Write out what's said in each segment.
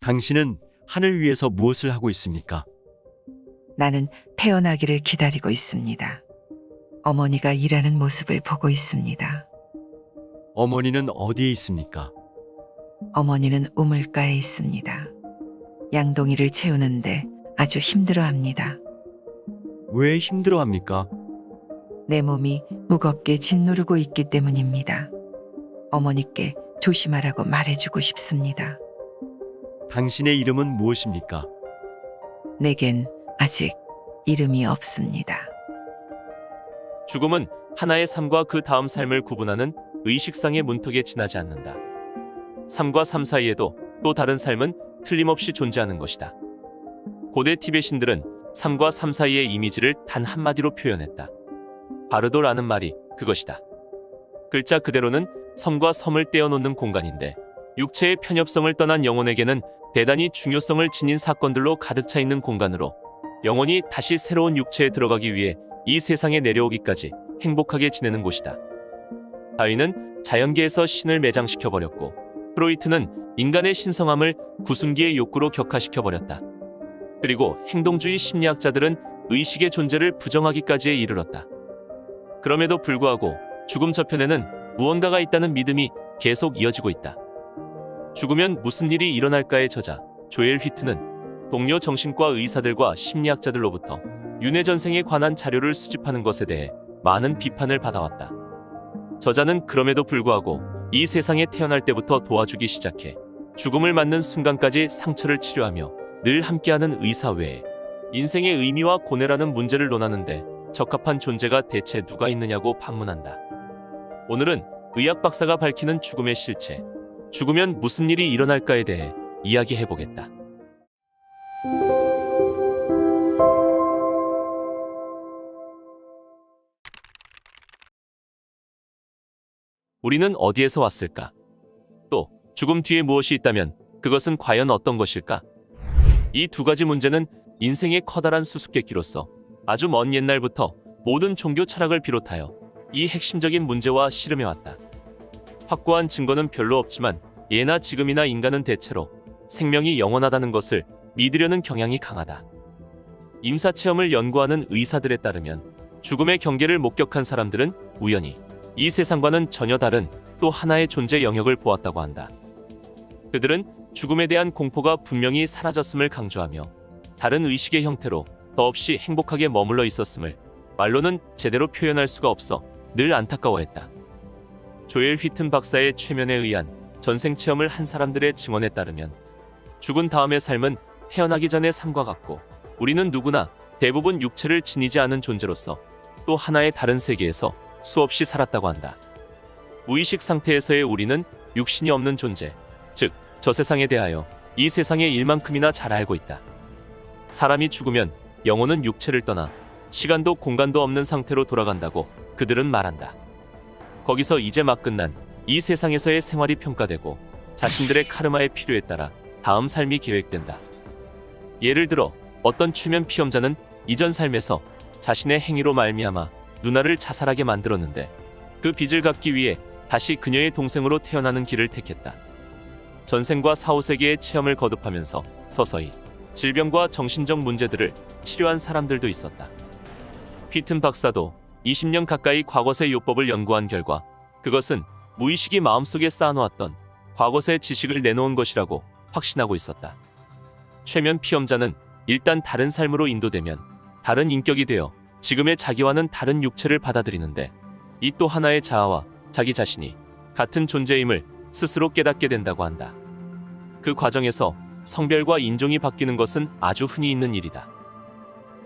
당신은 하늘 위에서 무엇을 하고 있습니까? 나는 태어나기를 기다리고 있습니다. 어머니가 일하는 모습을 보고 있습니다. 어머니는 어디에 있습니까? 어머니는 우물가에 있습니다. 양동이를 채우는데 아주 힘들어합니다. 왜 힘들어합니까? 내 몸이 무겁게 짓누르고 있기 때문입니다. 어머니께 조심하라고 말해주고 싶습니다. 당신의 이름은 무엇입니까? 내겐 아직 이름이 없습니다. 죽음은 하나의 삶과 그 다음 삶을 구분하는 의식상의 문턱에 지나지 않는다. 삶과 삶 사이에도 또 다른 삶은 틀림없이 존재하는 것이다. 고대 티베신들은 삶과 삶 사이의 이미지를 단 한마디로 표현했다. 바르도라는 말이 그것이다. 글자 그대로는 섬과 섬을 떼어놓는 공간인데 육체의 편협성을 떠난 영혼에게는 대단히 중요성을 지닌 사건들로 가득 차 있는 공간으로 영혼이 다시 새로운 육체에 들어가기 위해 이 세상에 내려오기까지 행복하게 지내는 곳이다. 다윈은 자연계에서 신을 매장시켜버렸고 프로이트는 인간의 신성함을 구순기의 욕구로 격화시켜버렸다. 그리고 행동주의 심리학자들은 의식의 존재를 부정하기까지에 이르렀다. 그럼에도 불구하고 죽음 저편에는 무언가가 있다는 믿음이 계속 이어지고 있다. 죽으면 무슨 일이 일어날까의 저자 조엘 휘트는 동료 정신과 의사들과 심리학자들로부터 윤회전생에 관한 자료를 수집하는 것에 대해 많은 비판을 받아왔다. 저자는 그럼에도 불구하고 이 세상에 태어날 때부터 도와주기 시작해 죽음을 맞는 순간까지 상처를 치료하며 늘 함께하는 의사 외에 인생의 의미와 고뇌라는 문제를 논하는데 적합한 존재가 대체 누가 있느냐고 반문한다. 오늘은 의학 박사가 밝히는 죽음의 실체, 죽으면 무슨 일이 일어날까에 대해 이야기해보겠다. 우리는 어디에서 왔을까? 또 죽음 뒤에 무엇이 있다면 그것은 과연 어떤 것일까? 이 두 가지 문제는 인생의 커다란 수수께끼로서 아주 먼 옛날부터 모든 종교 철학을 비롯하여 이 핵심적인 문제와 씨름해왔다. 확고한 증거는 별로 없지만 예나 지금이나 인간은 대체로 생명이 영원하다는 것을 믿으려는 경향이 강하다. 임사체험을 연구하는 의사들에 따르면 죽음의 경계를 목격한 사람들은 우연히 이 세상과는 전혀 다른 또 하나의 존재 영역을 보았다고 한다. 그들은 죽음에 대한 공포가 분명히 사라졌음을 강조하며 다른 의식의 형태로 더없이 행복하게 머물러 있었음을 말로는 제대로 표현할 수가 없어 늘 안타까워했다. 조엘 휘튼 박사의 최면에 의한 전생 체험을 한 사람들의 증언에 따르면 죽은 다음의 삶은 태어나기 전의 삶과 같고 우리는 누구나 대부분 육체를 지니지 않은 존재로서 또 하나의 다른 세계에서 수없이 살았다고 한다. 무의식 상태에서의 우리는 육신이 없는 존재, 즉 저 세상에 대하여 이 세상의 일만큼이나 잘 알고 있다. 사람이 죽으면 영혼은 육체를 떠나 시간도 공간도 없는 상태로 돌아간다고 그들은 말한다. 거기서 이제 막 끝난 이 세상에서의 생활이 평가되고 자신들의 카르마의 필요에 따라 다음 삶이 계획된다. 예를 들어 어떤 최면 피험자는 이전 삶에서 자신의 행위로 말미암아 누나를 자살하게 만들었는데 그 빚을 갚기 위해 다시 그녀의 동생으로 태어나는 길을 택했다. 전생과 4, 5세기의 체험을 거듭하면서 서서히 질병과 정신적 문제들을 치료한 사람들도 있었다. 휘튼 박사도 20년 가까이 과거세 요법을 연구한 결과 그것은 무의식이 마음속에 쌓아놓았던 과거세 지식을 내놓은 것이라고 확신하고 있었다. 최면 피험자는 일단 다른 삶으로 인도되면 다른 인격이 되어 지금의 자기와는 다른 육체를 받아들이는데 이 또 하나의 자아와 자기 자신이 같은 존재임을 스스로 깨닫게 된다고 한다. 그 과정에서 성별과 인종이 바뀌는 것은 아주 흔히 있는 일이다.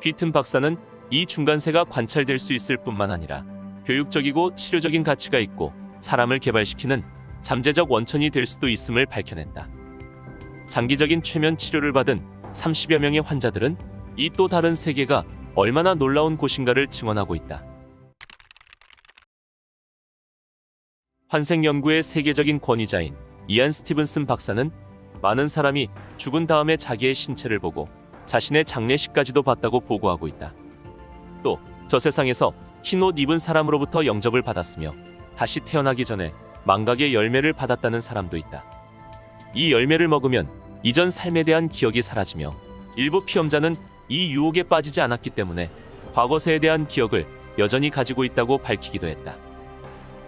휘튼 박사는 이 중간세가 관찰될 수 있을 뿐만 아니라 교육적이고 치료적인 가치가 있고 사람을 개발시키는 잠재적 원천이 될 수도 있음을 밝혀냈다. 장기적인 최면 치료를 받은 30여 명의 환자들은 이 또 다른 세계가 얼마나 놀라운 곳인가를 증언하고 있다. 환생 연구의 세계적인 권위자인 이안 스티븐슨 박사는 많은 사람이 죽은 다음에 자기의 신체를 보고 자신의 장례식까지도 봤다고 보고하고 있다. 또 저 세상에서 흰옷 입은 사람으로부터 영접을 받았으며 다시 태어나기 전에 망각의 열매를 받았다는 사람도 있다. 이 열매를 먹으면 이전 삶에 대한 기억이 사라지며 일부 피험자는 이 유혹에 빠지지 않았기 때문에 과거세에 대한 기억을 여전히 가지고 있다고 밝히기도 했다.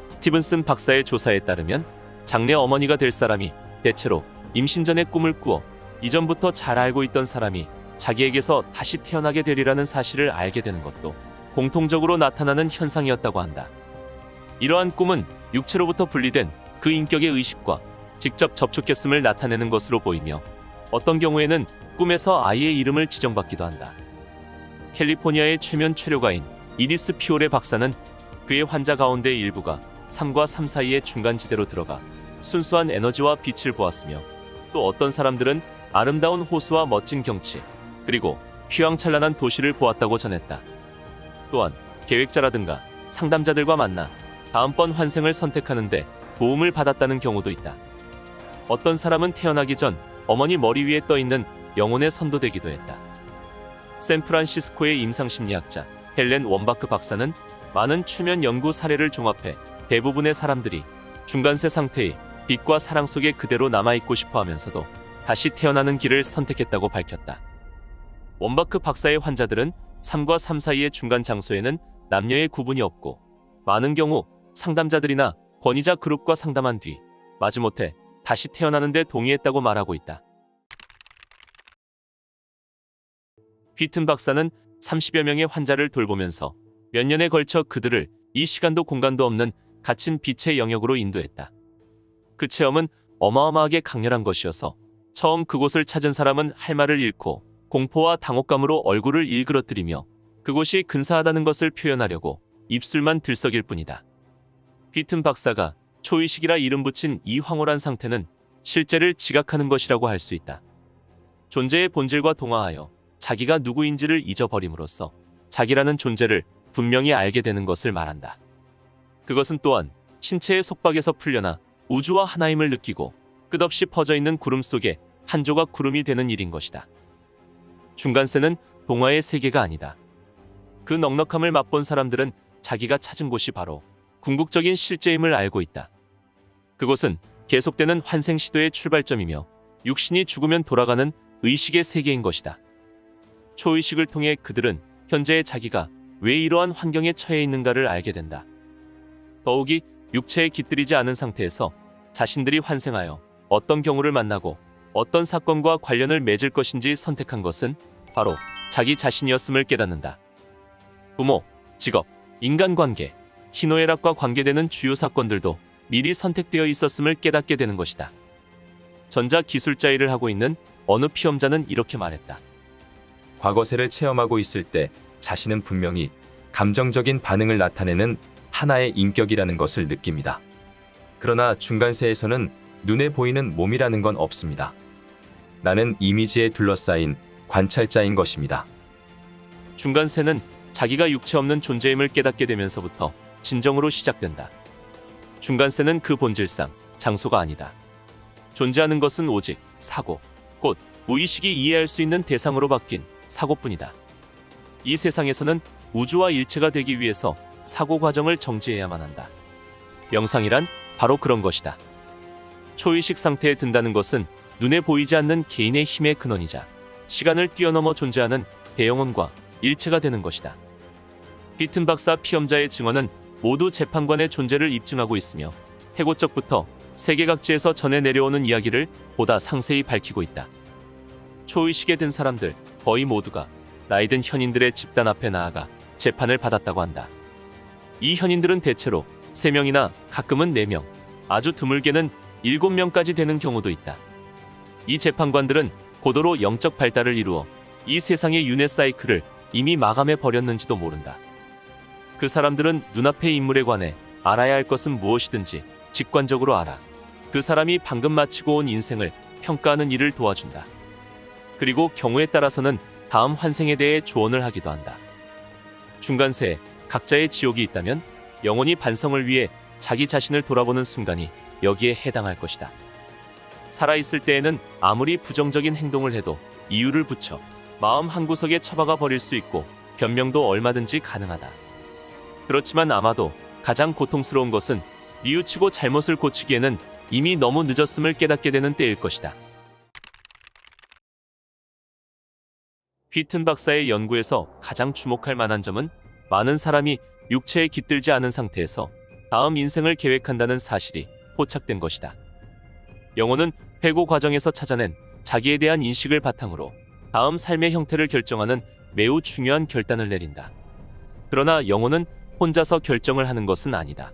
스티븐슨 박사의 조사에 따르면 장래 어머니가 될 사람이 대체로 임신 전에 꿈을 꾸어 이전부터 잘 알고 있던 사람이 자기에게서 다시 태어나게 되리라는 사실을 알게 되는 것도 공통적으로 나타나는 현상이었다고 한다. 이러한 꿈은 육체로부터 분리된 그 인격의 의식과 직접 접촉했음을 나타내는 것으로 보이며 어떤 경우에는 꿈에서 아이의 이름을 지정받기도 한다. 캘리포니아의 최면 최료가인 이디스 피오레 박사는 그의 환자 가운데 일부가 3과 3 사이의 중간지대로 들어가 순수한 에너지와 빛을 보았으며 또 어떤 사람들은 아름다운 호수와 멋진 경치 그리고 휘황찬란한 도시를 보았다고 전했다. 또한 계획자라든가 상담자들과 만나 다음번 환생을 선택하는데 도움을 받았다는 경우도 있다. 어떤 사람은 태어나기 전 어머니 머리 위에 떠있는 영혼의 선도되기도 했다. 샌프란시스코의 임상심리학자 헬렌 원바크 박사는 많은 최면 연구 사례를 종합해 대부분의 사람들이 중간세 상태의 빛과 사랑 속에 그대로 남아있고 싶어 하면서도 다시 태어나는 길을 선택했다고 밝혔다. 원바크 박사의 환자들은 3과 3 사이의 중간 장소에는 남녀의 구분이 없고 많은 경우 상담자들이나 권위자 그룹과 상담한 뒤 마지못해 다시 태어나는 데 동의했다고 말하고 있다. 휘튼 박사는 30여 명의 환자를 돌보면서 몇 년에 걸쳐 그들을 이 시간도 공간도 없는 갇힌 빛의 영역으로 인도했다. 그 체험은 어마어마하게 강렬한 것이어서 처음 그곳을 찾은 사람은 할 말을 잃고 공포와 당혹감으로 얼굴을 일그러뜨리며 그곳이 근사하다는 것을 표현하려고 입술만 들썩일 뿐이다. 휘튼 박사가 초의식이라 이름 붙인 이 황홀한 상태는 실제를 지각하는 것이라고 할 수 있다. 존재의 본질과 동화하여 자기가 누구인지를 잊어버림으로써 자기라는 존재를 분명히 알게 되는 것을 말한다. 그것은 또한 신체의 속박에서 풀려나 우주와 하나임을 느끼고 끝없이 퍼져있는 구름 속에 한 조각 구름이 되는 일인 것이다. 중간세는 동화의 세계가 아니다. 그 넉넉함을 맛본 사람들은 자기가 찾은 곳이 바로 궁극적인 실제임을 알고 있다. 그곳은 계속되는 환생 시도의 출발점이며 육신이 죽으면 돌아가는 의식의 세계인 것이다. 초의식을 통해 그들은 현재의 자기가 왜 이러한 환경에 처해 있는가를 알게 된다. 더욱이 육체에 깃들이지 않은 상태에서 자신들이 환생하여 어떤 경우를 만나고 어떤 사건과 관련을 맺을 것인지 선택한 것은 바로 자기 자신이었음을 깨닫는다. 부모, 직업, 인간관계, 희노애락과 관계되는 주요 사건들도 미리 선택되어 있었음을 깨닫게 되는 것이다. 전자기술자 일을 하고 있는 어느 피험자는 이렇게 말했다. 과거세를 체험하고 있을 때 자신은 분명히 감정적인 반응을 나타내는 하나의 인격이라는 것을 느낍니다. 그러나 중간세에서는 눈에 보이는 몸이라는 건 없습니다. 나는 이미지에 둘러싸인 관찰자인 것입니다. 중간세는 자기가 육체 없는 존재임을 깨닫게 되면서부터 진정으로 시작된다. 중간세는 그 본질상 장소가 아니다. 존재하는 것은 오직 사고, 곧 무의식이 이해할 수 있는 대상으로 바뀐 사고뿐이다. 이 세상에서는 우주와 일체가 되기 위해서 사고 과정을 정지해야만 한다. 명상이란 바로 그런 것이다. 초의식 상태에 든다는 것은 눈에 보이지 않는 개인의 힘의 근원이자 시간을 뛰어넘어 존재하는 대영혼과 일체가 되는 것이다. 휘튼 박사 피험자의 증언은 모두 재판관의 존재를 입증하고 있으며 태고적부터 세계 각지에서 전해 내려오는 이야기를 보다 상세히 밝히고 있다. 초의식에 든 사람들 거의 모두가 나이든 현인들의 집단 앞에 나아가 재판을 받았다고 한다. 이 현인들은 대체로 3명이나 가끔은 4명, 아주 드물게는 7명까지 되는 경우도 있다. 이 재판관들은 고도로 영적 발달을 이루어 이 세상의 윤회 사이클을 이미 마감해 버렸는지도 모른다. 그 사람들은 눈앞의 인물에 관해 알아야 할 것은 무엇이든지 직관적으로 알아 그 사람이 방금 마치고 온 인생을 평가하는 일을 도와준다. 그리고 경우에 따라서는 다음 환생에 대해 조언을 하기도 한다. 중간세에 각자의 지옥이 있다면 영혼이 반성을 위해 자기 자신을 돌아보는 순간이 여기에 해당할 것이다. 살아있을 때에는 아무리 부정적인 행동을 해도 이유를 붙여 마음 한구석에 처박아 버릴 수 있고 변명도 얼마든지 가능하다. 그렇지만 아마도 가장 고통스러운 것은 뉘우치고 잘못을 고치기에는 이미 너무 늦었음을 깨닫게 되는 때일 것이다. 휘튼 박사의 연구에서 가장 주목할 만한 점은 많은 사람이 육체에 깃들지 않은 상태에서 다음 인생을 계획한다는 사실이 포착된 것이다. 영혼은 회고 과정에서 찾아낸 자기에 대한 인식을 바탕으로 다음 삶의 형태를 결정하는 매우 중요한 결단을 내린다. 그러나 영혼은 혼자서 결정을 하는 것은 아니다.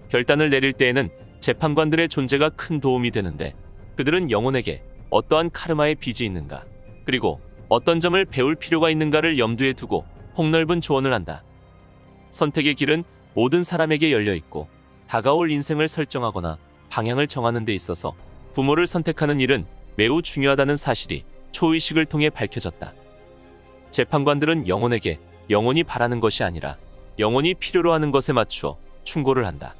결단을 내릴 때에는 재판관들의 존재가 큰 도움이 되는데, 그들은 영혼에게 어떠한 카르마의 빚이 있는가, 그리고 어떤 점을 배울 필요가 있는가를 염두에 두고 폭넓은 조언을 한다. 선택의 길은 모든 사람에게 열려 있고, 다가올 인생을 설정하거나 방향을 정하는 데 있어서 부모를 선택하는 일은 매우 중요하다는 사실이 초의식을 통해 밝혀졌다. 재판관들은 영혼에게 영혼이 바라는 것이 아니라 영혼이 필요로 하는 것에 맞추어 충고를 한다.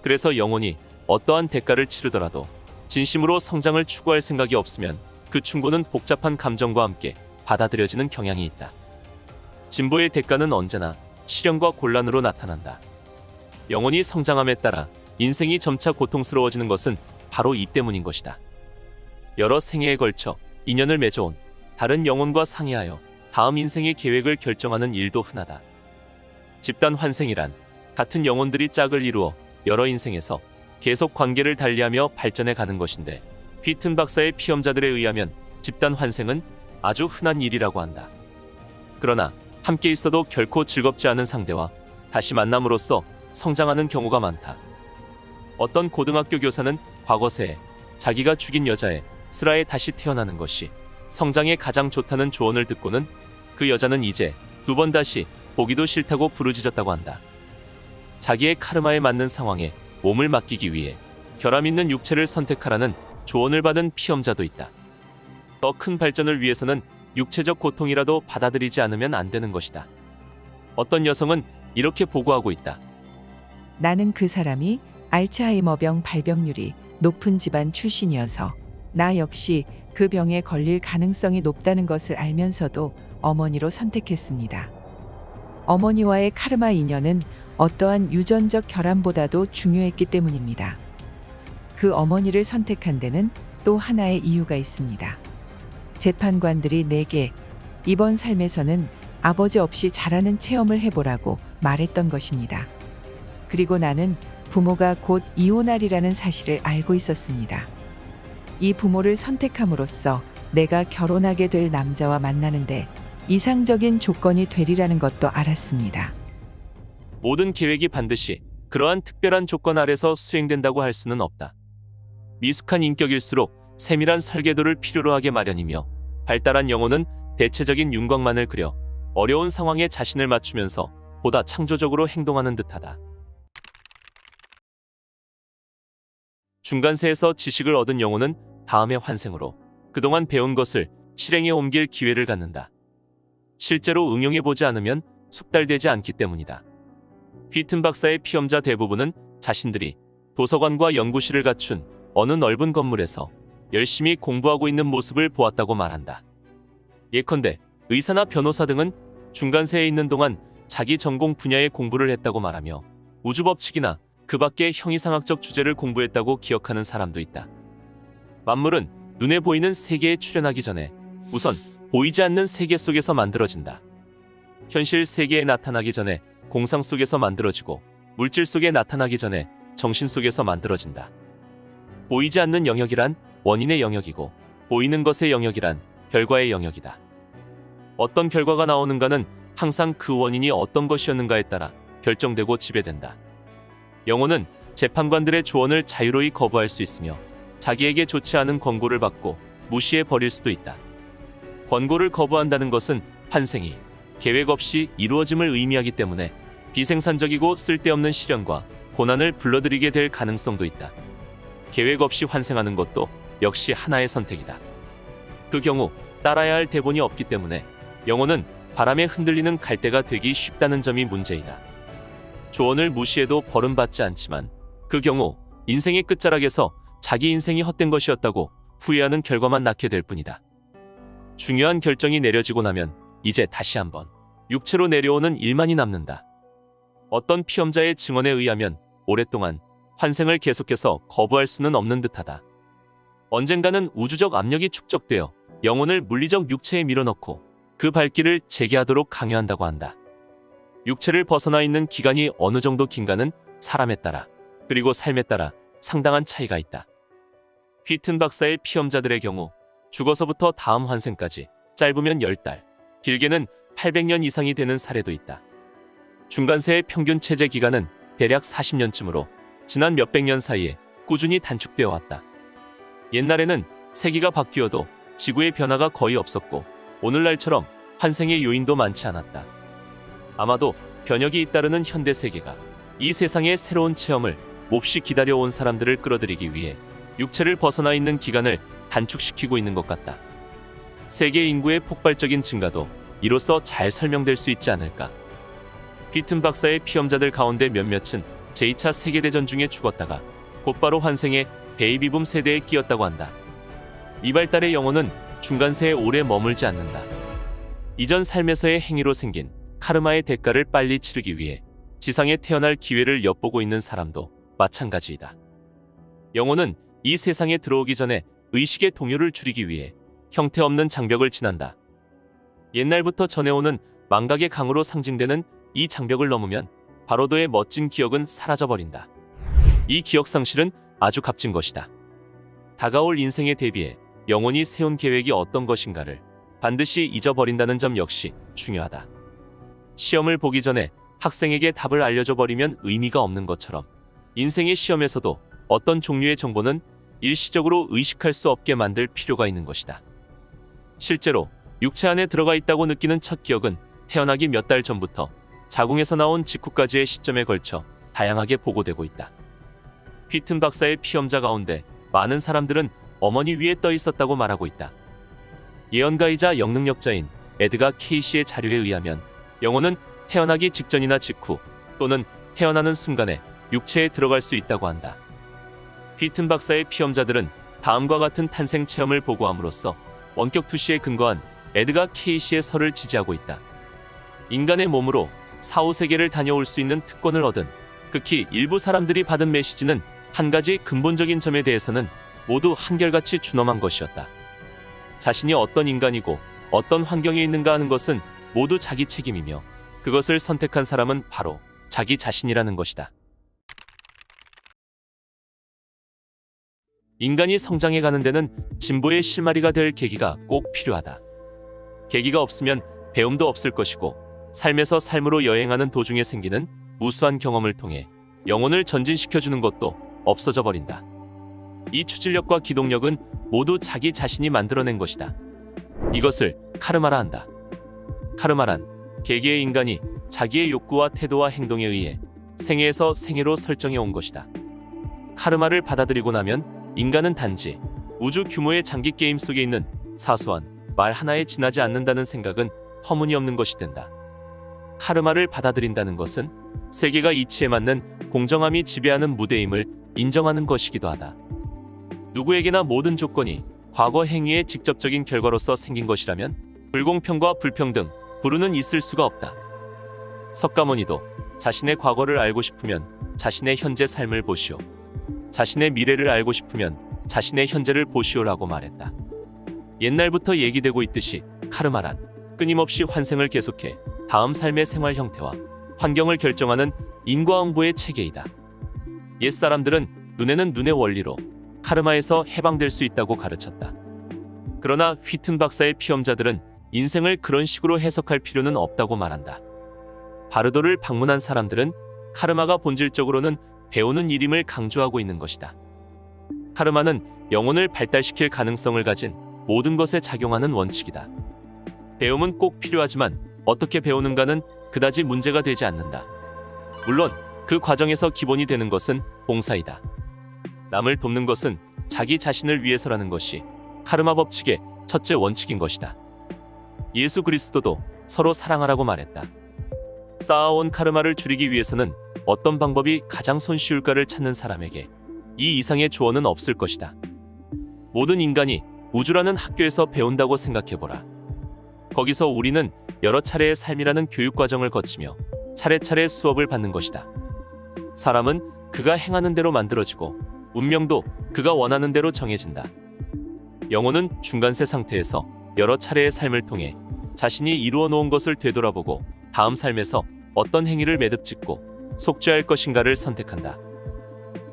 그래서 영혼이 어떠한 대가를 치르더라도 진심으로 성장을 추구할 생각이 없으면 그 충고는 복잡한 감정과 함께 받아들여지는 경향이 있다. 진보의 대가는 언제나 시련과 곤란으로 나타난다. 영혼이 성장함에 따라 인생이 점차 고통스러워지는 것은 바로 이 때문인 것이다. 여러 생애에 걸쳐 인연을 맺어온 다른 영혼과 상의하여 다음 인생의 계획을 결정하는 일도 흔하다. 집단 환생이란 같은 영혼들이 짝을 이루어 여러 인생에서 계속 관계를 달리하며 발전해 가는 것인데, 휘튼 박사의 피험자들에 의하면 집단 환생은 아주 흔한 일이라고 한다. 그러나 함께 있어도 결코 즐겁지 않은 상대와 다시 만남으로써 성장하는 경우가 많다. 어떤 고등학교 교사는 과거세에 자기가 죽인 여자의 슬하에 다시 태어나는 것이 성장에 가장 좋다는 조언을 듣고는 그 여자는 이제 2번 다시 보기도 싫다고 부르짖었다고 한다. 자기의 카르마에 맞는 상황에 몸을 맡기기 위해 결함 있는 육체를 선택하라는 조언을 받은 피험자도 있다. 더 큰 발전을 위해서는 육체적 고통이라도 받아들이지 않으면 안 되는 것이다. 어떤 여성은 이렇게 보고하고 있다. 나는 그 사람이 알츠하이머병 발병률이 높은 집안 출신이어서 나 역시 그 병에 걸릴 가능성이 높다는 것을 알면서도 어머니로 선택했습니다. 어머니와의 카르마 인연은 어떠한 유전적 결함보다도 중요했기 때문입니다. 그 어머니를 선택한 데는 또 하나의 이유가 있습니다. 재판관들이 내게 이번 삶에서는 아버지 없이 자라는 체험을 해보라고 말했던 것입니다. 그리고 나는 부모가 곧 이혼하리라는 사실을 알고 있었습니다. 이 부모를 선택함으로써 내가 결혼하게 될 남자와 만나는데 이상적인 조건이 되리라는 것도 알았습니다. 모든 계획이 반드시 그러한 특별한 조건 아래서 수행된다고 할 수는 없다. 미숙한 인격일수록 세밀한 설계도를 필요로 하게 마련이며, 발달한 영혼은 대체적인 윤곽만을 그려 어려운 상황에 자신을 맞추면서 보다 창조적으로 행동하는 듯하다. 중간세에서 지식을 얻은 영혼은 다음의 환생으로 그동안 배운 것을 실행에 옮길 기회를 갖는다. 실제로 응용해보지 않으면 숙달되지 않기 때문이다. 휘튼 박사의 피험자 대부분은 자신들이 도서관과 연구실을 갖춘 어느 넓은 건물에서 열심히 공부하고 있는 모습을 보았다고 말한다. 예컨대 의사나 변호사 등은 중간세에 있는 동안 자기 전공 분야의 공부를 했다고 말하며 우주법칙이나 그 밖의 형이상학적 주제를 공부했다고 기억하는 사람도 있다. 만물은 눈에 보이는 세계에 출현하기 전에 우선 보이지 않는 세계 속에서 만들어진다. 현실 세계에 나타나기 전에 공상 속에서 만들어지고, 물질 속에 나타나기 전에 정신 속에서 만들어진다. 보이지 않는 영역이란 원인의 영역이고, 보이는 것의 영역이란 결과의 영역이다. 어떤 결과가 나오는가는 항상 그 원인이 어떤 것이었는가에 따라 결정되고 지배된다. 영혼은 재판관들의 조언을 자유로이 거부할 수 있으며, 자기에게 좋지 않은 권고를 받고 무시해 버릴 수도 있다. 권고를 거부한다는 것은 환생이 계획 없이 이루어짐을 의미하기 때문에 비생산적이고 쓸데없는 시련과 고난을 불러들이게 될 가능성도 있다. 계획 없이 환생하는 것도 역시 하나의 선택이다. 그 경우 따라야 할 대본이 없기 때문에 영혼은 바람에 흔들리는 갈대가 되기 쉽다는 점이 문제이다. 조언을 무시해도 벌음받지 않지만 그 경우 인생의 끝자락에서 자기 인생이 헛된 것이었다고 후회하는 결과만 낳게 될 뿐이다. 중요한 결정이 내려지고 나면 이제 다시 한번 육체로 내려오는 일만이 남는다. 어떤 피험자의 증언에 의하면 오랫동안 환생을 계속해서 거부할 수는 없는 듯하다. 언젠가는 우주적 압력이 축적되어 영혼을 물리적 육체에 밀어넣고 그 발길을 재개하도록 강요한다고 한다. 육체를 벗어나 있는 기간이 어느 정도 긴가는 사람에 따라, 그리고 삶에 따라 상당한 차이가 있다. 휘튼 박사의 피험자들의 경우 죽어서부터 다음 환생까지 짧으면 10달, 길게는 800년 이상이 되는 사례도 있다. 중간세의 평균 체제 기간은 대략 40년쯤으로 지난 몇백 년 사이에 꾸준히 단축되어 왔다. 옛날에는 세기가 바뀌어도 지구의 변화가 거의 없었고 오늘날처럼 환생의 요인도 많지 않았다. 아마도 변혁이 잇따르는 현대 세계가 이 세상의 새로운 체험을 몹시 기다려온 사람들을 끌어들이기 위해 육체를 벗어나 있는 기간을 단축시키고 있는 것 같다. 세계 인구의 폭발적인 증가도 이로써 잘 설명될 수 있지 않을까. 휘튼 박사의 피험자들 가운데 몇몇은 제2차 세계대전 중에 죽었다가 곧바로 환생해 베이비붐 세대에 끼었다고 한다. 이 발달의 영혼은 중간세에 오래 머물지 않는다. 이전 삶에서의 행위로 생긴 카르마의 대가를 빨리 치르기 위해 지상에 태어날 기회를 엿보고 있는 사람도 마찬가지이다. 영혼은 이 세상에 들어오기 전에 의식의 동요를 줄이기 위해 형태없는 장벽을 지난다. 옛날부터 전해오는 망각의 강으로 상징되는 이 장벽을 넘으면 바로도의 멋진 기억은 사라져버린다. 이 기억 상실은 아주 값진 것이다. 다가올 인생에 대비해 영혼이 세운 계획이 어떤 것인가를 반드시 잊어버린다는 점 역시 중요하다. 시험을 보기 전에 학생에게 답을 알려줘 버리면 의미가 없는 것처럼 인생의 시험에서도 어떤 종류의 정보는 일시적으로 의식할 수 없게 만들 필요가 있는 것이다. 실제로 육체 안에 들어가 있다고 느끼는 첫 기억은 태어나기 몇 달 전부터 자궁에서 나온 직후까지의 시점에 걸쳐 다양하게 보고되고 있다. 휘튼 박사의 피험자 가운데 많은 사람들은 어머니 위에 떠 있었다고 말하고 있다. 예언가이자 영능력자인 에드가 케이시의 자료에 의하면 영혼은 태어나기 직전이나 직후 또는 태어나는 순간에 육체에 들어갈 수 있다고 한다. 휘튼 박사의 피험자들은 다음과 같은 탄생 체험을 보고함으로써 원격 투시에 근거한 에드가 케이시의 설을 지지하고 있다. 인간의 몸으로 4, 5세계를 다녀올 수 있는 특권을 얻은 극히 일부 사람들이 받은 메시지는 한 가지 근본적인 점에 대해서는 모두 한결같이 준엄한 것이었다. 자신이 어떤 인간이고 어떤 환경에 있는가 하는 것은 모두 자기 책임이며 그것을 선택한 사람은 바로 자기 자신이라는 것이다. 인간이 성장해가는 데는 진보의 실마리가 될 계기가 꼭 필요하다. 계기가 없으면 배움도 없을 것이고 삶에서 삶으로 여행하는 도중에 생기는 무수한 경험을 통해 영혼을 전진시켜주는 것도 없어져 버린다. 이 추진력과 기동력은 모두 자기 자신이 만들어낸 것이다. 이것을 카르마라 한다. 카르마란 개개의 인간이 자기의 욕구와 태도와 행동에 의해 생애에서 생애로 설정해 온 것이다. 카르마를 받아들이고 나면 인간은 단지 우주 규모의 장기 게임 속에 있는 사소한 말 하나에 지나지 않는다는 생각은 터무니없는 것이 된다. 카르마를 받아들인다는 것은 세계가 이치에 맞는 공정함이 지배하는 무대임을 인정하는 것이기도 하다. 누구에게나 모든 조건이 과거 행위의 직접적인 결과로서 생긴 것이라면 불공평과 불평등, 불우는 있을 수가 없다. 석가모니도 자신의 과거를 알고 싶으면 자신의 현재 삶을 보시오. 자신의 미래를 알고 싶으면 자신의 현재를 보시오라고 말했다. 옛날부터 얘기되고 있듯이 카르마란 끊임없이 환생을 계속해 다음 삶의 생활 형태와 환경을 결정하는 인과응보의 체계이다. 옛사람들은 눈에는 눈의 원리로 카르마에서 해방될 수 있다고 가르쳤다. 그러나 휘튼 박사의 피험자들은 인생을 그런 식으로 해석할 필요는 없다고 말한다. 바르도를 방문한 사람들은 카르마가 본질적으로는 배우는 일임을 강조하고 있는 것이다. 카르마는 영혼을 발달시킬 가능성을 가진 모든 것에 작용하는 원칙이다. 배움은 꼭 필요하지만 어떻게 배우는가는 그다지 문제가 되지 않는다. 물론 그 과정에서 기본이 되는 것은 봉사이다. 남을 돕는 것은 자기 자신을 위해서라는 것이 카르마 법칙의 첫째 원칙인 것이다. 예수 그리스도도 서로 사랑하라고 말했다. 쌓아온 카르마를 줄이기 위해서는 어떤 방법이 가장 손쉬울까를 찾는 사람에게 이 이상의 조언은 없을 것이다. 모든 인간이 우주라는 학교에서 배운다고 생각해보라. 거기서 우리는 여러 차례의 삶이라는 교육 과정을 거치며 차례차례 수업을 받는 것이다. 사람은 그가 행하는 대로 만들어지고 운명도 그가 원하는 대로 정해진다. 영혼은 중간세 상태에서 여러 차례의 삶을 통해 자신이 이루어 놓은 것을 되돌아보고 다음 삶에서 어떤 행위를 매듭짓고 속죄할 것인가를 선택한다.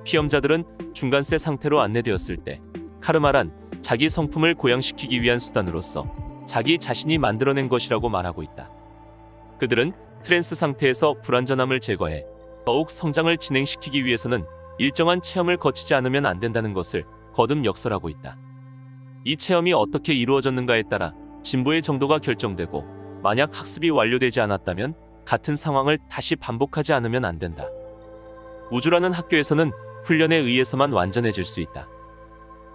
피험자들은 중간세 상태로 안내되었을 때 카르마란 자기 성품을 고양시키기 위한 수단으로서 자기 자신이 만들어낸 것이라고 말하고 있다. 그들은 트랜스 상태에서 불완전함을 제거해 더욱 성장을 진행시키기 위해서는 일정한 체험을 거치지 않으면 안 된다는 것을 거듭 역설하고 있다. 이 체험이 어떻게 이루어졌는가에 따라 진보의 정도가 결정되고, 만약 학습이 완료되지 않았다면 같은 상황을 다시 반복하지 않으면 안 된다. 우주라는 학교에서는 훈련에 의해서만 완전해질 수 있다.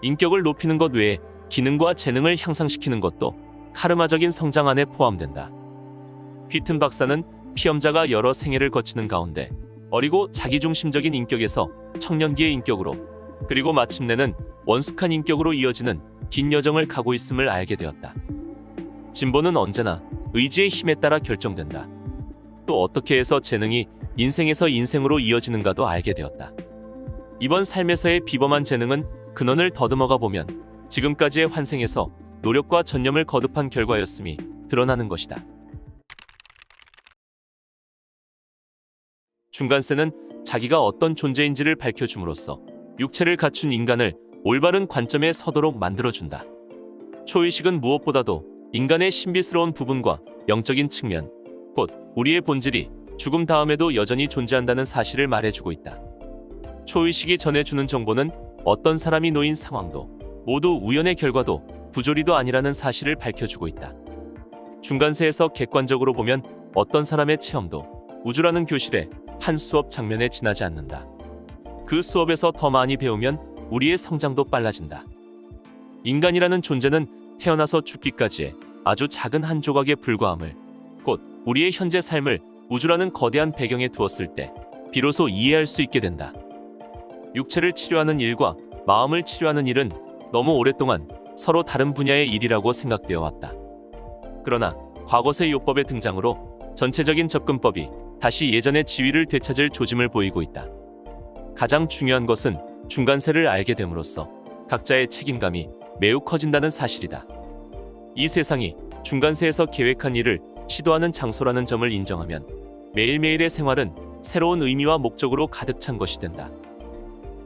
인격을 높이는 것 외에 기능과 재능을 향상시키는 것도 카르마적인 성장 안에 포함된다. 휘튼 박사는 피험자가 여러 생애를 거치는 가운데 어리고 자기중심적인 인격에서 청년기의 인격으로, 그리고 마침내는 원숙한 인격으로 이어지는 긴 여정을 가고 있음을 알게 되었다. 진보는 언제나 의지의 힘에 따라 결정된다. 또 어떻게 해서 재능이 인생에서 인생으로 이어지는가도 알게 되었다. 이번 삶에서의 비범한 재능은 근원을 더듬어가 보면 지금까지의 환생에서 노력과 전념을 거듭한 결과였음이 드러나는 것이다. 중간세는 자기가 어떤 존재인지를 밝혀줌으로써 육체를 갖춘 인간을 올바른 관점에 서도록 만들어준다. 초의식은 무엇보다도 인간의 신비스러운 부분과 영적인 측면, 곧 우리의 본질이 죽음 다음에도 여전히 존재한다는 사실을 말해주고 있다. 초의식이 전해주는 정보는 어떤 사람이 놓인 상황도 모두 우연의 결과도 부조리도 아니라는 사실을 밝혀주고 있다. 중간세에서 객관적으로 보면 어떤 사람의 체험도 우주라는 교실의 한 수업 장면에 지나지 않는다. 그 수업에서 더 많이 배우면 우리의 성장도 빨라진다. 인간이라는 존재는 태어나서 죽기까지의 아주 작은 한 조각에 불과함을, 곧 우리의 현재 삶을 우주라는 거대한 배경에 두었을 때 비로소 이해할 수 있게 된다. 육체를 치료하는 일과 마음을 치료하는 일은 너무 오랫동안 서로 다른 분야의 일이라고 생각되어 왔다. 그러나 과거세 요법의 등장으로 전체적인 접근법이 다시 예전의 지위를 되찾을 조짐을 보이고 있다. 가장 중요한 것은 중간세를 알게 됨으로써 각자의 책임감이 매우 커진다는 사실이다. 이 세상이 중간세에서 계획한 일을 시도하는 장소라는 점을 인정하면 매일매일의 생활은 새로운 의미와 목적으로 가득 찬 것이 된다.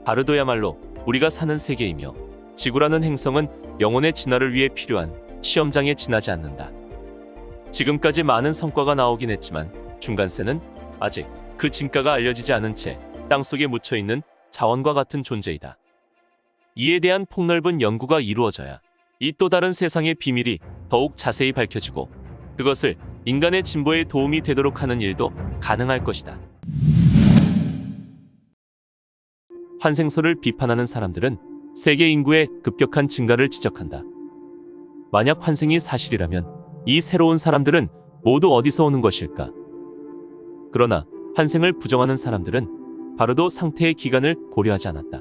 바르도야말로 우리가 사는 세계이며 지구라는 행성은 영혼의 진화를 위해 필요한 시험장에 지나지 않는다. 지금까지 많은 성과가 나오긴 했지만 중간세는 아직 그 진가가 알려지지 않은 채 땅속에 묻혀있는 자원과 같은 존재이다. 이에 대한 폭넓은 연구가 이루어져야 이 또 다른 세상의 비밀이 더욱 자세히 밝혀지고 그것을 인간의 진보에 도움이 되도록 하는 일도 가능할 것이다. 환생설을 비판하는 사람들은 세계 인구의 급격한 증가를 지적한다. 만약 환생이 사실이라면 이 새로운 사람들은 모두 어디서 오는 것일까? 그러나 환생을 부정하는 사람들은 바로도 상태의 기간을 고려하지 않았다.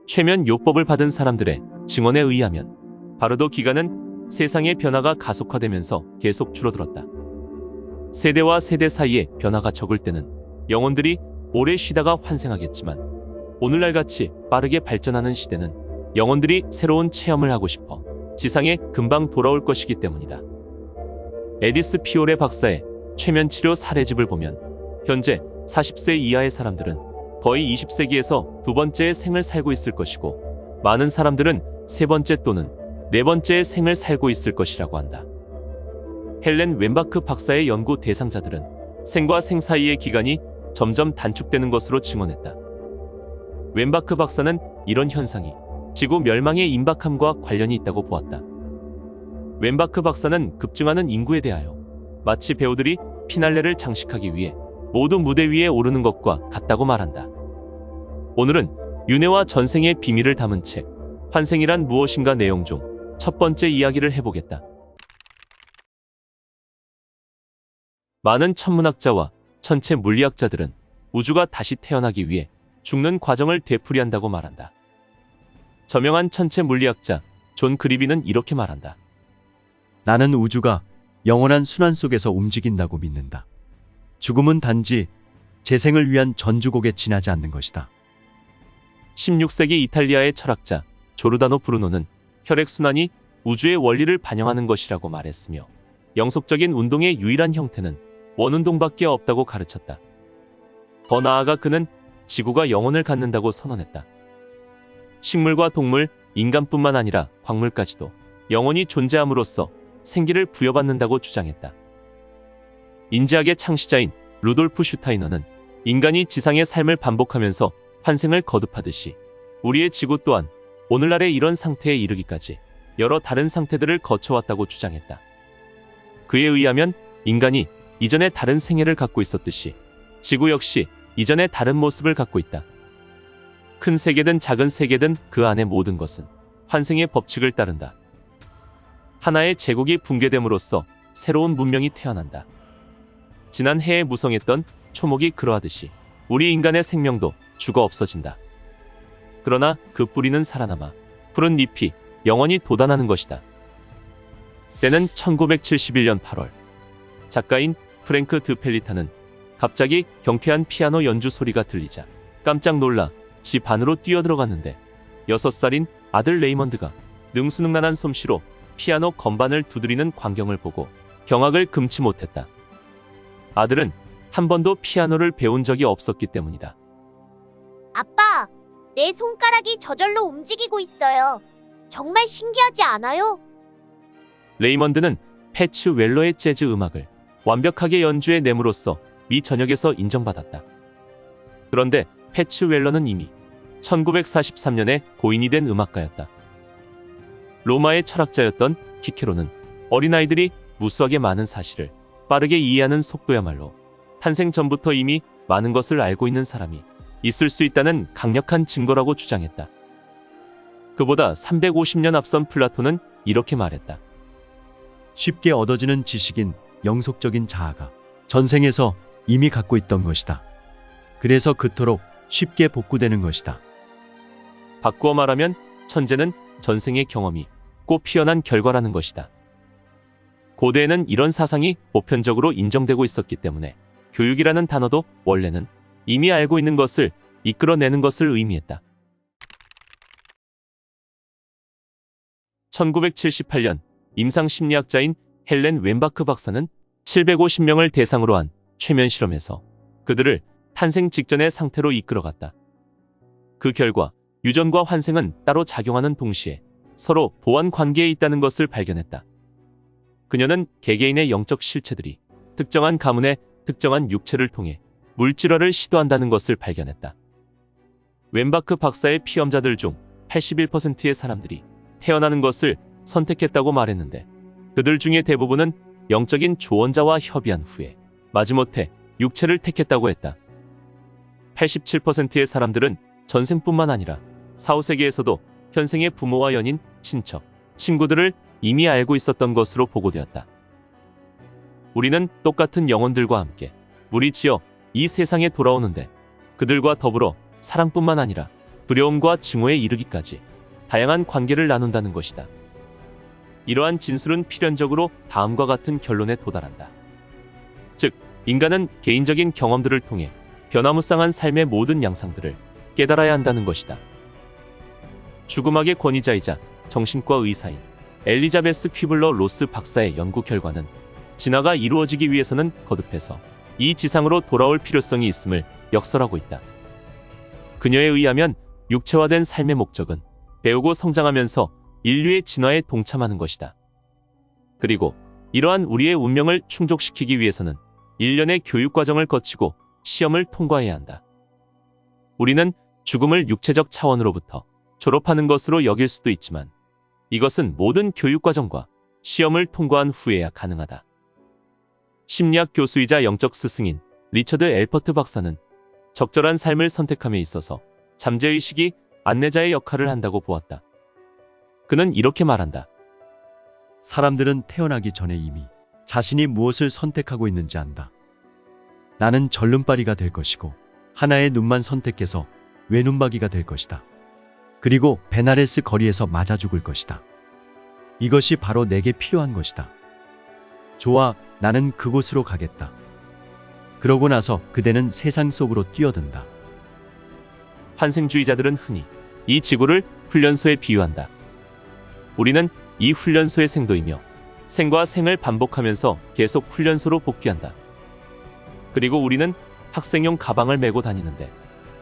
최면 요법을 받은 사람들의 증언에 의하면 바로도 기간은 세상의 변화가 가속화되면서 계속 줄어들었다. 세대와 세대 사이의 변화가 적을 때는 영혼들이 오래 쉬다가 환생하겠지만 오늘날같이 빠르게 발전하는 시대는 영혼들이 새로운 체험을 하고 싶어 지상에 금방 돌아올 것이기 때문이다. 에디스 피오레 박사의 최면치료 사례집을 보면 현재 40세 이하의 사람들은 거의 20세기에서 두 번째의 생을 살고 있을 것이고 많은 사람들은 세 번째 또는 네 번째의 생을 살고 있을 것이라고 한다. 헬렌 웬바크 박사의 연구 대상자들은 생과 생 사이의 기간이 점점 단축되는 것으로 증언했다. 웬바크 박사는 이런 현상이 지구 멸망의 임박함과 관련이 있다고 보았다. 웬바크 박사는 급증하는 인구에 대하여 마치 배우들이 피날레를 장식하기 위해 모두 무대 위에 오르는 것과 같다고 말한다. 오늘은 윤회와 전생의 비밀을 담은 책 환생이란 무엇인가 내용 중 첫 번째 이야기를 해보겠다. 많은 천문학자와 천체 물리학자들은 우주가 다시 태어나기 위해 죽는 과정을 되풀이한다고 말한다. 저명한 천체 물리학자 존 그리비는 이렇게 말한다. 나는 우주가 영원한 순환 속에서 움직인다고 믿는다. 죽음은 단지 재생을 위한 전주곡에 지나지 않는 것이다. 16세기 이탈리아의 철학자 조르다노 브루노는 혈액순환이 우주의 원리를 반영하는 것이라고 말했으며 영속적인 운동의 유일한 형태는 원운동밖에 없다고 가르쳤다. 더 나아가 그는 지구가 영혼을 갖는다고 선언했다. 식물과 동물, 인간뿐만 아니라 광물까지도 영혼이 존재함으로써 생기를 부여받는다고 주장했다. 인지학의 창시자인 루돌프 슈타이너는 인간이 지상의 삶을 반복하면서 환생을 거듭하듯이 우리의 지구 또한 오늘날의 이런 상태에 이르기까지 여러 다른 상태들을 거쳐왔다고 주장했다. 그에 의하면 인간이 이전에 다른 생애를 갖고 있었듯이 지구 역시 이전에 다른 모습을 갖고 있다. 큰 세계든 작은 세계든 그 안의 모든 것은 환생의 법칙을 따른다. 하나의 제국이 붕괴됨으로써 새로운 문명이 태어난다. 지난 해에 무성했던 초목이 그러하듯이 우리 인간의 생명도 죽어 없어진다. 그러나 그 뿌리는 살아남아 푸른 잎이 영원히 돋아나는 것이다. 때는 1971년 8월. 작가인 프랭크 드 펠리타는 갑자기 경쾌한 피아노 연주 소리가 들리자 깜짝 놀라 집 안으로 뛰어들어갔는데 6살인 아들 레이먼드가 능수능란한 솜씨로 피아노 건반을 두드리는 광경을 보고 경악을 금치 못했다. 아들은 한 번도 피아노를 배운 적이 없었기 때문이다. 아빠, 내 손가락이 저절로 움직이고 있어요. 정말 신기하지 않아요? 레이먼드는 패츠 웰러의 재즈 음악을 완벽하게 연주해 내므로써 미 전역에서 인정받았다. 그런데 패츠 웰러는 이미 1943년에 고인이 된 음악가였다. 로마의 철학자였던 키케로는 어린아이들이 무수하게 많은 사실을 빠르게 이해하는 속도야말로 탄생 전부터 이미 많은 것을 알고 있는 사람이 있을 수 있다는 강력한 증거라고 주장했다. 그보다 350년 앞선 플라톤은 이렇게 말했다. 쉽게 얻어지는 지식인 영속적인 자아가 전생에서 이미 갖고 있던 것이다. 그래서 그토록 쉽게 복구되는 것이다. 바꾸어 말하면 천재는 전생의 경험이 꽃 피어난 결과라는 것이다. 고대에는 이런 사상이 보편적으로 인정되고 있었기 때문에 교육이라는 단어도 원래는 이미 알고 있는 것을 이끌어내는 것을 의미했다. 1978년 임상심리학자인 헬렌 웬바크 박사는 750명을 대상으로 한 최면 실험에서 그들을 탄생 직전의 상태로 이끌어갔다. 그 결과 유전과 환생은 따로 작용하는 동시에 서로 보완 관계에 있다는 것을 발견했다. 그녀는 개개인의 영적 실체들이 특정한 가문의 특정한 육체를 통해 물질화를 시도한다는 것을 발견했다. 웬바크 박사의 피험자들 중 81%의 사람들이 태어나는 것을 선택했다고 말했는데 그들 중에 대부분은 영적인 조언자와 협의한 후에 마지못해 육체를 택했다고 했다. 87%의 사람들은 전생뿐만 아니라 4, 5세기에서도 현생의 부모와 연인, 친척, 친구들을 이미 알고 있었던 것으로 보고되었다. 우리는 똑같은 영혼들과 함께 무리지어 이 세상에 돌아오는데 그들과 더불어 사랑뿐만 아니라 두려움과 증오에 이르기까지 다양한 관계를 나눈다는 것이다. 이러한 진술은 필연적으로 다음과 같은 결론에 도달한다. 즉, 인간은 개인적인 경험들을 통해 변화무쌍한 삶의 모든 양상들을 깨달아야 한다는 것이다. 죽음학의 권위자이자 정신과 의사인 엘리자베스 퀴블러 로스 박사의 연구 결과는 진화가 이루어지기 위해서는 거듭해서 이 지상으로 돌아올 필요성이 있음을 역설하고 있다. 그녀에 의하면 육체화된 삶의 목적은 배우고 성장하면서 인류의 진화에 동참하는 것이다. 그리고 이러한 우리의 운명을 충족시키기 위해서는 일련의 교육과정을 거치고 시험을 통과해야 한다. 우리는 죽음을 육체적 차원으로부터 졸업하는 것으로 여길 수도 있지만 이것은 모든 교육과정과 시험을 통과한 후에야 가능하다. 심리학 교수이자 영적 스승인 리처드 엘퍼트 박사는 적절한 삶을 선택함에 있어서 잠재의식이 안내자의 역할을 한다고 보았다. 그는 이렇게 말한다. 사람들은 태어나기 전에 이미 자신이 무엇을 선택하고 있는지 안다. 나는 절름발이가 될 것이고 하나의 눈만 선택해서 외눈박이가 될 것이다. 그리고 베나레스 거리에서 맞아 죽을 것이다. 이것이 바로 내게 필요한 것이다. 좋아, 나는 그곳으로 가겠다. 그러고 나서 그대는 세상 속으로 뛰어든다. 환생주의자들은 흔히 이 지구를 훈련소에 비유한다. 우리는 이 훈련소의 생도이며 생과 생을 반복하면서 계속 훈련소로 복귀한다. 그리고 우리는 학생용 가방을 메고 다니는데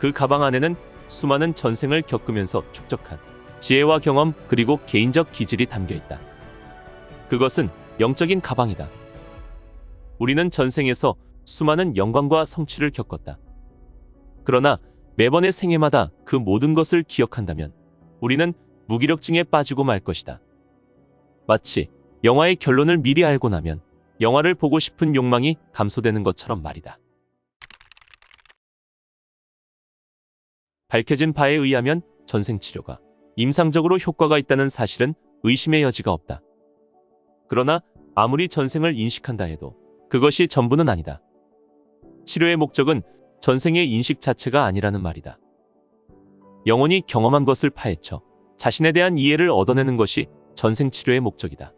그 가방 안에는 수많은 전생을 겪으면서 축적한 지혜와 경험 그리고 개인적 기질이 담겨 있다. 그것은 영적인 가방이다. 우리는 전생에서 수많은 영광과 성취를 겪었다. 그러나 매번의 생애마다 그 모든 것을 기억한다면 우리는 무기력증에 빠지고 말 것이다. 마치 영화의 결론을 미리 알고 나면 영화를 보고 싶은 욕망이 감소되는 것처럼 말이다. 밝혀진 바에 의하면 전생 치료가 임상적으로 효과가 있다는 사실은 의심의 여지가 없다. 그러나 아무리 전생을 인식한다 해도 그것이 전부는 아니다. 치료의 목적은 전생의 인식 자체가 아니라는 말이다. 영혼이 경험한 것을 파헤쳐 자신에 대한 이해를 얻어내는 것이 전생 치료의 목적이다.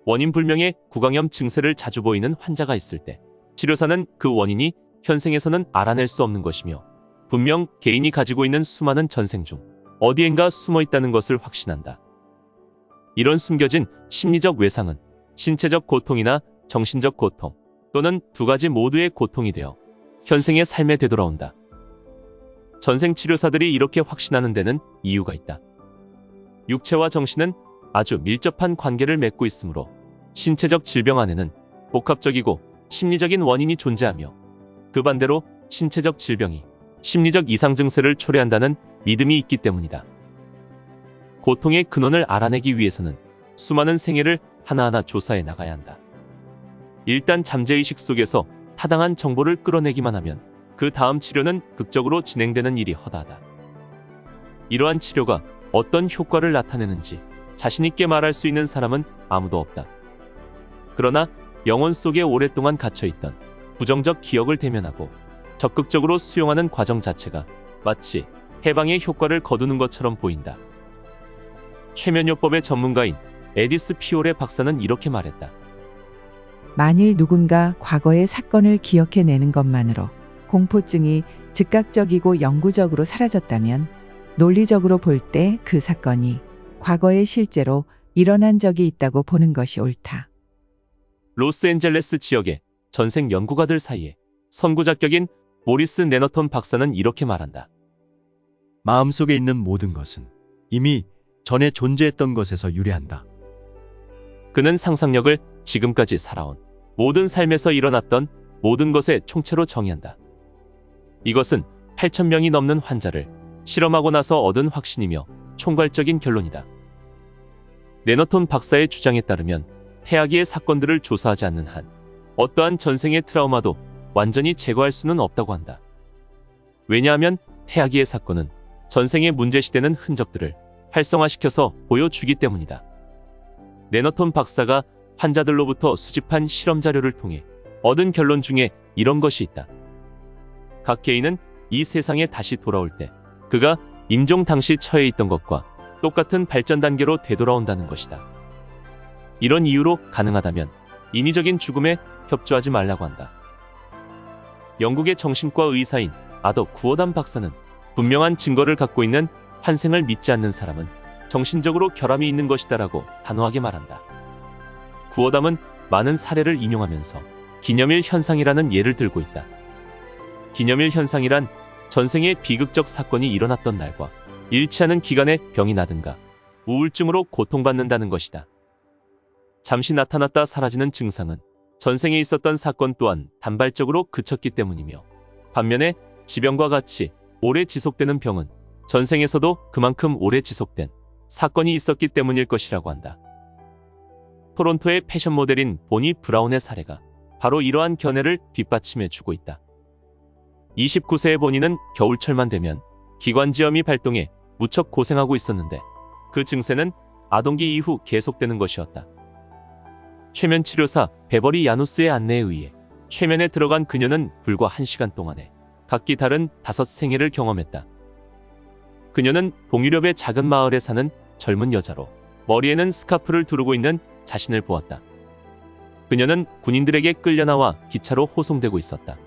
원인 불명의 구강염 증세를 자주 보이는 환자가 있을 때 치료사는 그 원인이 현생에서는 알아낼 수 없는 것이며 분명 개인이 가지고 있는 수많은 전생 중 어디엔가 숨어 있다는 것을 확신한다. 이런 숨겨진 심리적 외상은 신체적 고통이나 정신적 고통 또는 두 가지 모두의 고통이 되어 현생의 삶에 되돌아온다. 전생 치료사들이 이렇게 확신하는 데는 이유가 있다. 육체와 정신은 아주 밀접한 관계를 맺고 있으므로 신체적 질병 안에는 복합적이고 심리적인 원인이 존재하며 그 반대로 신체적 질병이 심리적 이상 증세를 초래한다는 믿음이 있기 때문이다. 고통의 근원을 알아내기 위해서는 수많은 생애를 하나하나 조사해 나가야 한다. 일단 잠재의식 속에서 타당한 정보를 끌어내기만 하면 그 다음 치료는 극적으로 진행되는 일이 허다하다. 이러한 치료가 어떤 효과를 나타내는지 자신있게 말할 수 있는 사람은 아무도 없다. 그러나 영혼 속에 오랫동안 갇혀있던 부정적 기억을 대면하고 적극적으로 수용하는 과정 자체가 마치 해방의 효과를 거두는 것처럼 보인다. 최면요법의 전문가인 에디스 피올의 박사는 이렇게 말했다. 만일 누군가 과거의 사건을 기억해내는 것만으로 공포증이 즉각적이고 영구적으로 사라졌다면 논리적으로 볼 때 그 사건이 과거에 실제로 일어난 적이 있다고 보는 것이 옳다. 로스앤젤레스 지역의 전생 연구가들 사이에 선구자격인 모리스 네너톤 박사는 이렇게 말한다. 마음속에 있는 모든 것은 이미 전에 존재했던 것에서 유래한다. 그는 상상력을 지금까지 살아온 모든 삶에서 일어났던 모든 것의 총체로 정의한다. 이것은 8,000명이 넘는 환자를 실험하고 나서 얻은 확신이며 총괄적인 결론이다. 네너톤 박사의 주장에 따르면 태아기의 사건들을 조사하지 않는 한 어떠한 전생의 트라우마도 완전히 제거할 수는 없다고 한다. 왜냐하면 태아기의 사건은 전생에 문제시되는 흔적들을 활성화시켜서 보여주기 때문이다. 네너톤 박사가 환자들로부터 수집한 실험 자료를 통해 얻은 결론 중에 이런 것이 있다. 각 개인은 이 세상에 다시 돌아올 때 그가 임종 당시 처해 있던 것과 똑같은 발전 단계로 되돌아온다는 것이다. 이런 이유로 가능하다면 인위적인 죽음에 협조하지 말라고 한다. 영국의 정신과 의사인 아더 구어담 박사는 분명한 증거를 갖고 있는 환생을 믿지 않는 사람은 정신적으로 결함이 있는 것이다라고 단호하게 말한다. 구어담은 많은 사례를 인용하면서 기념일 현상이라는 예를 들고 있다. 기념일 현상이란 전생의 비극적 사건이 일어났던 날과 일치하는 기간에 병이 나든가 우울증으로 고통받는다는 것이다. 잠시 나타났다 사라지는 증상은 전생에 있었던 사건 또한 단발적으로 그쳤기 때문이며 반면에 지병과 같이 오래 지속되는 병은 전생에서도 그만큼 오래 지속된 사건이 있었기 때문일 것이라고 한다. 토론토의 패션 모델인 보니 브라운의 사례가 바로 이러한 견해를 뒷받침해주고 있다. 29세의 보니는 겨울철만 되면 기관지염이 발동해 무척 고생하고 있었는데 그 증세는 아동기 이후 계속되는 것이었다. 최면 치료사 베버리 야누스의 안내에 의해 최면에 들어간 그녀는 불과 1시간 동안에 각기 다른 5생애를 경험했다. 그녀는 동유럽의 작은 마을에 사는 젊은 여자로 머리에는 스카프를 두르고 있는 자신을 보았다. 그녀는 군인들에게 끌려나와 기차로 호송되고 있었다.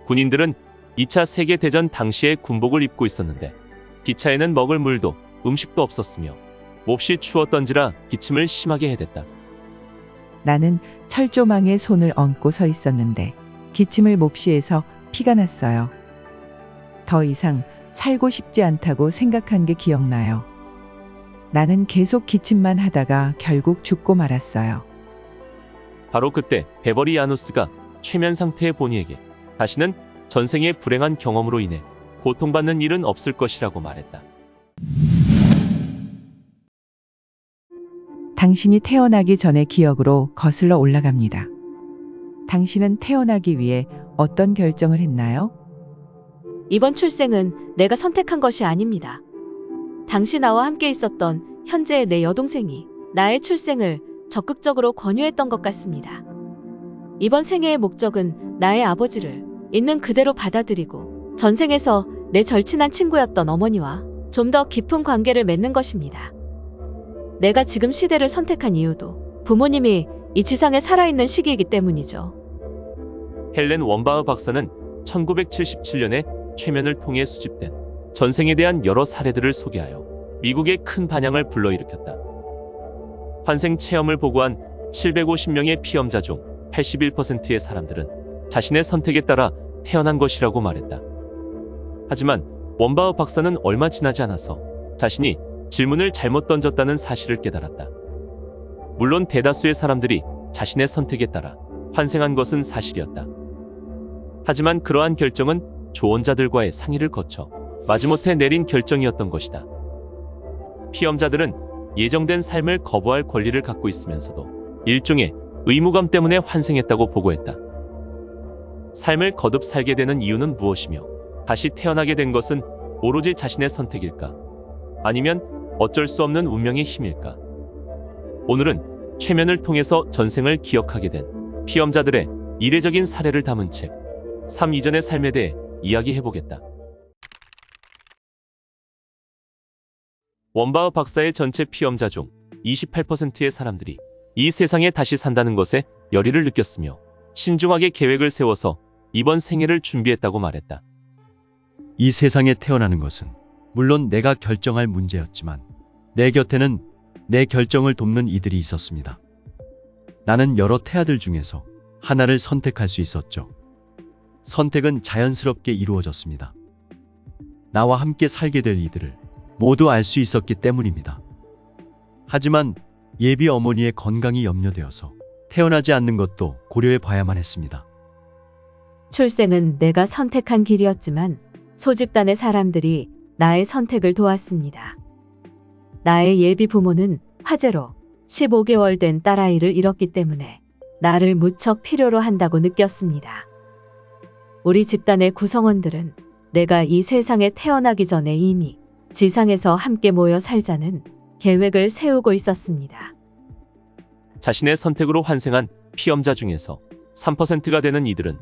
군인들은 2차 세계대전 당시에 군복을 입고 있었는데 기차에는 먹을 물도 음식도 없었으며 몹시 추웠던지라 기침을 심하게 해댔다. 나는 철조망에 손을 얹고 서 있었는데 기침을 몹시해서 피가 났어요. 더 이상 살고 싶지 않다고 생각한 게 기억나요. 나는 계속 기침만 하다가 결국 죽고 말았어요. 바로 그때 베버리 야누스가 최면 상태의 보니에게 다시는 전생의 불행한 경험으로 인해 고통받는 일은 없을 것이라고 말했다. 당신이 태어나기 전의 기억으로 거슬러 올라갑니다. 당신은 태어나기 위해 어떤 결정을 했나요? 이번 출생은 내가 선택한 것이 아닙니다. 당시 나와 함께 있었던 현재의 내 여동생이 나의 출생을 적극적으로 권유했던 것 같습니다. 이번 생애의 목적은 나의 아버지를 있는 그대로 받아들이고 전생에서 내 절친한 친구였던 어머니와 좀 더 깊은 관계를 맺는 것입니다. 내가 지금 시대를 선택한 이유도 부모님이 이 지상에 살아있는 시기이기 때문이죠. 헬렌 원바흐 박사는 1977년에 최면을 통해 수집된 전생에 대한 여러 사례들을 소개하여 미국의 큰 반향을 불러일으켰다. 환생 체험을 보고한 750명의 피험자 중 81%의 사람들은 자신의 선택에 따라 태어난 것이라고 말했다. 하지만 원바흐 박사는 얼마 지나지 않아서 자신이 질문을 잘못 던졌다는 사실을 깨달았다. 물론 대다수의 사람들이 자신의 선택에 따라 환생한 것은 사실이었다. 하지만 그러한 결정은 조언자들과의 상의를 거쳐 마지못해 내린 결정이었던 것이다. 피험자들은 예정된 삶을 거부할 권리를 갖고 있으면서도 일종의 의무감 때문에 환생했다고 보고했다. 삶을 거듭 살게 되는 이유는 무엇이며 다시 태어나게 된 것은 오로지 자신의 선택일까? 아니면 어쩔 수 없는 운명의 힘일까? 오늘은 최면을 통해서 전생을 기억하게 된 피험자들의 이례적인 사례를 담은 책, 3 이전의 삶에 대해 이야기해보겠다. 원바흐 박사의 전체 피험자 중 28%의 사람들이 이 세상에 다시 산다는 것에 열의를 느꼈으며 신중하게 계획을 세워서 이번 생애를 준비했다고 말했다. 이 세상에 태어나는 것은 물론 내가 결정할 문제였지만 내 곁에는 내 결정을 돕는 이들이 있었습니다. 나는 여러 태아들 중에서 하나를 선택할 수 있었죠. 선택은 자연스럽게 이루어졌습니다. 나와 함께 살게 될 이들을 모두 알 수 있었기 때문입니다. 하지만 예비 어머니의 건강이 염려되어서 태어나지 않는 것도 고려해 봐야만 했습니다. 출생은 내가 선택한 길이었지만 소집단의 사람들이 나의 선택을 도왔습니다. 나의 예비 부모는 화재로 15개월 된 딸아이를 잃었기 때문에 나를 무척 필요로 한다고 느꼈습니다. 우리 집단의 구성원들은 내가 이 세상에 태어나기 전에 이미 지상에서 함께 모여 살자는 계획을 세우고 있었습니다. 자신의 선택으로 환생한 피험자 중에서 3%가 되는 이들은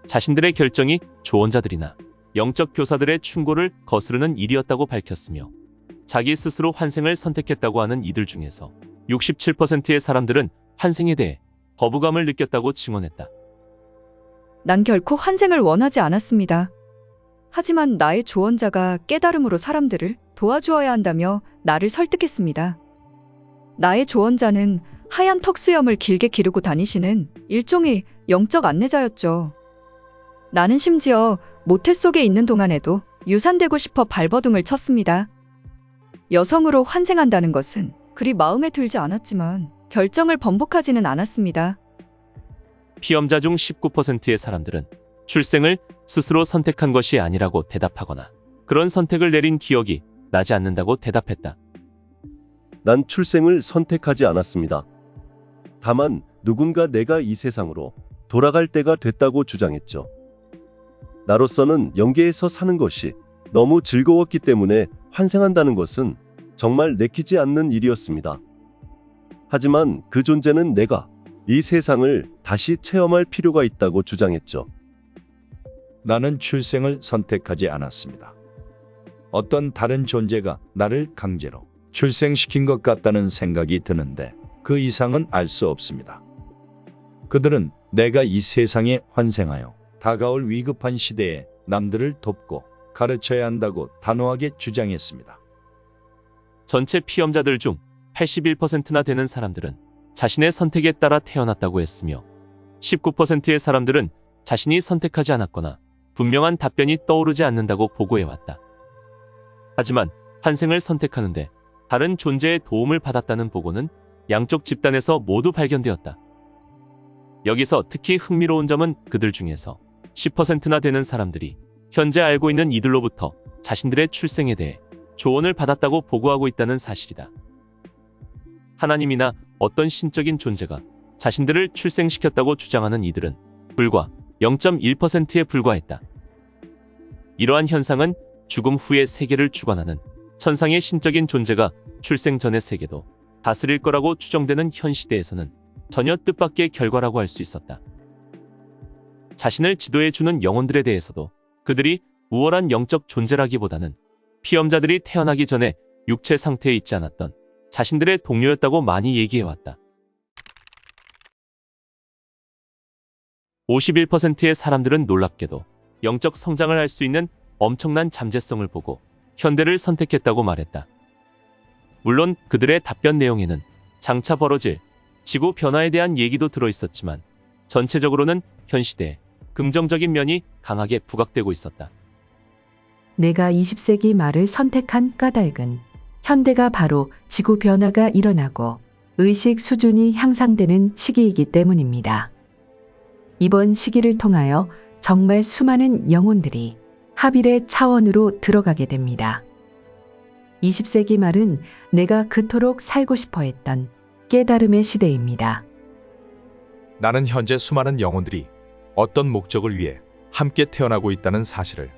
자신들의 결정이 조언자들이나 영적 교사들의 충고를 거스르는 일이었다고 밝혔으며 자기 스스로 환생을 선택했다고 하는 이들 중에서 67%의 사람들은 환생에 대해 거부감을 느꼈다고 증언했다. 난 결코 환생을 원하지 않았습니다. 하지만 나의 조언자가 깨달음으로 사람들을 도와주어야 한다며 나를 설득했습니다. 나의 조언자는 하얀 턱수염을 길게 기르고 다니시는 일종의 영적 안내자였죠. 나는 심지어 모태 속에 있는 동안에도 유산되고 싶어 발버둥을 쳤습니다. 여성으로 환생한다는 것은 그리 마음에 들지 않았지만 결정을 번복하지는 않았습니다. 피험자 중 19%의 사람들은 출생을 스스로 선택한 것이 아니라고 대답하거나 그런 선택을 내린 기억이 나지 않는다고 대답했다. 난 출생을 선택하지 않았습니다. 다만 누군가 내가 이 세상으로 돌아갈 때가 됐다고 주장했죠. 나로서는 영계에서 사는 것이 너무 즐거웠기 때문에 환생한다는 것은 정말 내키지 않는 일이었습니다. 하지만 그 존재는 내가 이 세상을 다시 체험할 필요가 있다고 주장했죠. 나는 출생을 선택하지 않았습니다. 어떤 다른 존재가 나를 강제로 출생시킨 것 같다는 생각이 드는데 그 이상은 알 수 없습니다. 그들은 내가 이 세상에 환생하여 다가올 위급한 시대에 남들을 돕고 가르쳐야 한다고 단호하게 주장했습니다. 전체 피험자들 중 81%나 되는 사람들은 자신의 선택에 따라 태어났다고 했으며 19%의 사람들은 자신이 선택하지 않았거나 분명한 답변이 떠오르지 않는다고 보고해왔다. 하지만 환생을 선택하는데 다른 존재의 도움을 받았다는 보고는 양쪽 집단에서 모두 발견되었다. 여기서 특히 흥미로운 점은 그들 중에서 10%나 되는 사람들이 현재 알고 있는 이들로부터 자신들의 출생에 대해 조언을 받았다고 보고하고 있다는 사실이다. 하나님이나 어떤 신적인 존재가 자신들을 출생시켰다고 주장하는 이들은 불과 0.1%에 불과했다. 이러한 현상은 죽음 후의 세계를 주관하는 천상의 신적인 존재가 출생 전의 세계도 다스릴 거라고 추정되는 현 시대에서는 전혀 뜻밖의 결과라고 할 수 있었다. 자신을 지도해주는 영혼들에 대해서도 그들이 우월한 영적 존재라기보다는 피험자들이 태어나기 전에 육체 상태에 있지 않았던 자신들의 동료였다고 많이 얘기해왔다. 51%의 사람들은 놀랍게도 영적 성장을 할 수 있는 엄청난 잠재성을 보고 현대를 선택했다고 말했다. 물론 그들의 답변 내용에는 장차 벌어질 지구 변화에 대한 얘기도 들어있었지만 전체적으로는 현 시대에 긍정적인 면이 강하게 부각되고 있었다. 내가 20세기 말을 선택한 까닭은 현대가 바로 지구 변화가 일어나고 의식 수준이 향상되는 시기이기 때문입니다. 이번 시기를 통하여 정말 수많은 영혼들이 합일의 차원으로 들어가게 됩니다. 20세기 말은 내가 그토록 살고 싶어 했던 깨달음의 시대입니다. 나는 현재 수많은 영혼들이 어떤 목적을 위해 함께 태어나고 있다는 사실을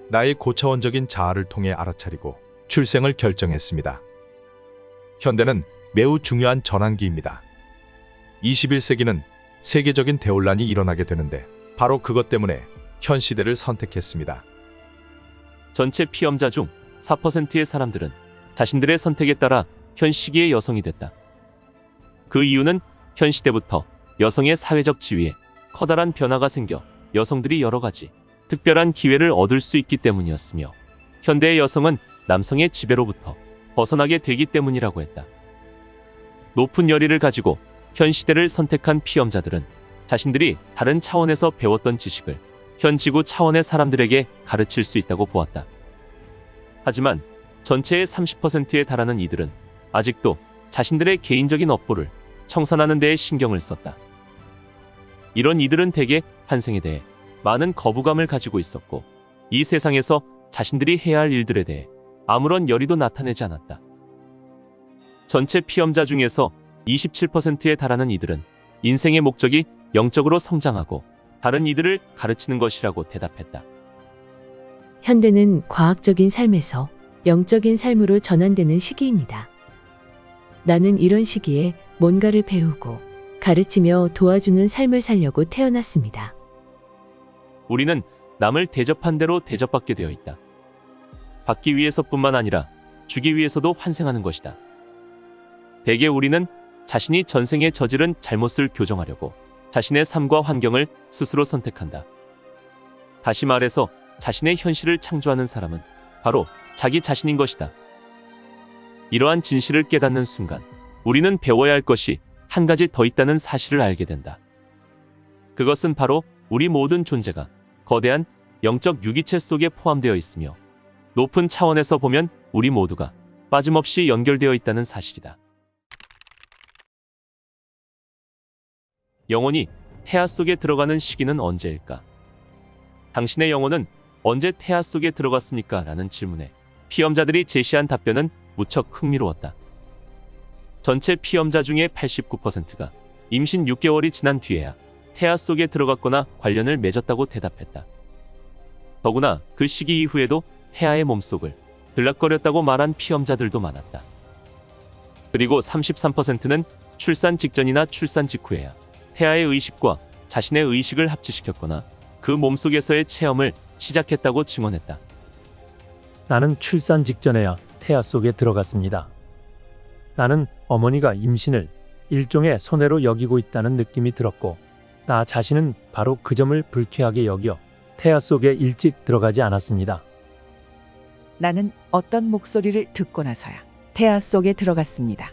나의 고차원적인 자아를 통해 알아차리고 출생을 결정했습니다. 현대는 매우 중요한 전환기입니다. 21세기는 세계적인 대혼란이 일어나게 되는데 바로 그것 때문에 현 시대를 선택했습니다. 전체 피험자 중 4%의 사람들은 자신들의 선택에 따라 현 시기의 여성이 됐다. 그 이유는 현 시대부터 여성의 사회적 지위에 커다란 변화가 생겨 여성들이 여러 가지 특별한 기회를 얻을 수 있기 때문이었으며 현대의 여성은 남성의 지배로부터 벗어나게 되기 때문이라고 했다. 높은 열의를 가지고 현 시대를 선택한 피험자들은 자신들이 다른 차원에서 배웠던 지식을 현 지구 차원의 사람들에게 가르칠 수 있다고 보았다. 하지만 전체의 30%에 달하는 이들은 아직도 자신들의 개인적인 업보를 청산하는 데에 신경을 썼다. 이런 이들은 대개 환생에 대해 많은 거부감을 가지고 있었고 이 세상에서 자신들이 해야 할 일들에 대해 아무런 열의도 나타내지 않았다. 전체 피험자 중에서 27%에 달하는 이들은 인생의 목적이 영적으로 성장하고 다른 이들을 가르치는 것이라고 대답했다. 현대는 과학적인 삶에서 영적인 삶으로 전환되는 시기입니다. 나는 이런 시기에 뭔가를 배우고 가르치며 도와주는 삶을 살려고 태어났습니다. 우리는 남을 대접한 대로 대접받게 되어 있다. 받기 위해서뿐만 아니라 주기 위해서도 환생하는 것이다. 대개 우리는 자신이 전생에 저지른 잘못을 교정하려고 자신의 삶과 환경을 스스로 선택한다. 다시 말해서 자신의 현실을 창조하는 사람은 바로 자기 자신인 것이다. 이러한 진실을 깨닫는 순간 우리는 배워야 할 것이 한 가지 더 있다는 사실을 알게 된다. 그것은 바로 우리 모든 존재가 거대한 영적 유기체 속에 포함되어 있으며 높은 차원에서 보면 우리 모두가 빠짐없이 연결되어 있다는 사실이다. 영혼이 태아 속에 들어가는 시기는 언제일까? 당신의 영혼은 언제 태아 속에 들어갔습니까? 라는 질문에 피험자들이 제시한 답변은 무척 흥미로웠다. 전체 피험자 중에 89%가 임신 6개월이 지난 뒤에야 태아 속에 들어갔거나 관련을 맺었다고 대답했다. 더구나 그 시기 이후에도 태아의 몸속을 들락거렸다고 말한 피험자들도 많았다. 그리고 33%는 출산 직전이나 출산 직후에야 태아의 의식과 자신의 의식을 합치시켰거나 그 몸속에서의 체험을 시작했다고 증언했다. 나는 출산 직전에야 태아 속에 들어갔습니다. 나는 어머니가 임신을 일종의 손해로 여기고 있다는 느낌이 들었고 나 자신은 바로 그 점을 불쾌하게 여겨 태아 속에 일찍 들어가지 않았습니다. 나는 어떤 목소리를 듣고 나서야 태아 속에 들어갔습니다.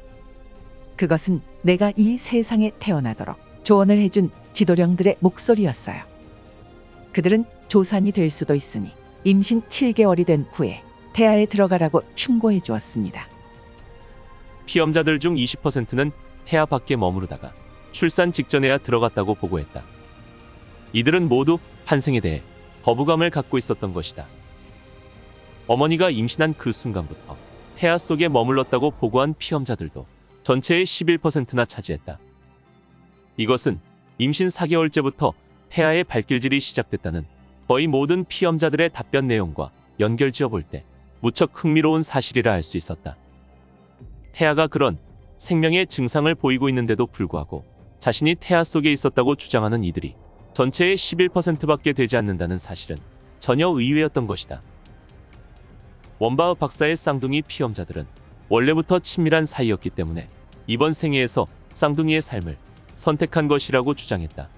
그것은 내가 이 세상에 태어나도록 조언을 해준 지도령들의 목소리였어요. 그들은 조산이 될 수도 있으니 임신 7개월이 된 후에 태아에 들어가라고 충고해 주었습니다. 피험자들 중 20%는 태아 밖에 머무르다가 출산 직전에야 들어갔다고 보고했다. 이들은 모두 환생에 대해 거부감을 갖고 있었던 것이다. 어머니가 임신한 그 순간부터 태아 속에 머물렀다고 보고한 피험자들도 전체의 11%나 차지했다. 이것은 임신 4개월째부터 태아의 발길질이 시작됐다는 거의 모든 피험자들의 답변 내용과 연결지어 볼 때 무척 흥미로운 사실이라 할 수 있었다. 태아가 그런 생명의 증상을 보이고 있는데도 불구하고 자신이 태아 속에 있었다고 주장하는 이들이 전체의 11%밖에 되지 않는다는 사실은 전혀 의외였던 것이다. 원바흐 박사의 쌍둥이 피험자들은 원래부터 친밀한 사이였기 때문에 이번 생애에서 쌍둥이의 삶을 선택한 것이라고 주장했다.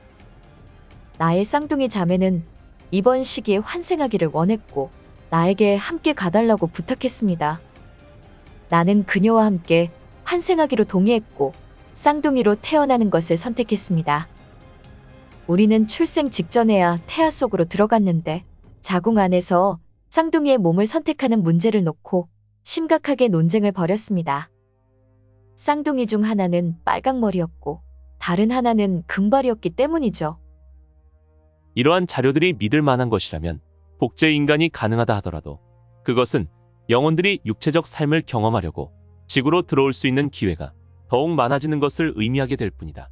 나의 쌍둥이 자매는 이번 시기에 환생하기를 원했고 나에게 함께 가달라고 부탁했습니다. 나는 그녀와 함께 환생하기로 동의했고 쌍둥이로 태어나는 것을 선택했습니다. 우리는 출생 직전에야 태아 속으로 들어갔는데 자궁 안에서 쌍둥이의 몸을 선택하는 문제를 놓고 심각하게 논쟁을 벌였습니다. 쌍둥이 중 하나는 빨강머리였고 다른 하나는 금발이었기 때문이죠. 이러한 자료들이 믿을 만한 것이라면 복제 인간이 가능하다 하더라도 그것은 영혼들이 육체적 삶을 경험하려고 지구로 들어올 수 있는 기회가 더욱 많아지는 것을 의미하게 될 뿐이다.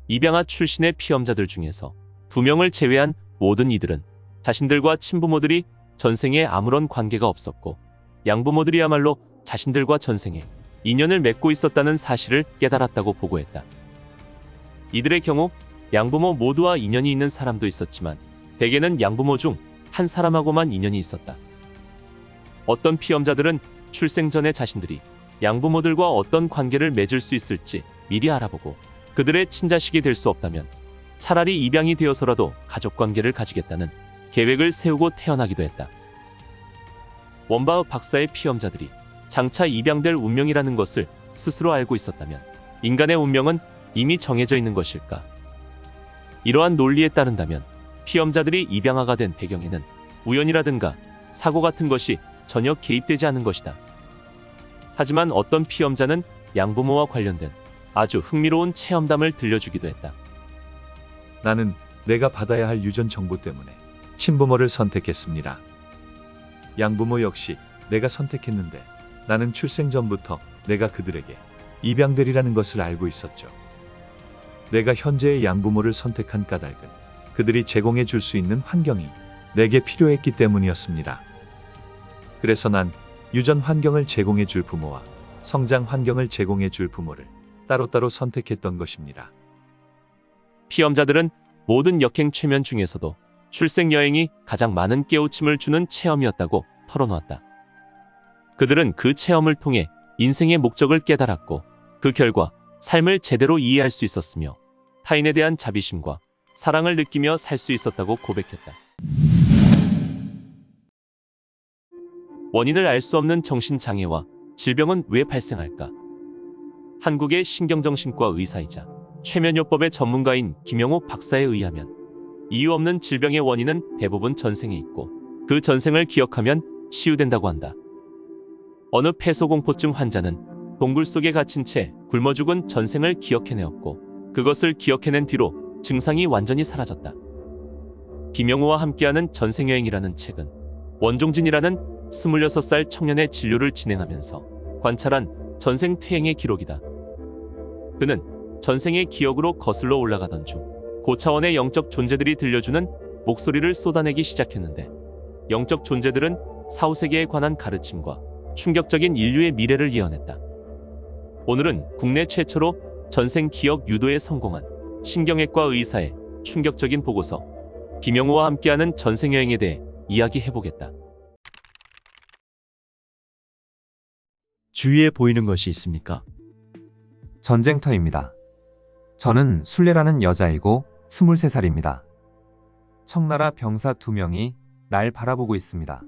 입양아 출신의 피험자들 중에서 2명을 제외한 모든 이들은 자신들과 친부모들이 전생에 아무런 관계가 없었고 양부모들이야말로 자신들과 전생에 인연을 맺고 있었다는 사실을 깨달았다고 보고했다. 이들의 경우 양부모 모두와 인연이 있는 사람도 있었지만 대개는 양부모 중 한 사람하고만 인연이 있었다. 어떤 피험자들은 출생 전에 자신들이 양부모들과 어떤 관계를 맺을 수 있을지 미리 알아보고 그들의 친자식이 될 수 없다면 차라리 입양이 되어서라도 가족관계를 가지겠다는 계획을 세우고 태어나기도 했다. 원바흐 박사의 피험자들이 장차 입양될 운명이라는 것을 스스로 알고 있었다면 인간의 운명은 이미 정해져 있는 것일까? 이러한 논리에 따른다면 피험자들이 입양아가 된 배경에는 우연이라든가 사고 같은 것이 전혀 개입되지 않은 것이다. 하지만 어떤 피험자는 양부모와 관련된 아주 흥미로운 체험담을 들려주기도 했다. 나는 내가 받아야 할 유전 정보 때문에 친부모를 선택했습니다. 양부모 역시 내가 선택했는데 나는 출생 전부터 내가 그들에게 입양되리라는 것을 알고 있었죠. 내가 현재의 양부모를 선택한 까닭은 그들이 제공해 줄 수 있는 환경이 내게 필요했기 때문이었습니다. 그래서 난 유전 환경을 제공해 줄 부모와 성장 환경을 제공해 줄 부모를 따로따로 선택했던 것입니다. 피험자들은 모든 역행 최면 중에서도 출생 여행이 가장 많은 깨우침을 주는 체험이었다고 털어놓았다. 그들은 그 체험을 통해 인생의 목적을 깨달았고 그 결과 삶을 제대로 이해할 수 있었으며 타인에 대한 자비심과 사랑을 느끼며 살 수 있었다고 고백했다. 원인을 알 수 없는 정신장애와 질병은 왜 발생할까? 한국의 신경정신과 의사이자 최면요법의 전문가인 김영호 박사에 의하면 이유 없는 질병의 원인은 대부분 전생에 있고 그 전생을 기억하면 치유된다고 한다. 어느 폐소공포증 환자는 동굴 속에 갇힌 채 굶어 죽은 전생을 기억해내었고 그것을 기억해낸 뒤로 증상이 완전히 사라졌다. 김영호와 함께하는 전생여행이라는 책은 원종진이라는 26살 청년의 진료를 진행하면서 관찰한 전생 퇴행의 기록이다. 그는 전생의 기억으로 거슬러 올라가던 중 고차원의 영적 존재들이 들려주는 목소리를 쏟아내기 시작했는데 영적 존재들은 사후세계에 관한 가르침과 충격적인 인류의 미래를 예언했다. 오늘은 국내 최초로 전생 기억 유도에 성공한 신경외과 의사의 충격적인 보고서 김영호와 함께하는 전생여행에 대해 이야기해보겠다. 주위에 보이는 것이 있습니까? 전쟁터입니다. 저는 순례라는 여자이고 23살입니다. 청나라 병사 2명이 날 바라보고 있습니다.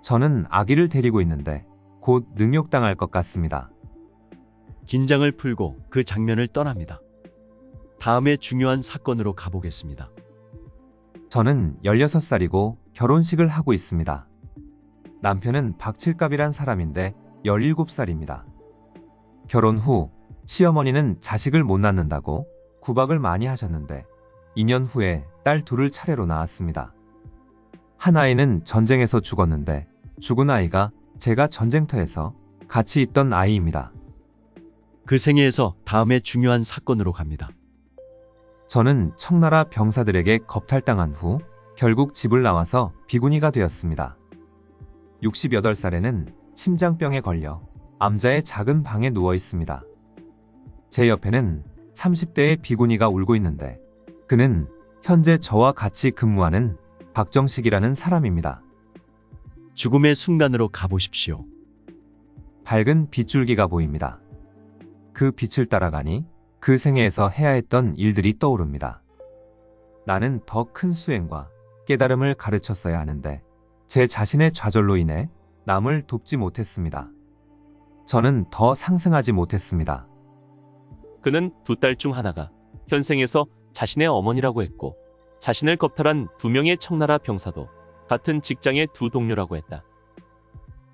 저는 아기를 데리고 있는데 곧 능욕당할 것 같습니다. 긴장을 풀고 그 장면을 떠납니다. 다음에 중요한 사건으로 가보겠습니다. 저는 16살이고 결혼식을 하고 있습니다. 남편은 박칠갑이란 사람인데 17살입니다. 결혼 후 시어머니는 자식을 못 낳는다고 구박을 많이 하셨는데 2년 후에 딸 둘을 차례로 낳았습니다. 한 아이는 전쟁에서 죽었는데 죽은 아이가 제가 전쟁터에서 같이 있던 아이입니다. 그 생애에서 다음에 중요한 사건으로 갑니다. 저는 청나라 병사들에게 겁탈당한 후 결국 집을 나와서 비구니가 되었습니다. 68살에는 심장병에 걸려 암자의 작은 방에 누워 있습니다. 제 옆에는 30대의 비구니가 울고 있는데 그는 현재 저와 같이 근무하는 박정식이라는 사람입니다. 죽음의 순간으로 가보십시오. 밝은 빗줄기가 보입니다. 그 빛을 따라가니 그 생애에서 해야 했던 일들이 떠오릅니다. 나는 더 큰 수행과 깨달음을 가르쳤어야 하는데 제 자신의 좌절로 인해 남을 돕지 못했습니다. 저는 더 상승하지 못했습니다. 그는 두 딸 중 하나가 현생에서 자신의 어머니라고 했고 자신을 겁탈한 2명의 청나라 병사도 같은 직장의 두 동료라고 했다.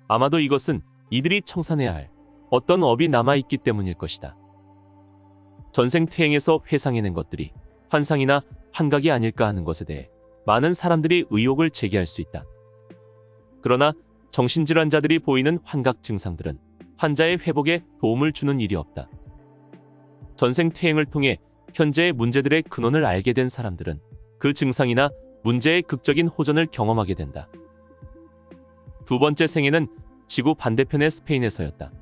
아마도 이것은 이들이 청산해야 할 어떤 업이 남아있기 때문일 것이다. 전생 퇴행에서 회상해낸 것들이 환상이나 환각이 아닐까 하는 것에 대해 많은 사람들이 의혹을 제기할 수 있다. 그러나 정신질환자들이 보이는 환각 증상들은 환자의 회복에 도움을 주는 일이 없다. 전생 퇴행을 통해 현재의 문제들의 근원을 알게 된 사람들은 그 증상이나 문제의 극적인 호전을 경험하게 된다. 두 번째 생애는 지구 반대편의 스페인에서였다.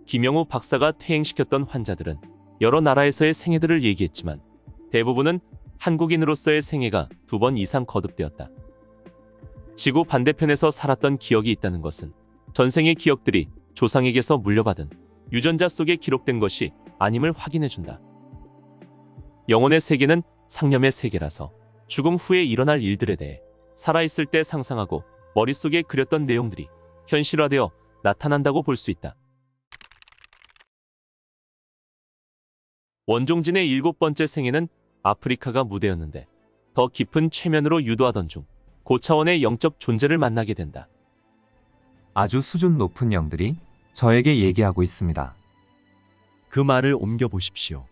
김영우 박사가 퇴행시켰던 환자들은 여러 나라에서의 생애들을 얘기했지만 대부분은 한국인으로서의 생애가 2번 이상 거듭되었다. 지구 반대편에서 살았던 기억이 있다는 것은 전생의 기억들이 조상에게서 물려받은 유전자 속에 기록된 것이 아님을 확인해준다. 영혼의 세계는 상념의 세계라서 죽음 후에 일어날 일들에 대해 살아있을 때 상상하고 머릿속에 그렸던 내용들이 현실화되어 나타난다고 볼 수 있다. 원종진의 7번째 생애는 아프리카가 무대였는데 더 깊은 최면으로 유도하던 중 고차원의 영적 존재를 만나게 된다. 아주 수준 높은 영들이 저에게 얘기하고 있습니다. 그 말을 옮겨보십시오.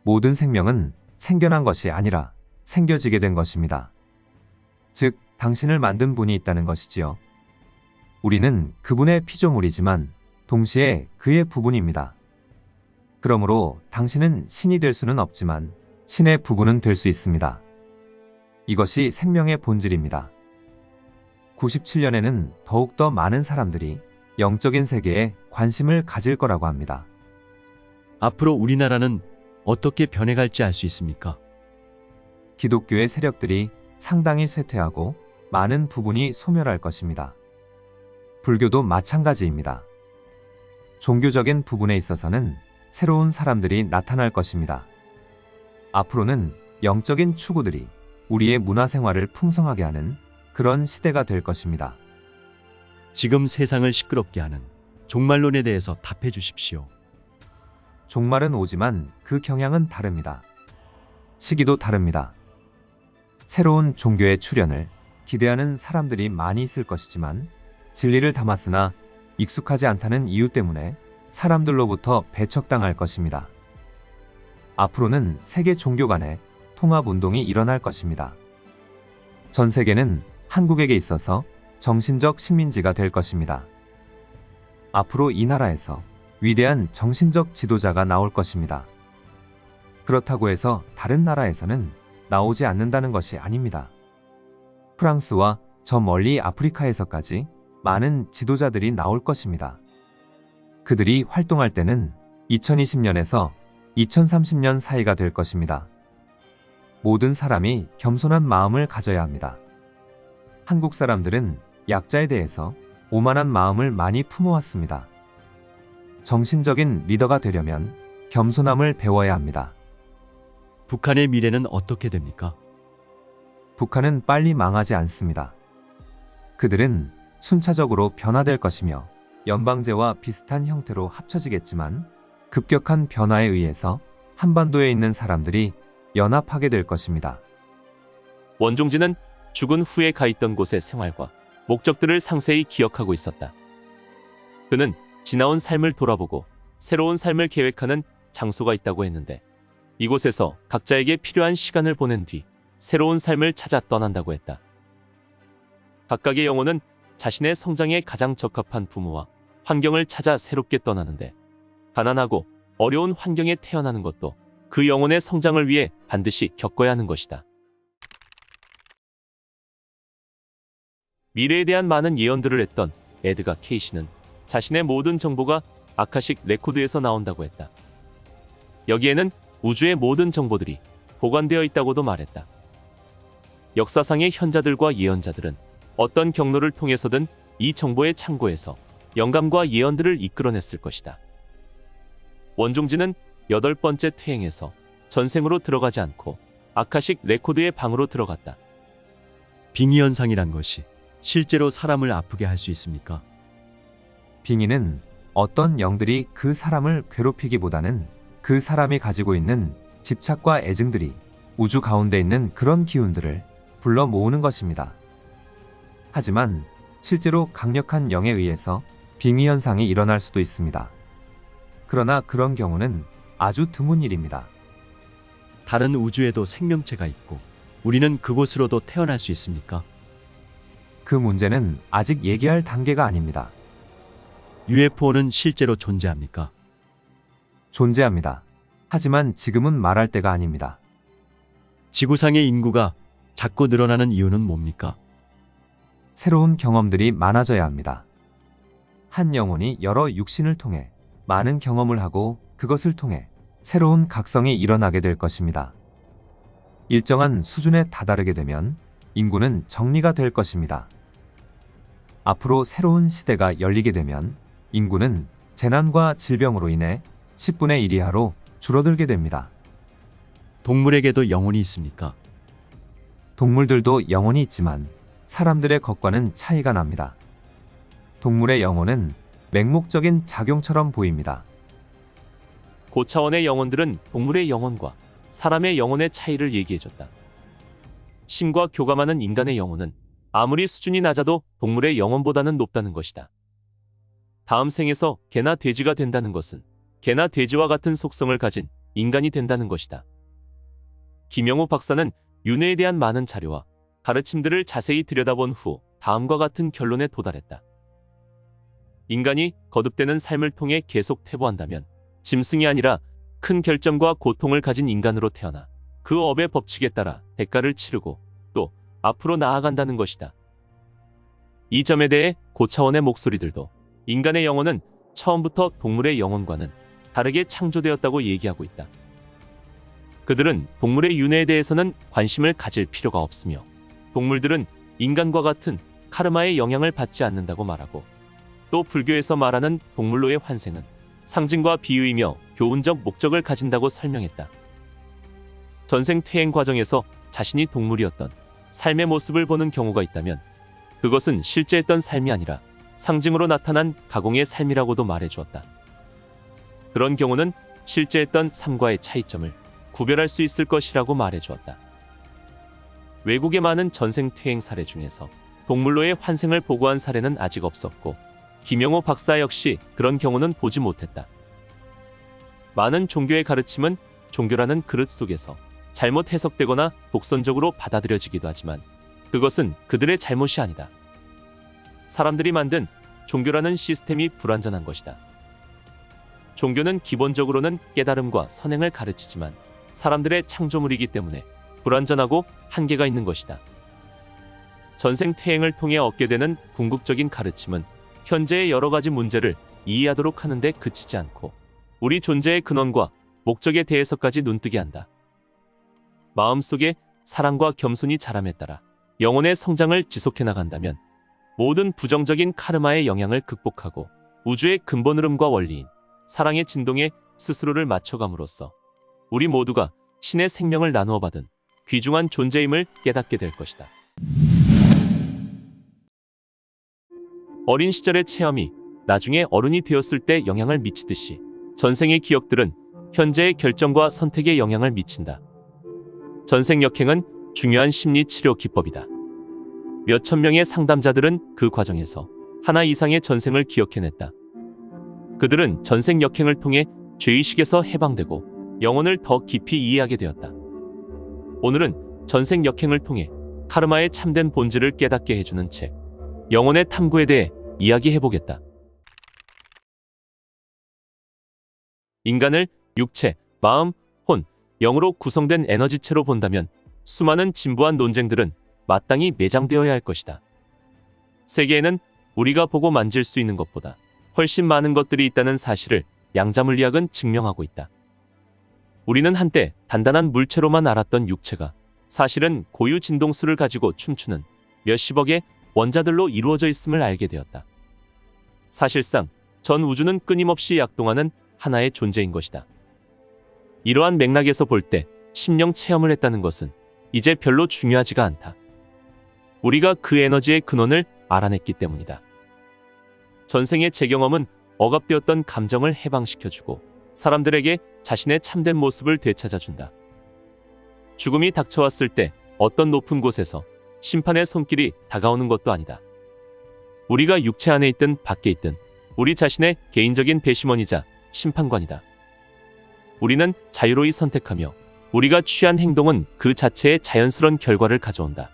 모든 생명은 생겨난 것이 아니라 생겨지게 된 것입니다. 즉, 당신을 만든 분이 있다는 것이지요. 우리는 그분의 피조물이지만 동시에 그의 부분입니다. 그러므로 당신은 신이 될 수는 없지만 신의 부분은 될 수 있습니다. 이것이 생명의 본질입니다. 97년에는 더욱더 많은 사람들이 영적인 세계에 관심을 가질 거라고 합니다. 앞으로 우리나라는 어떻게 변해갈지 알 수 있습니까? 기독교의 세력들이 상당히 쇠퇴하고 많은 부분이 소멸할 것입니다. 불교도 마찬가지입니다. 종교적인 부분에 있어서는 새로운 사람들이 나타날 것입니다. 앞으로는 영적인 추구들이 우리의 문화생활을 풍성하게 하는 그런 시대가 될 것입니다. 지금 세상을 시끄럽게 하는 종말론에 대해서 답해 주십시오. 종말은 오지만 그 경향은 다릅니다. 시기도 다릅니다. 새로운 종교의 출현을 기대하는 사람들이 많이 있을 것이지만 진리를 담았으나 익숙하지 않다는 이유 때문에 사람들로부터 배척당할 것입니다. 앞으로는 세계 종교 간의 통합운동이 일어날 것입니다. 전 세계는 한국에게 있어서 정신적 식민지가 될 것입니다. 앞으로 이 나라에서 위대한 정신적 지도자가 나올 것입니다. 그렇다고 해서 다른 나라에서는 나오지 않는다는 것이 아닙니다. 프랑스와 저 멀리 아프리카에서까지 많은 지도자들이 나올 것입니다. 그들이 활동할 때는 2020년에서 2030년 사이가 될 것입니다. 모든 사람이 겸손한 마음을 가져야 합니다. 한국 사람들은 약자에 대해서 오만한 마음을 많이 품어왔습니다. 정신적인 리더가 되려면 겸손함을 배워야 합니다. 북한의 미래는 어떻게 됩니까? 북한은 빨리 망하지 않습니다. 그들은 순차적으로 변화될 것이며 연방제와 비슷한 형태로 합쳐지겠지만 급격한 변화에 의해서 한반도에 있는 사람들이 연합하게 될 것입니다. 원종진은 죽은 후에 가 있던 곳의 생활과 목적들을 상세히 기억하고 있었다. 그는 지나온 삶을 돌아보고 새로운 삶을 계획하는 장소가 있다고 했는데 이곳에서 각자에게 필요한 시간을 보낸 뒤 새로운 삶을 찾아 떠난다고 했다. 각각의 영혼은 자신의 성장에 가장 적합한 부모와 환경을 찾아 새롭게 떠나는데 가난하고 어려운 환경에 태어나는 것도 그 영혼의 성장을 위해 반드시 겪어야 하는 것이다. 미래에 대한 많은 예언들을 했던 에드가 케이시는 자신의 모든 정보가 아카식 레코드에서 나온다고 했다. 여기에는 우주의 모든 정보들이 보관되어 있다고도 말했다. 역사상의 현자들과 예언자들은 어떤 경로를 통해서든 이 정보의 창고에서 영감과 예언들을 이끌어냈을 것이다. 원종진은 8번째 퇴행에서 전생으로 들어가지 않고 아카식 레코드의 방으로 들어갔다. 빙의현상이란 것이 실제로 사람을 아프게 할 수 있습니까? 빙의는 어떤 영들이 그 사람을 괴롭히기보다는 그 사람이 가지고 있는 집착과 애증들이 우주 가운데 있는 그런 기운들을 불러 모으는 것입니다. 하지만 실제로 강력한 영에 의해서 빙의 현상이 일어날 수도 있습니다. 그러나 그런 경우는 아주 드문 일입니다. 다른 우주에도 생명체가 있고 우리는 그곳으로도 태어날 수 있습니까? 그 문제는 아직 얘기할 단계가 아닙니다. UFO는 실제로 존재합니까? 존재합니다. 하지만 지금은 말할 때가 아닙니다. 지구상의 인구가 자꾸 늘어나는 이유는 뭡니까? 새로운 경험들이 많아져야 합니다. 한 영혼이 여러 육신을 통해 많은 경험을 하고 그것을 통해 새로운 각성이 일어나게 될 것입니다. 일정한 수준에 다다르게 되면 인구는 정리가 될 것입니다. 앞으로 새로운 시대가 열리게 되면 인구는 재난과 질병으로 인해 10분의 1 이하로 줄어들게 됩니다. 동물에게도 영혼이 있습니까? 동물들도 영혼이 있지만 사람들의 것과는 차이가 납니다. 동물의 영혼은 맹목적인 작용처럼 보입니다. 고차원의 영혼들은 동물의 영혼과 사람의 영혼의 차이를 얘기해줬다. 신과 교감하는 인간의 영혼은 아무리 수준이 낮아도 동물의 영혼보다는 높다는 것이다. 다음 생에서 개나 돼지가 된다는 것은 개나 돼지와 같은 속성을 가진 인간이 된다는 것이다. 김영호 박사는 윤회에 대한 많은 자료와 가르침들을 자세히 들여다본 후 다음과 같은 결론에 도달했다. 인간이 거듭되는 삶을 통해 계속 퇴보한다면 짐승이 아니라 큰 결점과 고통을 가진 인간으로 태어나 그 업의 법칙에 따라 대가를 치르고 또 앞으로 나아간다는 것이다. 이 점에 대해 고차원의 목소리들도 인간의 영혼은 처음부터 동물의 영혼과는 다르게 창조되었다고 얘기하고 있다. 그들은 동물의 윤회에 대해서는 관심을 가질 필요가 없으며 동물들은 인간과 같은 카르마의 영향을 받지 않는다고 말하고 또 불교에서 말하는 동물로의 환생은 상징과 비유이며 교훈적 목적을 가진다고 설명했다. 전생 퇴행 과정에서 자신이 동물이었던 삶의 모습을 보는 경우가 있다면 그것은 실제 했던 삶이 아니라 상징으로 나타난 가공의 삶이라고도 말해주었다. 그런 경우는 실제 했던 삶과의 차이점을 구별할 수 있을 것이라고 말해주었다. 외국의 많은 전생 퇴행 사례 중에서 동물로의 환생을 보고한 사례는 아직 없었고 김영호 박사 역시 그런 경우는 보지 못했다. 많은 종교의 가르침은 종교라는 그릇 속에서 잘못 해석되거나 독선적으로 받아들여지기도 하지만 그것은 그들의 잘못이 아니다. 사람들이 만든 종교라는 시스템이 불완전한 것이다. 종교는 기본적으로는 깨달음과 선행을 가르치지만 사람들의 창조물이기 때문에 불완전하고 한계가 있는 것이다. 전생 퇴행을 통해 얻게 되는 궁극적인 가르침은 현재의 여러 가지 문제를 이해하도록 하는데 그치지 않고 우리 존재의 근원과 목적에 대해서까지 눈뜨게 한다. 마음속에 사랑과 겸손이 자람에 따라 영혼의 성장을 지속해 나간다면 모든 부정적인 카르마의 영향을 극복하고 우주의 근본 흐름과 원리인 사랑의 진동에 스스로를 맞춰감으로써 우리 모두가 신의 생명을 나누어 받은 귀중한 존재임을 깨닫게 될 것이다. 어린 시절의 체험이 나중에 어른이 되었을 때 영향을 미치듯이 전생의 기억들은 현재의 결정과 선택에 영향을 미친다. 전생 역행은 중요한 심리 치료 기법이다. 몇천 명의 상담자들은 그 과정에서 하나 이상의 전생을 기억해냈다. 그들은 전생 역행을 통해 죄의식에서 해방되고 영혼을 더 깊이 이해하게 되었다. 오늘은 전생 역행을 통해 카르마의 참된 본질을 깨닫게 해주는 책, 영혼의 탐구에 대해 이야기해보겠다. 인간을 육체, 마음, 혼, 영으로 구성된 에너지체로 본다면 수많은 진부한 논쟁들은 마땅히 매장되어야 할 것이다. 세계에는 우리가 보고 만질 수 있는 것보다 훨씬 많은 것들이 있다는 사실을 양자물리학은 증명하고 있다. 우리는 한때 단단한 물체로만 알았던 육체가 사실은 고유 진동수를 가지고 춤추는 몇십억의 원자들로 이루어져 있음을 알게 되었다. 사실상 전 우주는 끊임없이 약동하는 하나의 존재인 것이다. 이러한 맥락에서 볼 때 심령 체험을 했다는 것은 이제 별로 중요하지가 않다. 우리가 그 에너지의 근원을 알아냈기 때문이다. 전생의 재경험은 억압되었던 감정을 해방시켜주고 사람들에게 자신의 참된 모습을 되찾아준다. 죽음이 닥쳐왔을 때 어떤 높은 곳에서 심판의 손길이 다가오는 것도 아니다. 우리가 육체 안에 있든 밖에 있든 우리 자신의 개인적인 배심원이자 심판관이다. 우리는 자유로이 선택하며 우리가 취한 행동은 그 자체의 자연스러운 결과를 가져온다.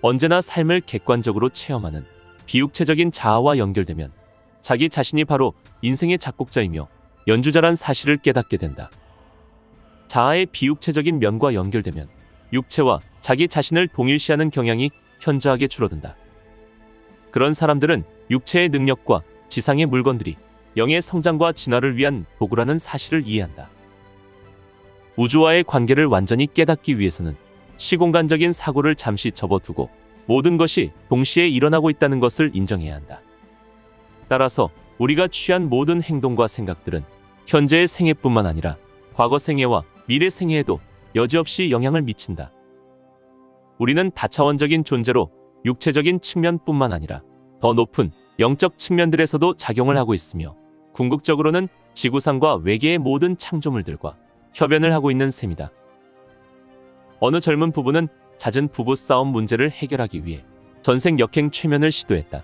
언제나 삶을 객관적으로 체험하는 비육체적인 자아와 연결되면 자기 자신이 바로 인생의 작곡자이며 연주자란 사실을 깨닫게 된다. 자아의 비육체적인 면과 연결되면 육체와 자기 자신을 동일시하는 경향이 현저하게 줄어든다. 그런 사람들은 육체의 능력과 지상의 물건들이 영의 성장과 진화를 위한 도구라는 사실을 이해한다. 우주와의 관계를 완전히 깨닫기 위해서는 시공간적인 사고를 잠시 접어두고 모든 것이 동시에 일어나고 있다는 것을 인정해야 한다. 따라서 우리가 취한 모든 행동과 생각들은 현재의 생애뿐만 아니라 과거 생애와 미래 생애에도 여지없이 영향을 미친다. 우리는 다차원적인 존재로 육체적인 측면뿐만 아니라 더 높은 영적 측면들에서도 작용을 하고 있으며 궁극적으로는 지구상과 외계의 모든 창조물들과 협연을 하고 있는 셈이다. 어느 젊은 부부는 잦은 부부싸움 문제를 해결하기 위해 전생 역행 최면을 시도했다.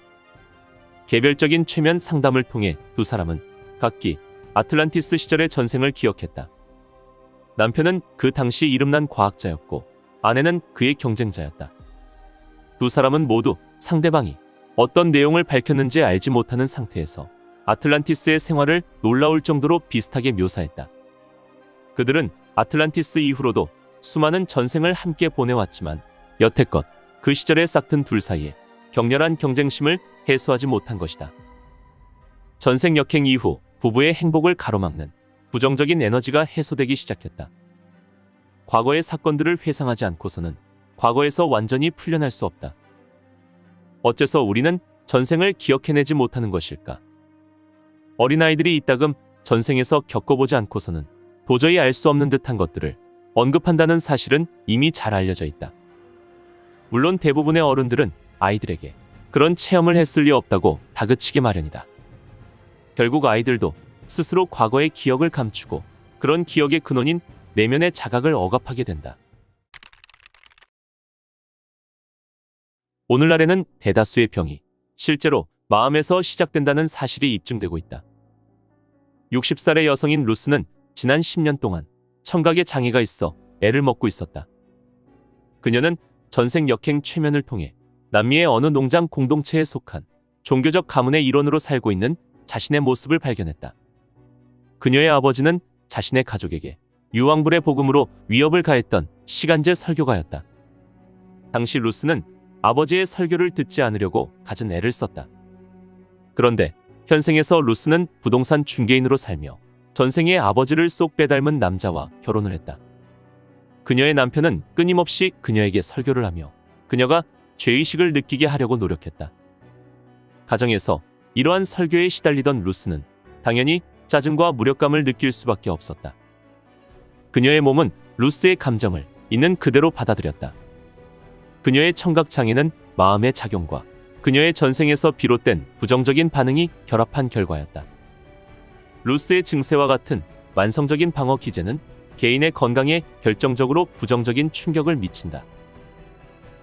개별적인 최면 상담을 통해 두 사람은 각기 아틀란티스 시절의 전생을 기억했다. 남편은 그 당시 이름난 과학자였고 아내는 그의 경쟁자였다. 두 사람은 모두 상대방이 어떤 내용을 밝혔는지 알지 못하는 상태에서 아틀란티스의 생활을 놀라울 정도로 비슷하게 묘사했다. 그들은 아틀란티스 이후로도 수많은 전생을 함께 보내왔지만 여태껏 그 시절의 싹튼 둘 사이에 격렬한 경쟁심을 해소하지 못한 것이다. 전생 역행 이후 부부의 행복을 가로막는 부정적인 에너지가 해소되기 시작했다. 과거의 사건들을 회상하지 않고서는 과거에서 완전히 풀려날 수 없다. 어째서 우리는 전생을 기억해내지 못하는 것일까? 어린아이들이 이따금 전생에서 겪어보지 않고서는 도저히 알 수 없는 듯한 것들을 언급한다는 사실은 이미 잘 알려져 있다. 물론 대부분의 어른들은 아이들에게 그런 체험을 했을 리 없다고 다그치기 마련이다. 결국 아이들도 스스로 과거의 기억을 감추고 그런 기억의 근원인 내면의 자각을 억압하게 된다. 오늘날에는 대다수의 병이 실제로 마음에서 시작된다는 사실이 입증되고 있다. 60살의 여성인 루스는 지난 10년 동안 청각에 장애가 있어 애를 먹고 있었다. 그녀는 전생 역행 최면을 통해 남미의 어느 농장 공동체에 속한 종교적 가문의 일원으로 살고 있는 자신의 모습을 발견했다. 그녀의 아버지는 자신의 가족에게 유황불의 복음으로 위협을 가했던 시간제 설교가였다. 당시 루스는 아버지의 설교를 듣지 않으려고 갖은 애를 썼다. 그런데 현생에서 루스는 부동산 중개인으로 살며 전생의 아버지를 쏙 빼닮은 남자와 결혼을 했다. 그녀의 남편은 끊임없이 그녀에게 설교를 하며 그녀가 죄의식을 느끼게 하려고 노력했다. 가정에서 이러한 설교에 시달리던 루스는 당연히 짜증과 무력감을 느낄 수밖에 없었다. 그녀의 몸은 루스의 감정을 있는 그대로 받아들였다. 그녀의 청각장애는 마음의 작용과 그녀의 전생에서 비롯된 부정적인 반응이 결합한 결과였다. 루스의 증세와 같은 만성적인 방어 기제는 개인의 건강에 결정적으로 부정적인 충격을 미친다.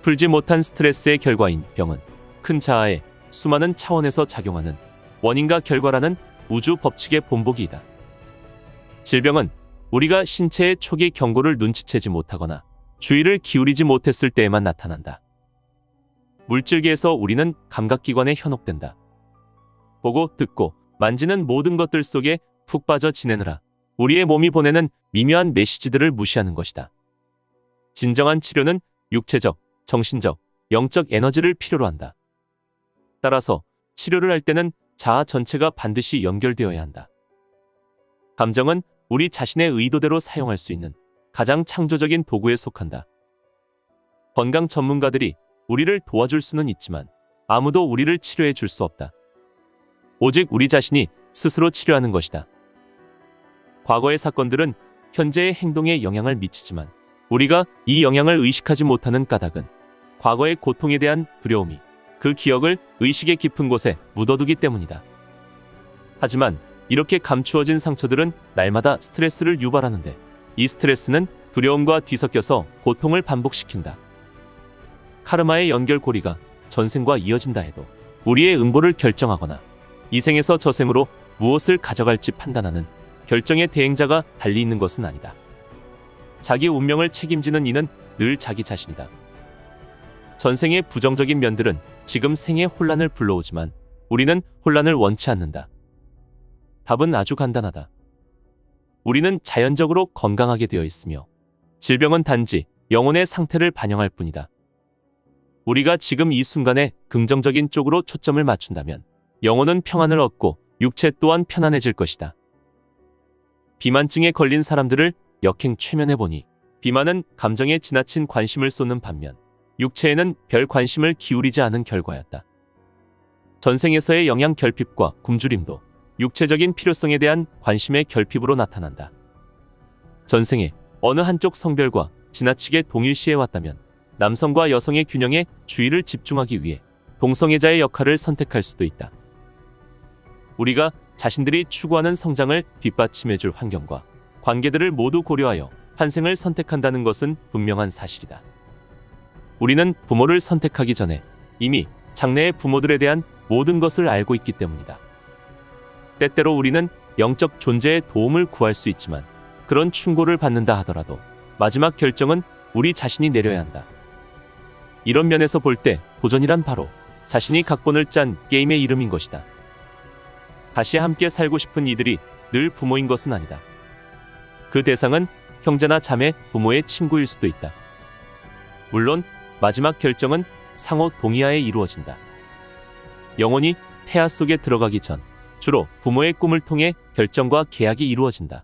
풀지 못한 스트레스의 결과인 병은 큰 자아의 수많은 차원에서 작용하는 원인과 결과라는 우주 법칙의 본보기이다. 질병은 우리가 신체의 초기 경고를 눈치채지 못하거나 주의를 기울이지 못했을 때에만 나타난다. 물질계에서 우리는 감각기관에 현혹된다. 보고 듣고 만지는 모든 것들 속에 푹 빠져 지내느라 우리의 몸이 보내는 미묘한 메시지들을 무시하는 것이다. 진정한 치료는 육체적, 정신적, 영적 에너지를 필요로 한다. 따라서 치료를 할 때는 자아 전체가 반드시 연결되어야 한다. 감정은 우리 자신의 의도대로 사용할 수 있는 가장 창조적인 도구에 속한다. 건강 전문가들이 우리를 도와줄 수는 있지만 아무도 우리를 치료해 줄 수 없다. 오직 우리 자신이 스스로 치료하는 것이다. 과거의 사건들은 현재의 행동에 영향을 미치지만 우리가 이 영향을 의식하지 못하는 까닭은 과거의 고통에 대한 두려움이 그 기억을 의식의 깊은 곳에 묻어두기 때문이다. 하지만 이렇게 감추어진 상처들은 날마다 스트레스를 유발하는데 이 스트레스는 두려움과 뒤섞여서 고통을 반복시킨다. 카르마의 연결고리가 전생과 이어진다 해도 우리의 응보를 결정하거나 이 생에서 저 생으로 무엇을 가져갈지 판단하는 결정의 대행자가 달리 있는 것은 아니다. 자기 운명을 책임지는 이는 늘 자기 자신이다. 전생의 부정적인 면들은 지금 생의 혼란을 불러오지만 우리는 혼란을 원치 않는다. 답은 아주 간단하다. 우리는 자연적으로 건강하게 되어 있으며 질병은 단지 영혼의 상태를 반영할 뿐이다. 우리가 지금 이 순간에 긍정적인 쪽으로 초점을 맞춘다면 영혼은 평안을 얻고 육체 또한 편안해질 것이다. 비만증에 걸린 사람들을 역행 최면해보니 비만은 감정에 지나친 관심을 쏟는 반면 육체에는 별 관심을 기울이지 않은 결과였다. 전생에서의 영양 결핍과 굶주림도 육체적인 필요성에 대한 관심의 결핍으로 나타난다. 전생에 어느 한쪽 성별과 지나치게 동일시해왔다면 남성과 여성의 균형에 주의를 집중하기 위해 동성애자의 역할을 선택할 수도 있다. 우리가 자신들이 추구하는 성장을 뒷받침해줄 환경과 관계들을 모두 고려하여 환생을 선택한다는 것은 분명한 사실이다. 우리는 부모를 선택하기 전에 이미 장래의 부모들에 대한 모든 것을 알고 있기 때문이다. 때때로 우리는 영적 존재의 도움을 구할 수 있지만 그런 충고를 받는다 하더라도 마지막 결정은 우리 자신이 내려야 한다. 이런 면에서 볼 때 도전이란 바로 자신이 각본을 짠 게임의 이름인 것이다. 다시 함께 살고 싶은 이들이 늘 부모인 것은 아니다. 그 대상은 형제나 자매, 부모의 친구일 수도 있다. 물론 마지막 결정은 상호 동의하에 이루어진다. 영혼이 태아 속에 들어가기 전 주로 부모의 꿈을 통해 결정과 계약이 이루어진다.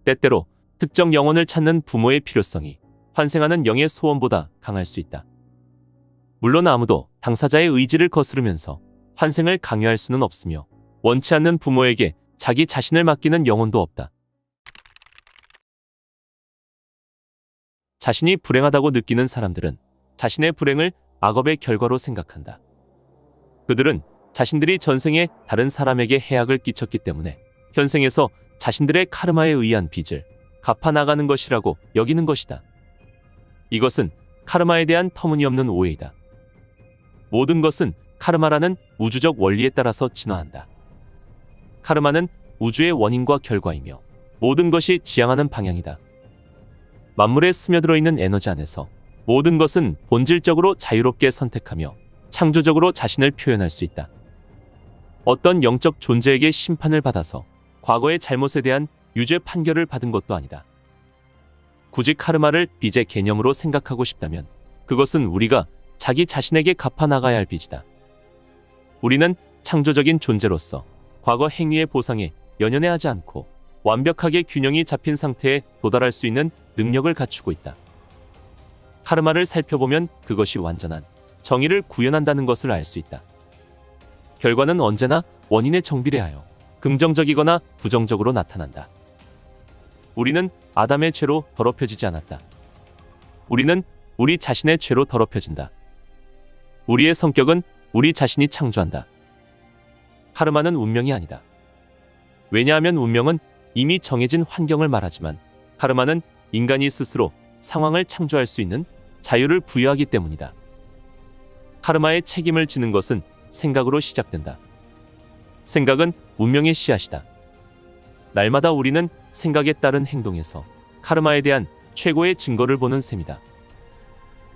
때때로 특정 영혼을 찾는 부모의 필요성이 환생하는 영의 소원보다 강할 수 있다. 물론 아무도 당사자의 의지를 거스르면서 환생을 강요할 수는 없으며 원치 않는 부모에게 자기 자신을 맡기는 영혼도 없다. 자신이 불행하다고 느끼는 사람들은 자신의 불행을 악업의 결과로 생각한다. 그들은 자신들이 전생에 다른 사람에게 해악을 끼쳤기 때문에 현생에서 자신들의 카르마에 의한 빚을 갚아나가는 것이라고 여기는 것이다. 이것은 카르마에 대한 터무니없는 오해이다. 모든 것은 카르마라는 우주적 원리에 따라서 진화한다. 카르마는 우주의 원인과 결과이며 모든 것이 지향하는 방향이다. 만물에 스며들어 있는 에너지 안에서 모든 것은 본질적으로 자유롭게 선택하며 창조적으로 자신을 표현할 수 있다. 어떤 영적 존재에게 심판을 받아서 과거의 잘못에 대한 유죄 판결을 받은 것도 아니다. 굳이 카르마를 빚의 개념으로 생각하고 싶다면 그것은 우리가 자기 자신에게 갚아나가야 할 빚이다. 우리는 창조적인 존재로서 과거 행위의 보상에 연연해하지 않고 완벽하게 균형이 잡힌 상태에 도달할 수 있는 능력을 갖추고 있다. 카르마를 살펴보면 그것이 완전한 정의를 구현한다는 것을 알 수 있다. 결과는 언제나 원인에 정비례하여 긍정적이거나 부정적으로 나타난다. 우리는 아담의 죄로 더럽혀지지 않았다. 우리는 우리 자신의 죄로 더럽혀진다. 우리의 성격은 우리 자신이 창조한다. 카르마는 운명이 아니다. 왜냐하면 운명은 이미 정해진 환경을 말하지만 카르마는 인간이 스스로 상황을 창조할 수 있는 자유를 부여하기 때문이다. 카르마의 책임을 지는 것은 생각으로 시작된다. 생각은 운명의 씨앗이다. 날마다 우리는 생각에 따른 행동에서 카르마에 대한 최고의 증거를 보는 셈이다.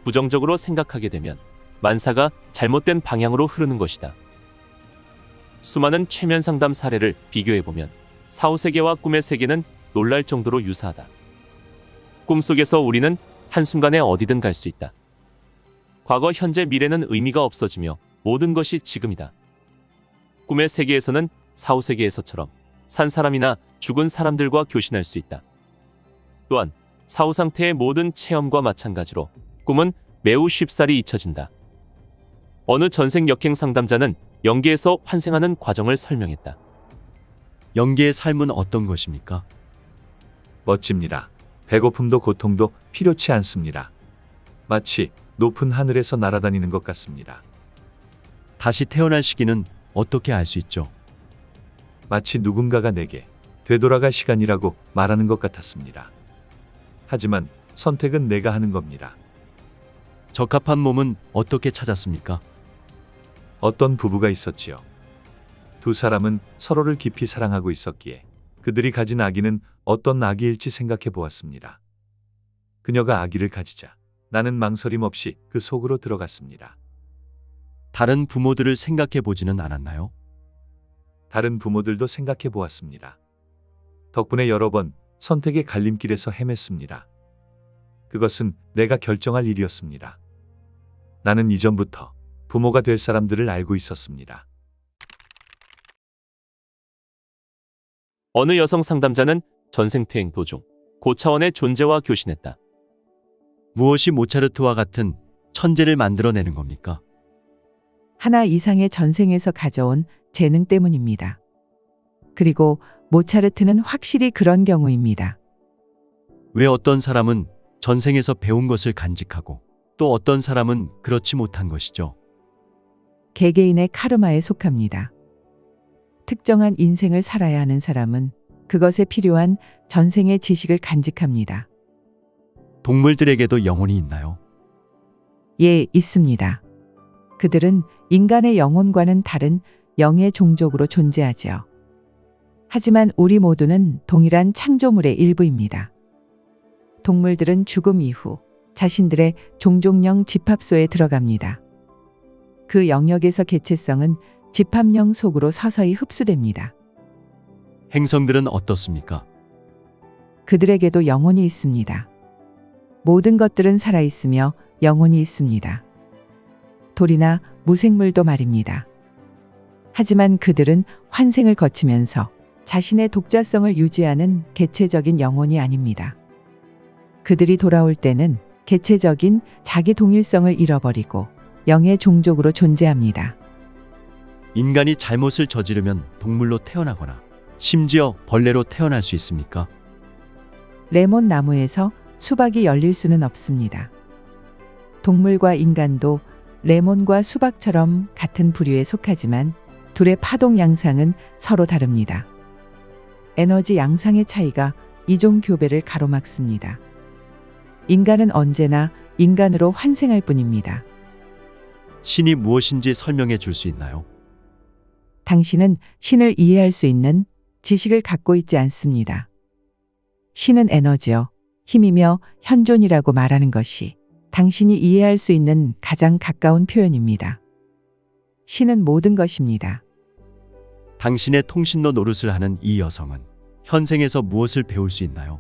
부정적으로 생각하게 되면 만사가 잘못된 방향으로 흐르는 것이다. 수많은 최면 상담 사례를 비교해보면 사후세계와 꿈의 세계는 놀랄 정도로 유사하다. 꿈속에서 우리는 한순간에 어디든 갈 수 있다. 과거, 현재, 미래는 의미가 없어지며 모든 것이 지금이다. 꿈의 세계에서는 사후세계에서처럼 산 사람이나 죽은 사람들과 교신할 수 있다. 또한 사후 상태의 모든 체험과 마찬가지로 꿈은 매우 쉽사리 잊혀진다. 어느 전생 역행 상담자는 영계에서 환생하는 과정을 설명했다. 영계의 삶은 어떤 것입니까? 멋집니다. 배고픔도 고통도 필요치 않습니다. 마치 높은 하늘에서 날아다니는 것 같습니다. 다시 태어날 시기는 어떻게 알 수 있죠? 마치 누군가가 내게 되돌아갈 시간이라고 말하는 것 같았습니다. 하지만 선택은 내가 하는 겁니다. 적합한 몸은 어떻게 찾았습니까? 어떤 부부가 있었지요. 두 사람은 서로를 깊이 사랑하고 있었기에 그들이 가진 아기는 어떤 아기일지 생각해 보았습니다. 그녀가 아기를 가지자 나는 망설임 없이 그 속으로 들어갔습니다. 다른 부모들을 생각해 보지는 않았나요? 다른 부모들도 생각해 보았습니다. 덕분에 여러 번 선택의 갈림길에서 헤맸습니다. 그것은 내가 결정할 일이었습니다. 나는 이전부터 부모가 될 사람들을 알고 있었습니다. 어느 여성 상담자는 전생퇴행 도중 고차원의 존재와 교신했다. 무엇이 모차르트와 같은 천재를 만들어내는 겁니까? 하나 이상의 전생에서 가져온 재능 때문입니다. 그리고 모차르트는 확실히 그런 경우입니다. 왜 어떤 사람은 전생에서 배운 것을 간직하고 또 어떤 사람은 그렇지 못한 것이죠? 개개인의 카르마에 속합니다. 특정한 인생을 살아야 하는 사람은 그것에 필요한 전생의 지식을 간직합니다. 동물들에게도 영혼이 있나요? 예, 있습니다. 그들은 인간의 영혼과는 다른 영의 종족으로 존재하지요. 하지만 우리 모두는 동일한 창조물의 일부입니다. 동물들은 죽음 이후 자신들의 종족령 집합소에 들어갑니다. 그 영역에서 개체성은 집합령 속으로 서서히 흡수됩니다. 행성들은 어떻습니까? 그들에게도 영혼이 있습니다. 모든 것들은 살아있으며 영혼이 있습니다. 돌이나 무생물도 말입니다. 하지만 그들은 환생을 거치면서 자신의 독자성을 유지하는 개체적인 영혼이 아닙니다. 그들이 돌아올 때는 개체적인 자기 동일성을 잃어버리고 영의 종족으로 존재합니다. 인간이 잘못을 저지르면 동물로 태어나거나 심지어 벌레로 태어날 수 있습니까? 레몬 나무에서 수박이 열릴 수는 없습니다. 동물과 인간도 레몬과 수박처럼 같은 부류에 속하지만 둘의 파동 양상은 서로 다릅니다. 에너지 양상의 차이가 이종 교배를 가로막습니다. 인간은 언제나 인간으로 환생할 뿐입니다. 신이 무엇인지 설명해 줄 수 있나요? 당신은 신을 이해할 수 있는 지식을 갖고 있지 않습니다. 신은 에너지요, 힘이며 현존이라고 말하는 것이 당신이 이해할 수 있는 가장 가까운 표현입니다. 신은 모든 것입니다. 당신의 통신로 노릇을 하는 이 여성은 현생에서 무엇을 배울 수 있나요?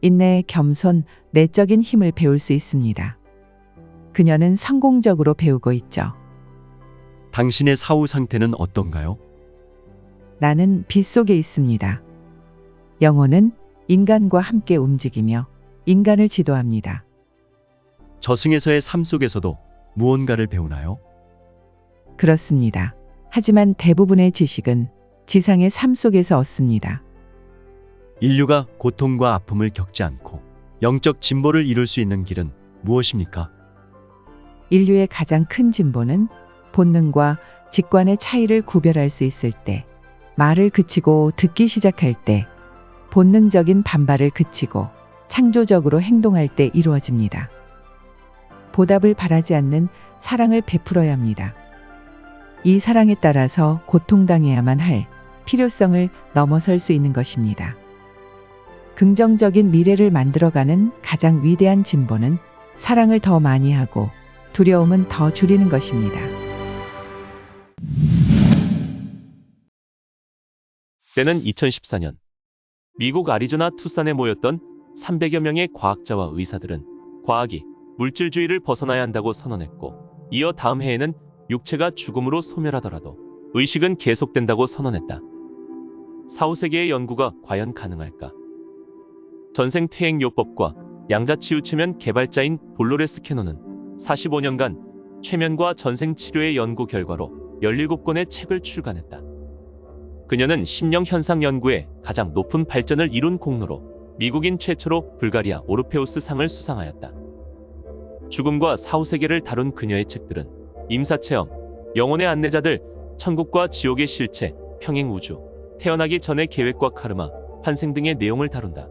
인내, 겸손, 내적인 힘을 배울 수 있습니다. 그녀는 성공적으로 배우고 있죠. 당신의 사후 상태는 어떤가요? 나는 빛 속에 있습니다. 영혼은 인간과 함께 움직이며 인간을 지도합니다. 저승에서의 삶 속에서도 무언가를 배우나요? 그렇습니다. 하지만 대부분의 지식은 지상의 삶 속에서 얻습니다. 인류가 고통과 아픔을 겪지 않고 영적 진보를 이룰 수 있는 길은 무엇입니까? 인류의 가장 큰 진보는 본능과 직관의 차이를 구별할 수 있을 때, 말을 그치고 듣기 시작할 때, 본능적인 반발을 그치고 창조적으로 행동할 때 이루어집니다. 보답을 바라지 않는 사랑을 베풀어야 합니다. 이 사랑에 따라서 고통당해야만 할 필요성을 넘어설 수 있는 것입니다. 긍정적인 미래를 만들어가는 가장 위대한 진보는 사랑을 더 많이 하고 두려움은 더 줄이는 것입니다. 때는 2014년. 미국 아리조나 투싼에 모였던 300여 명의 과학자와 의사들은 과학이 물질주의를 벗어나야 한다고 선언했고, 이어 다음 해에는 육체가 죽음으로 소멸하더라도 의식은 계속된다고 선언했다. 4, 5세기의 연구가 과연 가능할까? 전생퇴행요법과 양자치유체면 개발자인 돌로레스 캐논은 45년간 최면과 전생치료의 연구 결과로 17권의 책을 출간했다. 그녀는 심령 현상 연구에 가장 높은 발전을 이룬 공로로 미국인 최초로 불가리아 오르페우스 상을 수상하였다. 죽음과 4, 5세계를 다룬 그녀의 책들은 임사체험, 영혼의 안내자들, 천국과 지옥의 실체, 평행우주, 태어나기 전의 계획과 카르마, 환생 등의 내용을 다룬다.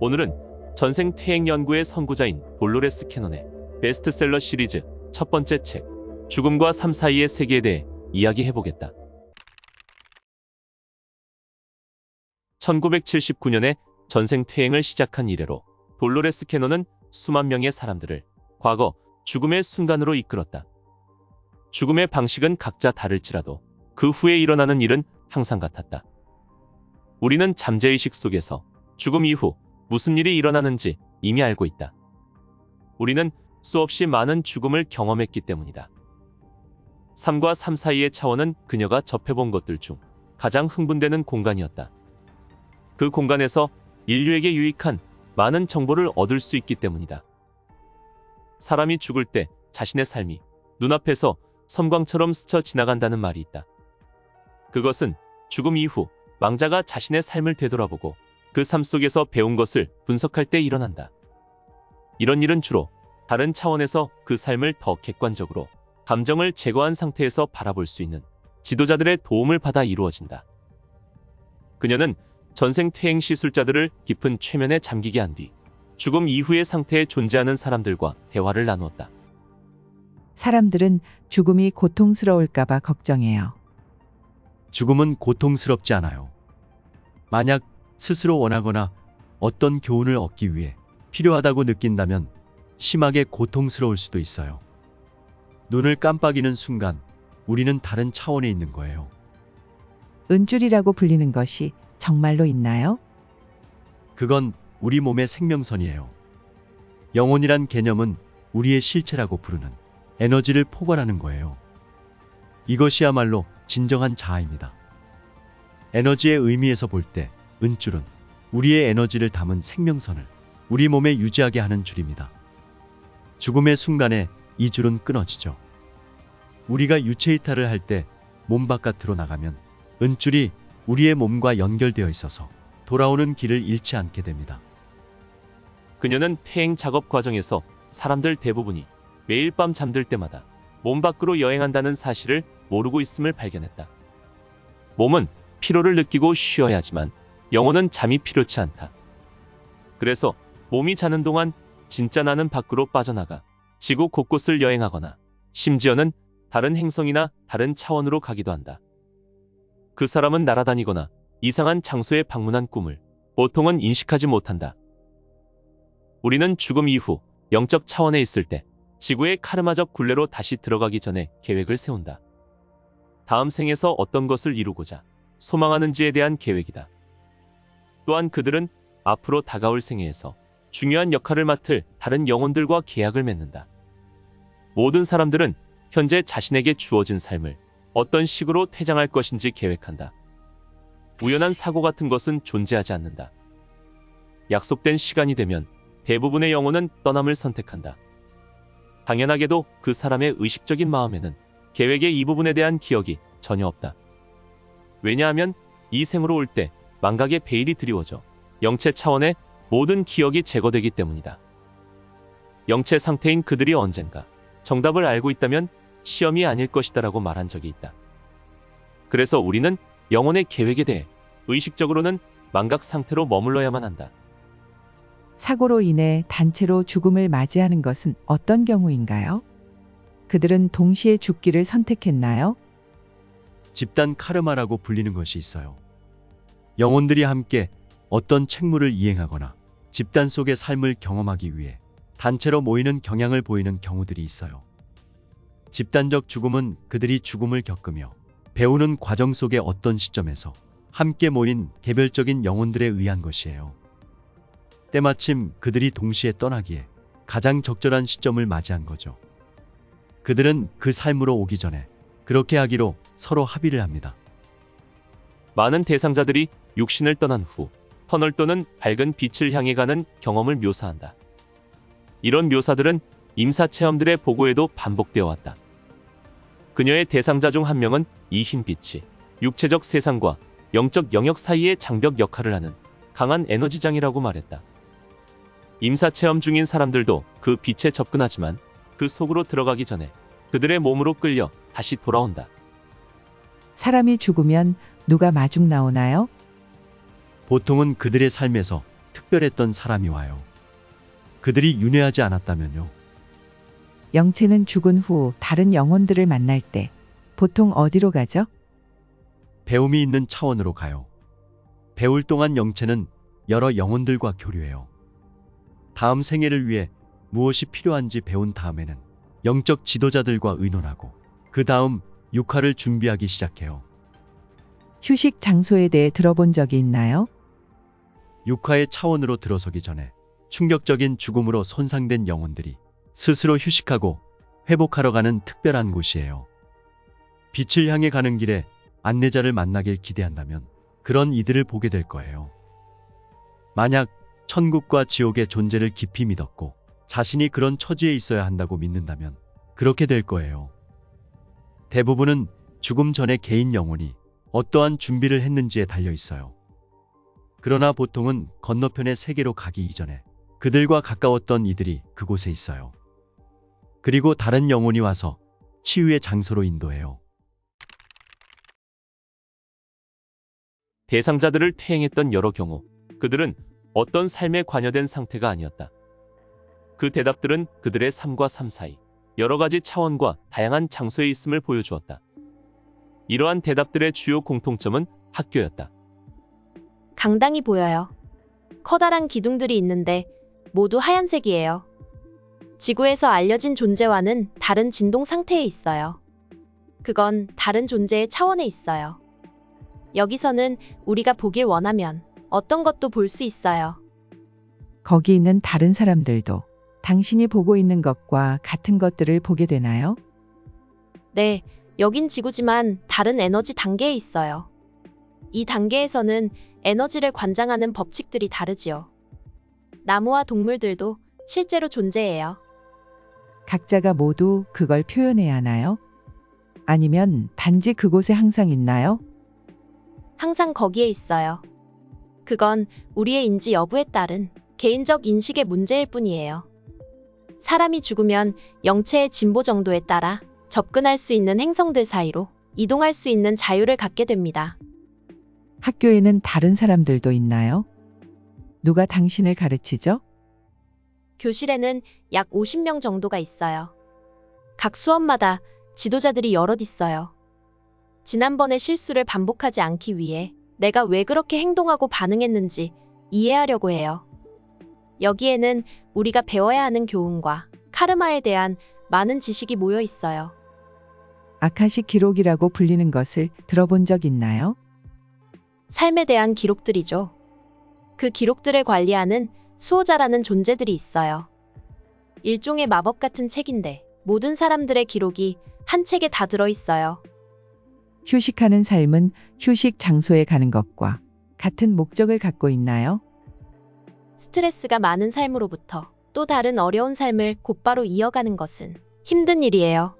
오늘은 전생퇴행 연구의 선구자인 돌로레스 캐논의 베스트셀러 시리즈 첫 번째 책, 죽음과 삶 사이의 세계에 대해 이야기해보겠다. 1979년에 전생퇴행을 시작한 이래로 돌로레스 캐논은 수만 명의 사람들을 과거 죽음의 순간으로 이끌었다. 죽음의 방식은 각자 다를지라도 그 후에 일어나는 일은 항상 같았다. 우리는 잠재의식 속에서 죽음 이후 무슨 일이 일어나는지 이미 알고 있다. 우리는 수없이 많은 죽음을 경험했기 때문이다. 삶과 삶 사이의 차원은 그녀가 접해본 것들 중 가장 흥분되는 공간이었다. 그 공간에서 인류에게 유익한 많은 정보를 얻을 수 있기 때문이다. 사람이 죽을 때 자신의 삶이 눈앞에서 섬광처럼 스쳐 지나간다는 말이 있다. 그것은 죽음 이후 망자가 자신의 삶을 되돌아보고 그 삶 속에서 배운 것을 분석할 때 일어난다. 이런 일은 주로 다른 차원에서 그 삶을 더 객관적으로 감정을 제거한 상태에서 바라볼 수 있는 지도자들의 도움을 받아 이루어진다. 그녀는 전생퇴행 시술자들을 깊은 최면에 잠기게 한 뒤 죽음 이후의 상태에 존재하는 사람들과 대화를 나누었다. 사람들은 죽음이 고통스러울까봐 걱정해요. 죽음은 고통스럽지 않아요. 만약 스스로 원하거나 어떤 교훈을 얻기 위해 필요하다고 느낀다면 심하게 고통스러울 수도 있어요. 눈을 깜빡이는 순간 우리는 다른 차원에 있는 거예요. 은줄이라고 불리는 것이 정말로 있나요? 그건 우리 몸의 생명선이에요. 영혼이란 개념은 우리의 실체라고 부르는 에너지를 포괄하는 거예요. 이것이야말로 진정한 자아입니다. 에너지의 의미에서 볼 때 은줄은 우리의 에너지를 담은 생명선을 우리 몸에 유지하게 하는 줄입니다. 죽음의 순간에 이 줄은 끊어지죠. 우리가 유체이탈을 할 때 몸 바깥으로 나가면 은줄이 우리의 몸과 연결되어 있어서 돌아오는 길을 잃지 않게 됩니다. 그녀는 퇴행 작업 과정에서 사람들 대부분이 매일 밤 잠들 때마다 몸 밖으로 여행한다는 사실을 모르고 있음을 발견했다. 몸은 피로를 느끼고 쉬어야 하지만 영혼은 잠이 필요치 않다. 그래서 몸이 자는 동안 진짜 나는 밖으로 빠져나가 지구 곳곳을 여행하거나 심지어는 다른 행성이나 다른 차원으로 가기도 한다. 그 사람은 날아다니거나 이상한 장소에 방문한 꿈을 보통은 인식하지 못한다. 우리는 죽음 이후 영적 차원에 있을 때 지구의 카르마적 굴레로 다시 들어가기 전에 계획을 세운다. 다음 생에서 어떤 것을 이루고자 소망하는지에 대한 계획이다. 또한 그들은 앞으로 다가올 생애에서 중요한 역할을 맡을 다른 영혼들과 계약을 맺는다. 모든 사람들은 현재 자신에게 주어진 삶을 어떤 식으로 퇴장할 것인지 계획한다. 우연한 사고 같은 것은 존재하지 않는다. 약속된 시간이 되면 대부분의 영혼은 떠남을 선택한다. 당연하게도 그 사람의 의식적인 마음에는 계획의 이 부분에 대한 기억이 전혀 없다. 왜냐하면 이 생으로 올 때 망각의 베일이 드리워져 영체 차원의 모든 기억이 제거되기 때문이다. 영체 상태인 그들이 언젠가 정답을 알고 있다면 시험이 아닐 것이다라고 말한 적이 있다. 그래서 우리는 영혼의 계획에 대해 의식적으로는 망각 상태로 머물러야만 한다. 사고로 인해 단체로 죽음을 맞이하는 것은 어떤 경우인가요? 그들은 동시에 죽기를 선택했나요? 집단 카르마라고 불리는 것이 있어요. 영혼들이 함께 어떤 책무를 이행하거나 집단 속의 삶을 경험하기 위해 단체로 모이는 경향을 보이는 경우들이 있어요. 집단적 죽음은 그들이 죽음을 겪으며 배우는 과정 속의 어떤 시점에서 함께 모인 개별적인 영혼들에 의한 것이에요. 때마침 그들이 동시에 떠나기에 가장 적절한 시점을 맞이한 거죠. 그들은 그 삶으로 오기 전에 그렇게 하기로 서로 합의를 합니다. 많은 대상자들이 육신을 떠난 후 터널 또는 밝은 빛을 향해 가는 경험을 묘사한다. 이런 묘사들은 임사체험들의 보고에도 반복되어 왔다. 그녀의 대상자 중 한 명은 이 흰 빛이 육체적 세상과 영적 영역 사이의 장벽 역할을 하는 강한 에너지장이라고 말했다. 임사체험 중인 사람들도 그 빛에 접근하지만 그 속으로 들어가기 전에 그들의 몸으로 끌려 다시 돌아온다. 사람이 죽으면 누가 마중 나오나요? 보통은 그들의 삶에서 특별했던 사람이 와요. 그들이 윤회하지 않았다면요. 영체는 죽은 후 다른 영혼들을 만날 때 보통 어디로 가죠? 배움이 있는 차원으로 가요. 배울 동안 영체는 여러 영혼들과 교류해요. 다음 생애를 위해 무엇이 필요한지 배운 다음에는 영적 지도자들과 의논하고 그 다음 육화를 준비하기 시작해요. 휴식 장소에 대해 들어본 적이 있나요? 육화의 차원으로 들어서기 전에 충격적인 죽음으로 손상된 영혼들이 스스로 휴식하고 회복하러 가는 특별한 곳이에요. 빛을 향해 가는 길에 안내자를 만나길 기대한다면 그런 이들을 보게 될 거예요. 만약 천국과 지옥의 존재를 깊이 믿었고 자신이 그런 처지에 있어야 한다고 믿는다면 그렇게 될 거예요. 대부분은 죽음 전에 개인 영혼이 어떠한 준비를 했는지에 달려 있어요. 그러나 보통은 건너편의 세계로 가기 이전에 그들과 가까웠던 이들이 그곳에 있어요. 그리고 다른 영혼이 와서 치유의 장소로 인도해요. 대상자들을 퇴행했던 여러 경우 그들은 어떤 삶에 관여된 상태가 아니었다. 그 대답들은 그들의 삶과 삶 사이 여러 가지 차원과 다양한 장소에 있음을 보여주었다. 이러한 대답들의 주요 공통점은 학교였다. 강당이 보여요. 커다란 기둥들이 있는데 모두 하얀색이에요. 지구에서 알려진 존재와는 다른 진동 상태에 있어요. 그건 다른 존재의 차원에 있어요. 여기서는 우리가 보길 원하면 어떤 것도 볼 수 있어요. 거기 있는 다른 사람들도 당신이 보고 있는 것과 같은 것들을 보게 되나요? 네, 여긴 지구지만 다른 에너지 단계에 있어요. 이 단계에서는 에너지를 관장하는 법칙들이 다르지요. 나무와 동물들도 실제로 존재해요. 각자가 모두 그걸 표현해야 하나요? 아니면 단지 그곳에 항상 있나요? 항상 거기에 있어요. 그건 우리의 인지 여부에 따른 개인적 인식의 문제일 뿐이에요. 사람이 죽으면 영체의 진보 정도에 따라 접근할 수 있는 행성들 사이로 이동할 수 있는 자유를 갖게 됩니다. 학교에는 다른 사람들도 있나요? 누가 당신을 가르치죠? 교실에는 약 50명 정도가 있어요. 각 수업마다 지도자들이 여럿 있어요. 지난번의 실수를 반복하지 않기 위해 내가 왜 그렇게 행동하고 반응했는지 이해하려고 해요. 여기에는 우리가 배워야 하는 교훈과 카르마에 대한 많은 지식이 모여 있어요. 아카식 기록이라고 불리는 것을 들어본 적 있나요? 삶에 대한 기록들이죠. 그 기록들을 관리하는 수호자라는 존재들이 있어요. 일종의 마법 같은 책인데 모든 사람들의 기록이 한 책에 다 들어있어요. 휴식하는 삶은 휴식 장소에 가는 것과 같은 목적을 갖고 있나요? 스트레스가 많은 삶으로부터 또 다른 어려운 삶을 곧바로 이어가는 것은 힘든 일이에요.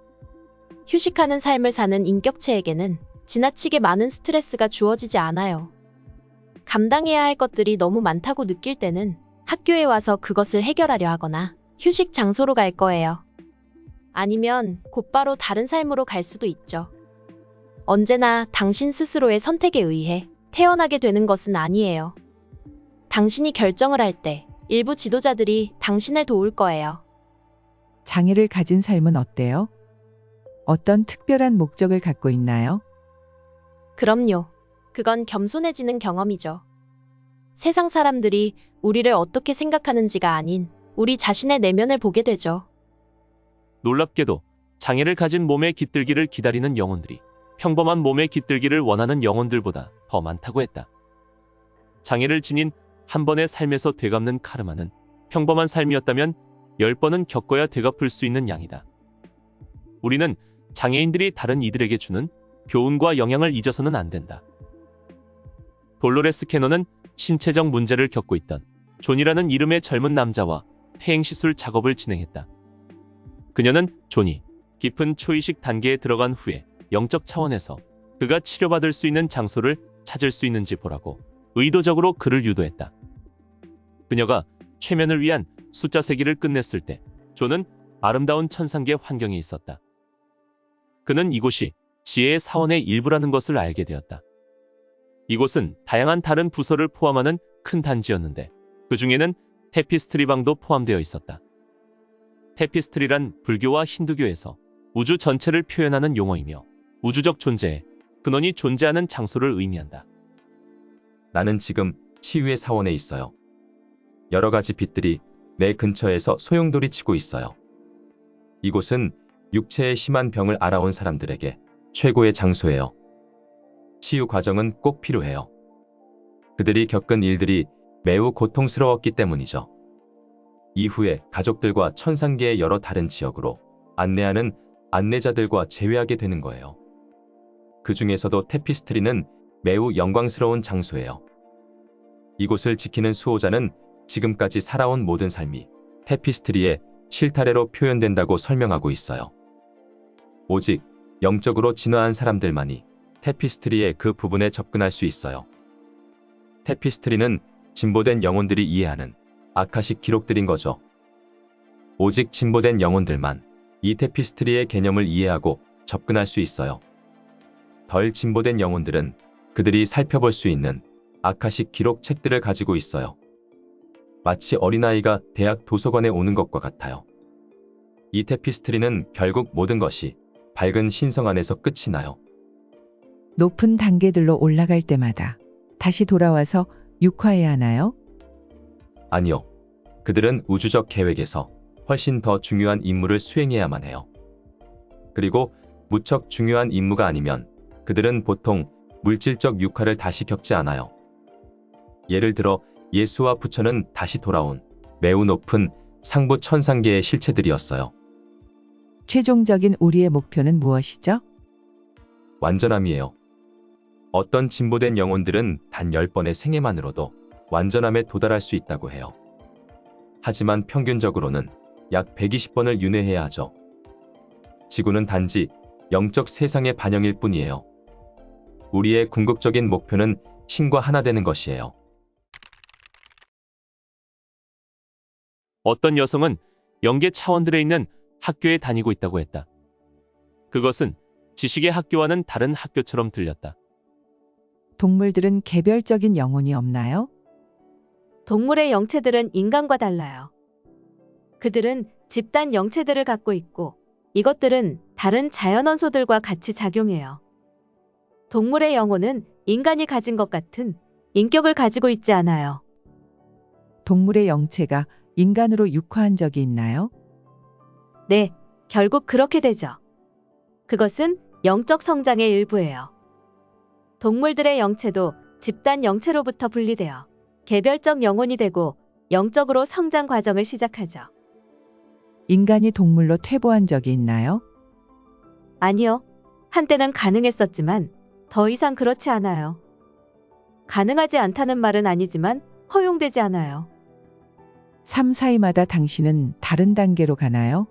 휴식하는 삶을 사는 인격체에게는 지나치게 많은 스트레스가 주어지지 않아요. 감당해야 할 것들이 너무 많다고 느낄 때는 학교에 와서 그것을 해결하려 하거나 휴식 장소로 갈 거예요. 아니면 곧바로 다른 삶으로 갈 수도 있죠. 언제나 당신 스스로의 선택에 의해 태어나게 되는 것은 아니에요. 당신이 결정을 할 때 일부 지도자들이 당신을 도울 거예요. 장애를 가진 삶은 어때요? 어떤 특별한 목적을 갖고 있나요? 그럼요. 그건 겸손해지는 경험이죠. 세상 사람들이 우리를 어떻게 생각하는지가 아닌 우리 자신의 내면을 보게 되죠. 놀랍게도 장애를 가진 몸의 깃들기를 기다리는 영혼들이 평범한 몸의 깃들기를 원하는 영혼들보다 더 많다고 했다. 장애를 지닌 한 번의 삶에서 되갚는 카르마는 평범한 삶이었다면 10번은 겪어야 되갚을 수 있는 양이다. 우리는 장애인들이 다른 이들에게 주는 교훈과 영향을 잊어서는 안 된다. 돌로레스 캐논은 신체적 문제를 겪고 있던 존이라는 이름의 젊은 남자와 퇴행시술 작업을 진행했다. 그녀는 존이 깊은 초의식 단계에 들어간 후에 영적 차원에서 그가 치료받을 수 있는 장소를 찾을 수 있는지 보라고 의도적으로 그를 유도했다. 그녀가 최면을 위한 숫자 세기를 끝냈을 때 존은 아름다운 천상계 환경에 있었다. 그는 이곳이 지혜의 사원의 일부라는 것을 알게 되었다. 이곳은 다양한 다른 부서를 포함하는 큰 단지였는데 그 중에는 테피스트리 방도 포함되어 있었다. 테피스트리란 불교와 힌두교에서 우주 전체를 표현하는 용어이며 우주적 존재의 근원이 존재하는 장소를 의미한다. 나는 지금 치유의 사원에 있어요. 여러 가지 빛들이 내 근처에서 소용돌이치고 있어요. 이곳은 육체의 심한 병을 알아온 사람들에게 최고의 장소예요. 치유 과정은 꼭 필요해요. 그들이 겪은 일들이 매우 고통스러웠기 때문이죠. 이후에 가족들과 천상계의 여러 다른 지역으로 안내하는 안내자들과 재회하게 되는 거예요. 그 중에서도 테피스트리는 매우 영광스러운 장소예요. 이곳을 지키는 수호자는 지금까지 살아온 모든 삶이 테피스트리의 실타래로 표현된다고 설명하고 있어요. 오직 영적으로 진화한 사람들만이 테피스트리의 그 부분에 접근할 수 있어요. 테피스트리는 진보된 영혼들이 이해하는 아카식 기록들인 거죠. 오직 진보된 영혼들만 이 테피스트리의 개념을 이해하고 접근할 수 있어요. 덜 진보된 영혼들은 그들이 살펴볼 수 있는 아카식 기록 책들을 가지고 있어요. 마치 어린아이가 대학 도서관에 오는 것과 같아요. 이 테피스트리는 결국 모든 것이 밝은 신성 안에서 끝이 나요. 높은 단계들로 올라갈 때마다 다시 돌아와서 육화해야 하나요? 아니요. 그들은 우주적 계획에서 훨씬 더 중요한 임무를 수행해야만 해요. 그리고 무척 중요한 임무가 아니면 그들은 보통 물질적 육화를 다시 겪지 않아요. 예를 들어 예수와 부처는 다시 돌아온 매우 높은 상부 천상계의 실체들이었어요. 최종적인 우리의 목표는 무엇이죠? 완전함이에요. 어떤 진보된 영혼들은 단 10번의 생애만으로도 완전함에 도달할 수 있다고 해요. 하지만 평균적으로는 약 120번을 윤회해야 하죠. 지구는 단지 영적 세상의 반영일 뿐이에요. 우리의 궁극적인 목표는 신과 하나 되는 것이에요. 어떤 여성은 영계 차원들에 있는 학교에 다니고 있다고 했다. 그것은 지식의 학교와는 다른 학교처럼 들렸다. 동물들은 개별적인 영혼이 없나요? 동물의 영체들은 인간과 달라요. 그들은 집단 영체들을 갖고 있고 이것들은 다른 자연원소들과 같이 작용해요. 동물의 영혼은 인간이 가진 것 같은 인격을 가지고 있지 않아요. 동물의 영체가 인간으로 육화한 적이 있나요? 네, 결국 그렇게 되죠. 그것은 영적 성장의 일부예요. 동물들의 영체도 집단 영체로부터 분리되어 개별적 영혼이 되고 영적으로 성장 과정을 시작하죠. 인간이 동물로 퇴보한 적이 있나요? 아니요. 한때는 가능했었지만 더 이상 그렇지 않아요. 가능하지 않다는 말은 아니지만 허용되지 않아요. 삶 사이마다 당신은 다른 단계로 가나요?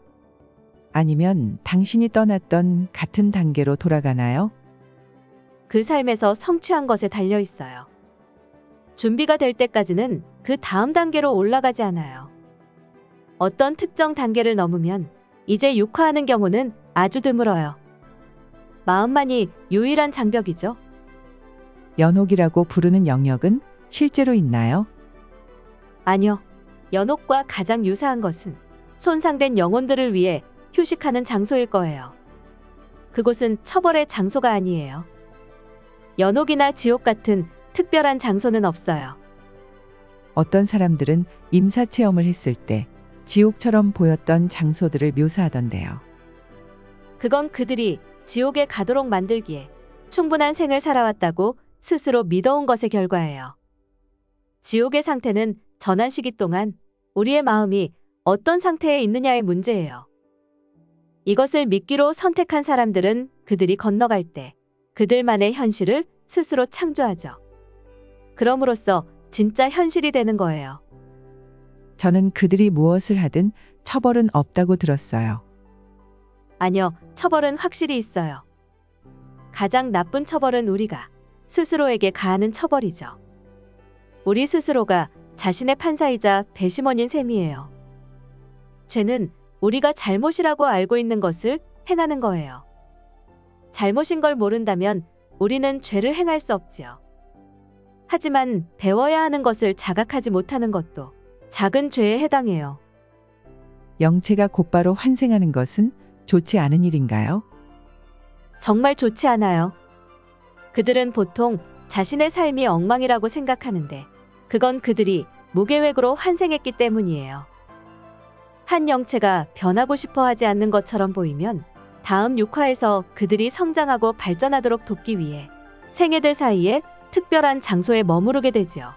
아니면 당신이 떠났던 같은 단계로 돌아가나요? 그 삶에서 성취한 것에 달려 있어요. 준비가 될 때까지는 그 다음 단계로 올라가지 않아요. 어떤 특정 단계를 넘으면 이제 육화하는 경우는 아주 드물어요. 마음만이 유일한 장벽이죠. 연옥이라고 부르는 영역은 실제로 있나요? 아니요. 연옥과 가장 유사한 것은 손상된 영혼들을 위해 휴식하는 장소일 거예요. 그곳은 처벌의 장소가 아니에요. 연옥이나 지옥 같은 특별한 장소는 없어요. 어떤 사람들은 임사 체험을 했을 때 지옥처럼 보였던 장소들을 묘사하던데요. 그건 그들이 지옥에 가도록 만들기에 충분한 생을 살아왔다고 스스로 믿어온 것의 결과예요. 지옥의 상태는 전환 시기 동안 우리의 마음이 어떤 상태에 있느냐의 문제예요. 이것을 미끼로 선택한 사람들은 그들이 건너갈 때 그들만의 현실을 스스로 창조하죠. 그럼으로써 진짜 현실이 되는 거예요. 저는 그들이 무엇을 하든 처벌은 없다고 들었어요. 아니요, 처벌은 확실히 있어요. 가장 나쁜 처벌은 우리가 스스로에게 가하는 처벌이죠. 우리 스스로가 자신의 판사이자 배심원인 셈이에요. 죄는 우리가 잘못이라고 알고 있는 것을 행하는 거예요. 잘못인 걸 모른다면 우리는 죄를 행할 수 없지요. 하지만 배워야 하는 것을 자각하지 못하는 것도 작은 죄에 해당해요. 영체가 곧바로 환생하는 것은 좋지 않은 일인가요? 정말 좋지 않아요. 그들은 보통 자신의 삶이 엉망이라고 생각하는데 그건 그들이 무계획으로 환생했기 때문이에요. 한 영체가 변하고 싶어 하지 않는 것처럼 보이면 다음 육화에서 그들이 성장하고 발전하도록 돕기 위해 생애들 사이에 특별한 장소에 머무르게 되지요.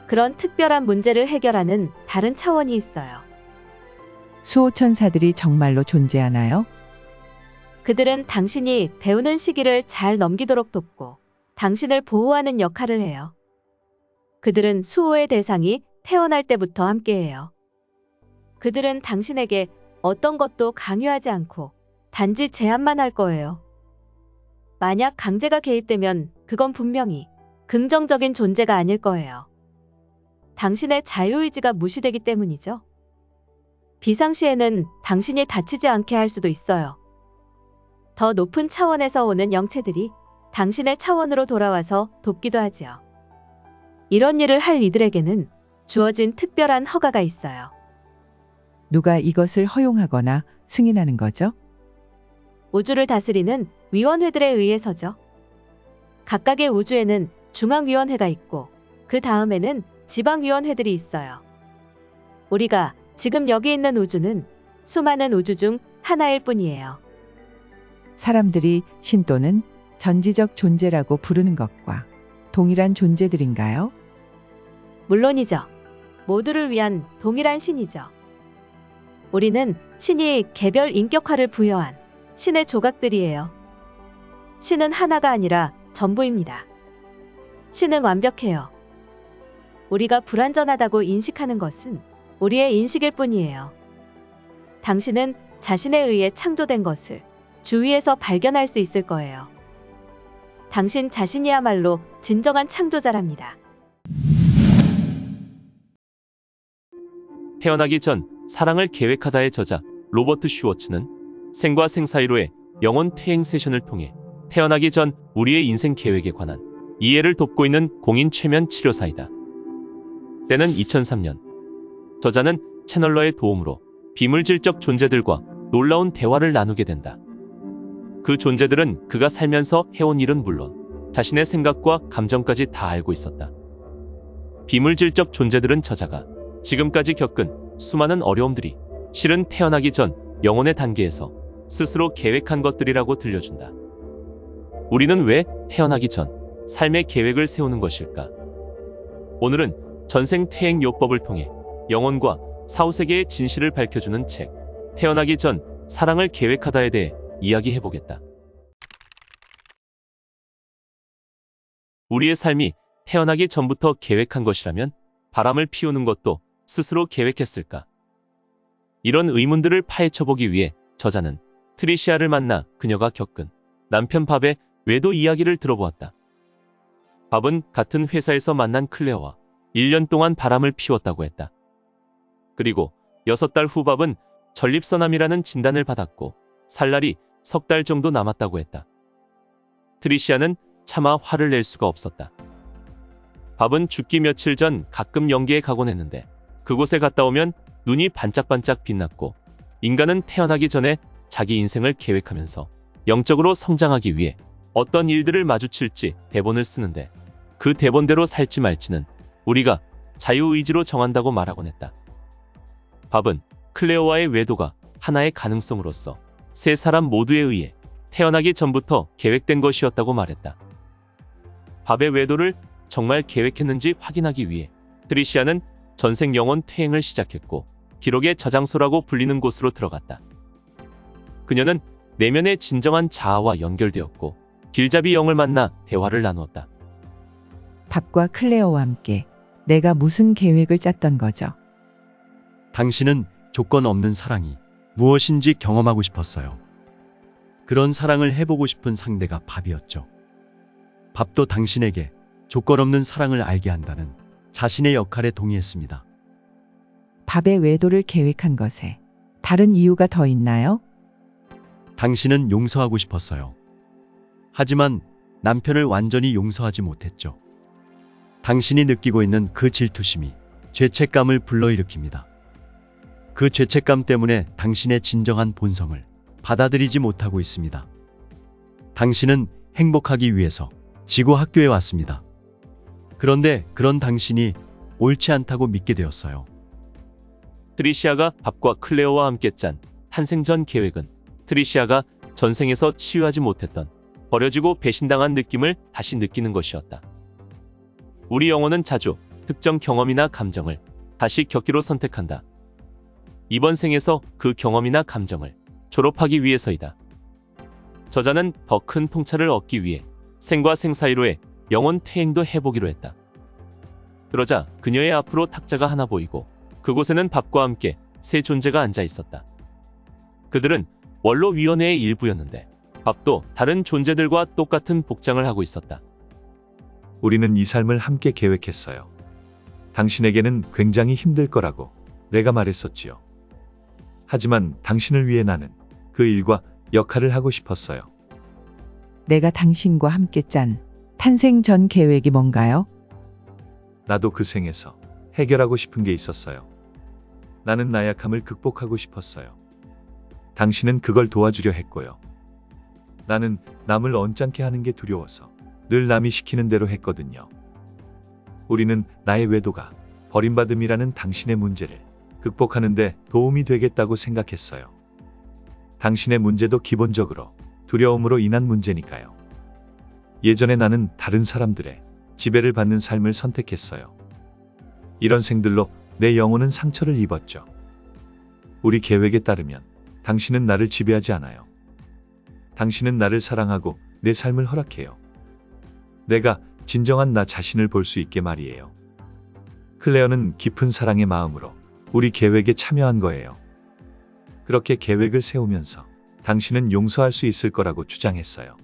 그런 특별한 문제를 해결하는 다른 차원이 있어요. 수호천사들이 정말로 존재하나요? 그들은 당신이 배우는 시기를 잘 넘기도록 돕고 당신을 보호하는 역할을 해요. 그들은 수호의 대상이 태어날 때부터 함께해요. 그들은 당신에게 어떤 것도 강요하지 않고 단지 제안만 할 거예요. 만약 강제가 개입되면 그건 분명히 긍정적인 존재가 아닐 거예요. 당신의 자유의지가 무시되기 때문이죠. 비상시에는 당신이 다치지 않게 할 수도 있어요. 더 높은 차원에서 오는 영체들이 당신의 차원으로 돌아와서 돕기도 하지요. 이런 일을 할 이들에게는 주어진 특별한 허가가 있어요. 누가 이것을 허용하거나 승인하는 거죠? 우주를 다스리는 위원회들에 의해서죠. 각각의 우주에는 중앙위원회가 있고 그 다음에는 지방위원회들이 있어요. 우리가 지금 여기 있는 우주는 수많은 우주 중 하나일 뿐이에요. 사람들이 신 또는 전지적 존재라고 부르는 것과 동일한 존재들인가요? 물론이죠. 모두를 위한 동일한 신이죠. 우리는 신이 개별 인격화를 부여한 신의 조각들이에요. 신은 하나가 아니라 전부입니다. 신은 완벽해요. 우리가 불완전하다고 인식하는 것은 우리의 인식일 뿐이에요. 당신은 자신에 의해 창조된 것을 주위에서 발견할 수 있을 거예요. 당신 자신이야말로 진정한 창조자랍니다. 태어나기 전 사랑을 계획하다의 저자 로버트 슈워츠는 생과 생 사이로의 영혼 퇴행 세션을 통해 태어나기 전 우리의 인생 계획에 관한 이해를 돕고 있는 공인 최면 치료사이다. 때는 2003년. 저자는 채널러의 도움으로 비물질적 존재들과 놀라운 대화를 나누게 된다. 그 존재들은 그가 살면서 해온 일은 물론 자신의 생각과 감정까지 다 알고 있었다. 비물질적 존재들은 저자가 지금까지 겪은 수많은 어려움들이 실은 태어나기 전 영혼의 단계에서 스스로 계획한 것들이라고 들려준다. 우리는 왜 태어나기 전 삶의 계획을 세우는 것일까? 오늘은 전생퇴행요법을 통해 영혼과 사후세계의 진실을 밝혀주는 책, 태어나기 전 사랑을 계획하다에 대해 이야기해보겠다. 우리의 삶이 태어나기 전부터 계획한 것이라면 바람을 피우는 것도 스스로 계획했을까? 이런 의문들을 파헤쳐보기 위해 저자는 트리시아를 만나 그녀가 겪은 남편 밥의 외도 이야기를 들어보았다. 밥은 같은 회사에서 만난 클레어와 1년 동안 바람을 피웠다고 했다. 그리고 6달 후 밥은 전립선암이라는 진단을 받았고 살 날이 3달 정도 남았다고 했다. 트리시아는 차마 화를 낼 수가 없었다. 밥은 죽기 며칠 전 가끔 영계에 가곤 했는데 그곳에 갔다 오면 눈이 반짝반짝 빛났고 인간은 태어나기 전에 자기 인생을 계획하면서 영적으로 성장하기 위해 어떤 일들을 마주칠지 대본을 쓰는데 그 대본대로 살지 말지는 우리가 자유의지로 정한다고 말하곤 했다. 밥은 클레오와의 외도가 하나의 가능성으로서 세 사람 모두에 의해 태어나기 전부터 계획된 것이었다고 말했다. 밥의 외도를 정말 계획했는지 확인하기 위해 트리시아는 전생 영혼 퇴행을 시작했고 기록의 저장소라고 불리는 곳으로 들어갔다. 그녀는 내면의 진정한 자아와 연결되었고 길잡이 영을 만나 대화를 나누었다. 밥과 클레어와 함께 내가 무슨 계획을 짰던 거죠? 당신은 조건 없는 사랑이 무엇인지 경험하고 싶었어요. 그런 사랑을 해보고 싶은 상대가 밥이었죠. 밥도 당신에게 조건 없는 사랑을 알게 한다는 자신의 역할에 동의했습니다. 밥의 외도를 계획한 것에 다른 이유가 더 있나요? 당신은 용서하고 싶었어요. 하지만 남편을 완전히 용서하지 못했죠. 당신이 느끼고 있는 그 질투심이 죄책감을 불러일으킵니다. 그 죄책감 때문에 당신의 진정한 본성을 받아들이지 못하고 있습니다. 당신은 행복하기 위해서 지구 학교에 왔습니다. 그런데 그런 당신이 옳지 않다고 믿게 되었어요. 트리시아가 밥과 클레오와 함께 짠 탄생 전 계획은 트리시아가 전생에서 치유하지 못했던 버려지고 배신당한 느낌을 다시 느끼는 것이었다. 우리 영혼은 자주 특정 경험이나 감정을 다시 겪기로 선택한다. 이번 생에서 그 경험이나 감정을 졸업하기 위해서이다. 저자는 더 큰 통찰을 얻기 위해 생과 생 사이로의 영혼 퇴행도 해보기로 했다. 그러자 그녀의 앞으로 탁자가 하나 보이고 그곳에는 밥과 함께 세 존재가 앉아 있었다. 그들은 원로위원회의 일부였는데 밥도 다른 존재들과 똑같은 복장을 하고 있었다. 우리는 이 삶을 함께 계획했어요. 당신에게는 굉장히 힘들 거라고 내가 말했었지요. 하지만 당신을 위해 나는 그 일과 역할을 하고 싶었어요. 내가 당신과 함께 짠 탄생 전 계획이 뭔가요? 나도 그 생에서 해결하고 싶은 게 있었어요. 나는 나약함을 극복하고 싶었어요. 당신은 그걸 도와주려 했고요. 나는 남을 언짢게 하는 게 두려워서 늘 남이 시키는 대로 했거든요. 우리는 나의 외도가 버림받음이라는 당신의 문제를 극복하는데 도움이 되겠다고 생각했어요. 당신의 문제도 기본적으로 두려움으로 인한 문제니까요. 예전에 나는 다른 사람들의 지배를 받는 삶을 선택했어요. 이런 생들로 내 영혼은 상처를 입었죠. 우리 계획에 따르면 당신은 나를 지배하지 않아요. 당신은 나를 사랑하고 내 삶을 허락해요. 내가 진정한 나 자신을 볼 수 있게 말이에요. 클레어는 깊은 사랑의 마음으로 우리 계획에 참여한 거예요. 그렇게 계획을 세우면서 당신은 용서할 수 있을 거라고 주장했어요.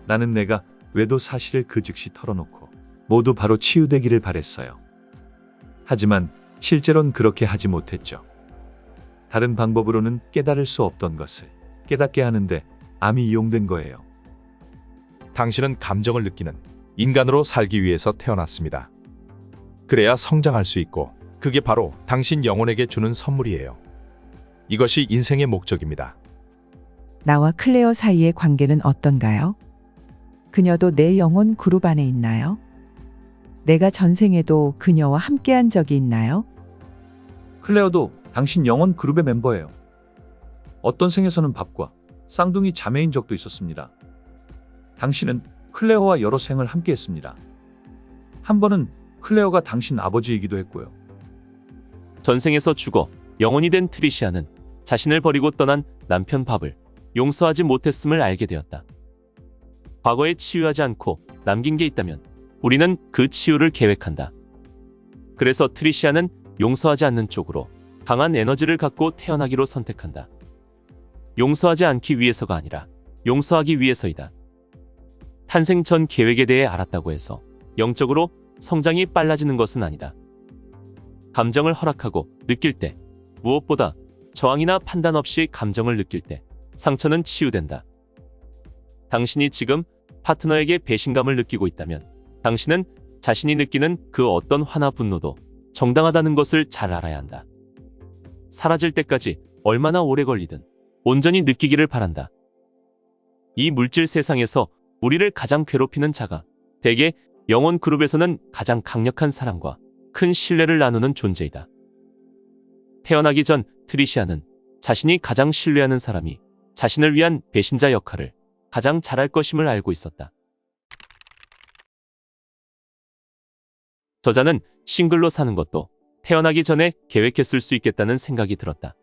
나는 내가 외도 사실을 그 즉시 털어놓고 모두 바로 치유되기를 바랬어요. 하지만 실제로는 그렇게 하지 못했죠. 다른 방법으로는 깨달을 수 없던 것을 깨닫게 하는데 암이 이용된 거예요. 당신은 감정을 느끼는 인간으로 살기 위해서 태어났습니다. 그래야 성장할 수 있고 그게 바로 당신 영혼에게 주는 선물이에요. 이것이 인생의 목적입니다. 나와 클레어 사이의 관계는 어떤가요? 그녀도 내 영혼 그룹 안에 있나요? 내가 전생에도 그녀와 함께한 적이 있나요? 클레어도 당신 영혼 그룹의 멤버예요. 어떤 생에서는 밥과 쌍둥이 자매인 적도 있었습니다. 당신은 클레어와 여러 생을 함께했습니다. 한 번은 클레어가 당신 아버지이기도 했고요. 전생에서 죽어 영혼이 된 트리시아는 자신을 버리고 떠난 남편 밥을 용서하지 못했음을 알게 되었다. 과거에 치유하지 않고 남긴 게 있다면 우리는 그 치유를 계획한다. 그래서 트리시아는 용서하지 않는 쪽으로 강한 에너지를 갖고 태어나기로 선택한다. 용서하지 않기 위해서가 아니라 용서하기 위해서이다. 탄생 전 계획에 대해 알았다고 해서 영적으로 성장이 빨라지는 것은 아니다. 감정을 허락하고 느낄 때 무엇보다 저항이나 판단 없이 감정을 느낄 때 상처는 치유된다. 당신이 지금 파트너에게 배신감을 느끼고 있다면 당신은 자신이 느끼는 그 어떤 화나 분노도 정당하다는 것을 잘 알아야 한다. 사라질 때까지 얼마나 오래 걸리든 온전히 느끼기를 바란다. 이 물질 세상에서 우리를 가장 괴롭히는 자가 대개 영혼 그룹에서는 가장 강력한 사랑과 큰 신뢰를 나누는 존재이다. 태어나기 전 트리시아는 자신이 가장 신뢰하는 사람이 자신을 위한 배신자 역할을 가장 잘할 것임을 알고 있었다. 저자는 싱글로 사는 것도 태어나기 전에 계획했을 수 있겠다는 생각이 들었다.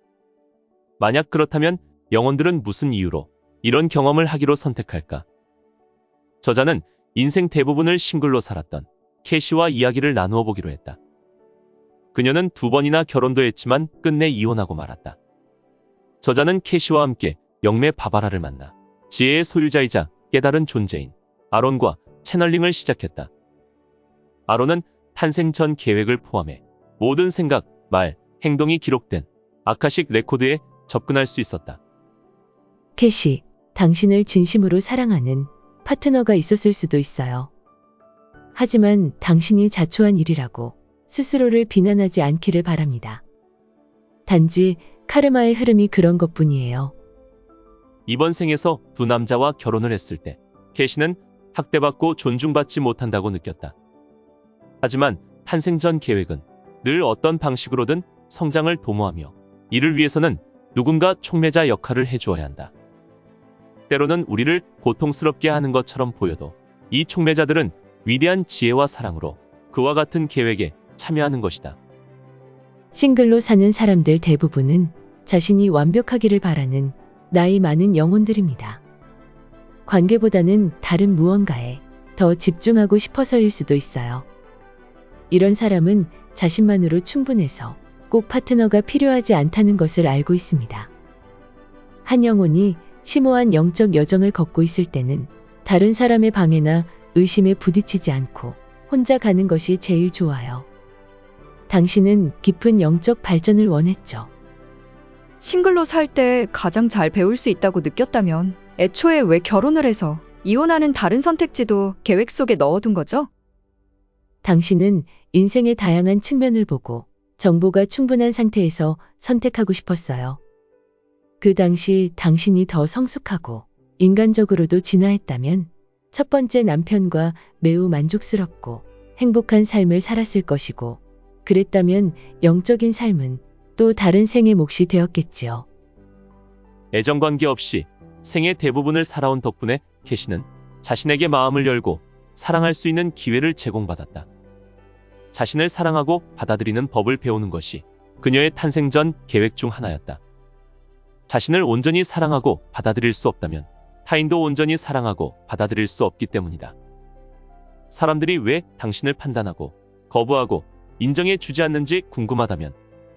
만약 그렇다면 영혼들은 무슨 이유로 이런 경험을 하기로 선택할까? 저자는 인생 대부분을 싱글로 살았던 캐시와 이야기를 나누어 보기로 했다. 그녀는 2번이나 결혼도 했지만 끝내 이혼하고 말았다. 저자는 캐시와 함께 영매 바바라를 만나 지혜의 소유자이자 깨달은 존재인 아론과 채널링을 시작했다. 아론은 탄생 전 계획을 포함해 모든 생각, 말, 행동이 기록된 아카식 레코드에 접근할 수 있었다. 캐시, 당신을 진심으로 사랑하는 파트너가 있었을 수도 있어요. 하지만 당신이 자초한 일이라고 스스로를 비난하지 않기를 바랍니다. 단지 카르마의 흐름이 그런 것뿐이에요. 이번 생에서 2 남자와 결혼을 했을 때 캐시는 학대받고 존중받지 못한다고 느꼈다. 하지만 탄생 전 계획은 늘 어떤 방식으로든 성장을 도모하며 이를 위해서는 누군가 촉매자 역할을 해주어야 한다. 때로는 우리를 고통스럽게 하는 것처럼 보여도 이 촉매자들은 위대한 지혜와 사랑으로 그와 같은 계획에 참여하는 것이다. 싱글로 사는 사람들 대부분은 자신이 완벽하기를 바라는 나이 많은 영혼들입니다. 관계보다는 다른 무언가에 더 집중하고 싶어서일 수도 있어요. 이런 사람은 자신만으로 충분해서 꼭 파트너가 필요하지 않다는 것을 알고 있습니다. 한 영혼이 심오한 영적 여정을 걷고 있을 때는 다른 사람의 방해나 의심에 부딪히지 않고 혼자 가는 것이 제일 좋아요. 당신은 깊은 영적 발전을 원했죠. 싱글로 살 때 가장 잘 배울 수 있다고 느꼈다면 애초에 왜 결혼을 해서 이혼하는 다른 선택지도 계획 속에 넣어둔 거죠? 당신은 인생의 다양한 측면을 보고 정보가 충분한 상태에서 선택하고 싶었어요. 그 당시 당신이 더 성숙하고 인간적으로도 진화했다면 첫 번째 남편과 매우 만족스럽고 행복한 삶을 살았을 것이고, 그랬다면 영적인 삶은 또 다른 생의 몫이 되었겠지요. 애정관계 없이 생의 대부분을 살아온 덕분에 캐시는 자신에게 마음을 열고 사랑할 수 있는 기회를 제공받았다. 자신을 사랑하고 받아들이는 법을 배우는 것이 그녀의 탄생 전 계획 중 하나였다. 자신을 온전히 사랑하고 받아들일 수 없다면 타인도 온전히 사랑하고 받아들일 수 없기 때문이다. 사람들이 왜 당신을 판단하고 거부하고 인정해 주지 않는지 궁금하다면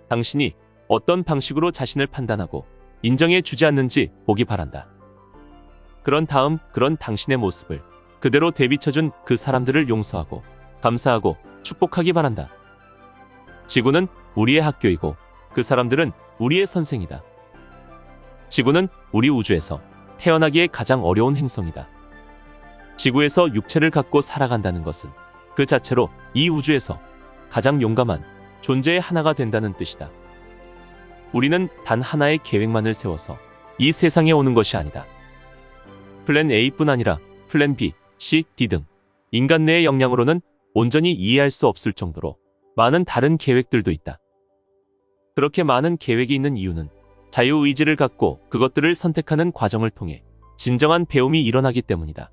당신이 어떤 방식으로 자신을 판단하고 인정해 주지 않는지 보기 바란다. 그런 다음 그런 당신의 모습을 그대로 되비춰준 그 사람들을 용서하고 감사하고 축복하기 바란다. 지구는 우리의 학교이고 그 사람들은 우리의 선생이다. 지구는 우리 우주에서 태어나기에 가장 어려운 행성이다. 지구에서 육체를 갖고 살아간다는 것은 그 자체로 이 우주에서 가장 용감한 존재의 하나가 된다는 뜻이다. 우리는 단 하나의 계획만을 세워서 이 세상에 오는 것이 아니다. 플랜 A뿐 아니라 플랜 B, C, D 등 인간 내의 역량으로는 온전히 이해할 수 없을 정도로 많은 다른 계획들도 있다. 그렇게 많은 계획이 있는 이유는 자유의지를 갖고 그것들을 선택하는 과정을 통해 진정한 배움이 일어나기 때문이다.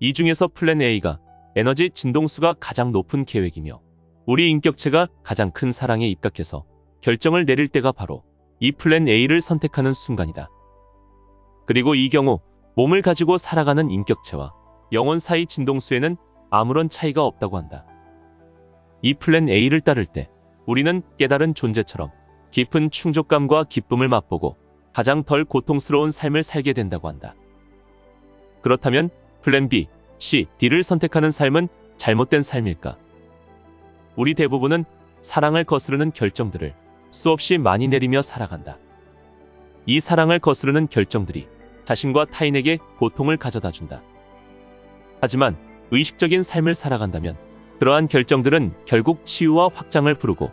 이 중에서 플랜 A가 에너지 진동수가 가장 높은 계획이며 우리 인격체가 가장 큰 사랑에 입각해서 결정을 내릴 때가 바로 이 플랜 A를 선택하는 순간이다. 그리고 이 경우 몸을 가지고 살아가는 인격체와 영혼 사이 진동수에는 아무런 차이가 없다고 한다. 이 플랜 A를 따를 때 우리는 깨달은 존재처럼 깊은 충족감과 기쁨을 맛보고 가장 덜 고통스러운 삶을 살게 된다고 한다. 그렇다면 플랜 B, C, D를 선택하는 삶은 잘못된 삶일까? 우리 대부분은 사랑을 거스르는 결정들을 수없이 많이 내리며 살아간다. 이 사랑을 거스르는 결정들이 자신과 타인에게 고통을 가져다 준다. 하지만 의식적인 삶을 살아간다면 그러한 결정들은 결국 치유와 확장을 부르고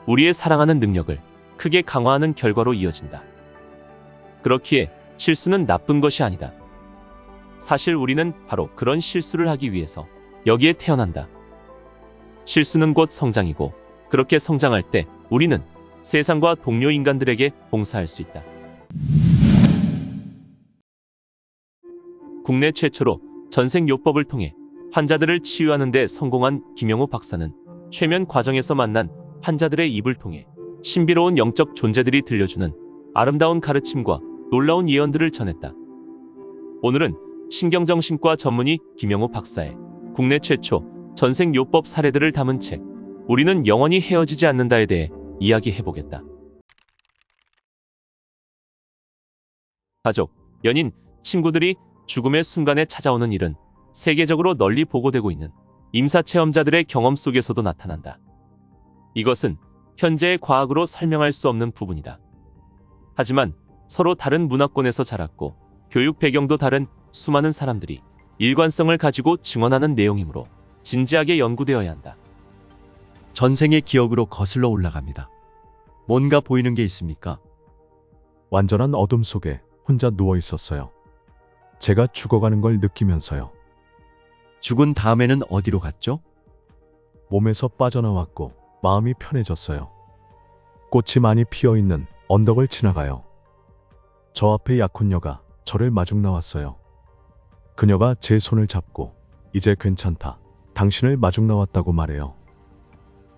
우리의 사랑하는 능력을 크게 강화하는 결과로 이어진다. 그렇기에 실수는 나쁜 것이 아니다. 사실 우리는 바로 그런 실수를 하기 위해서 여기에 태어난다. 실수는 곧 성장이고 그렇게 성장할 때 우리는 세상과 동료 인간들에게 봉사할 수 있다. 국내 최초로 전생요법을 통해 환자들을 치유하는 데 성공한 김영호 박사는 최면 과정에서 만난 환자들의 입을 통해 신비로운 영적 존재들이 들려주는 아름다운 가르침과 놀라운 예언들을 전했다. 오늘은 신경정신과 전문의 김영호 박사의 국내 최초 전생요법 사례들을 담은 책 우리는 영원히 헤어지지 않는다에 대해 이야기해보겠다. 가족, 연인, 친구들이 죽음의 순간에 찾아오는 일은 세계적으로 널리 보고되고 있는 임사체험자들의 경험 속에서도 나타난다. 이것은 현재의 과학으로 설명할 수 없는 부분이다. 하지만 서로 다른 문화권에서 자랐고 교육 배경도 다른 수많은 사람들이 일관성을 가지고 증언하는 내용이므로 진지하게 연구되어야 한다. 전생의 기억으로 거슬러 올라갑니다. 뭔가 보이는 게 있습니까? 완전한 어둠 속에 혼자 누워 있었어요. 제가 죽어가는 걸 느끼면서요. 죽은 다음에는 어디로 갔죠? 몸에서 빠져나왔고 마음이 편해졌어요. 꽃이 많이 피어있는 언덕을 지나가요. 저 앞에 약혼녀가 저를 마중 나왔어요. 그녀가 제 손을 잡고 이제 괜찮다. 당신을 마중 나왔다고 말해요.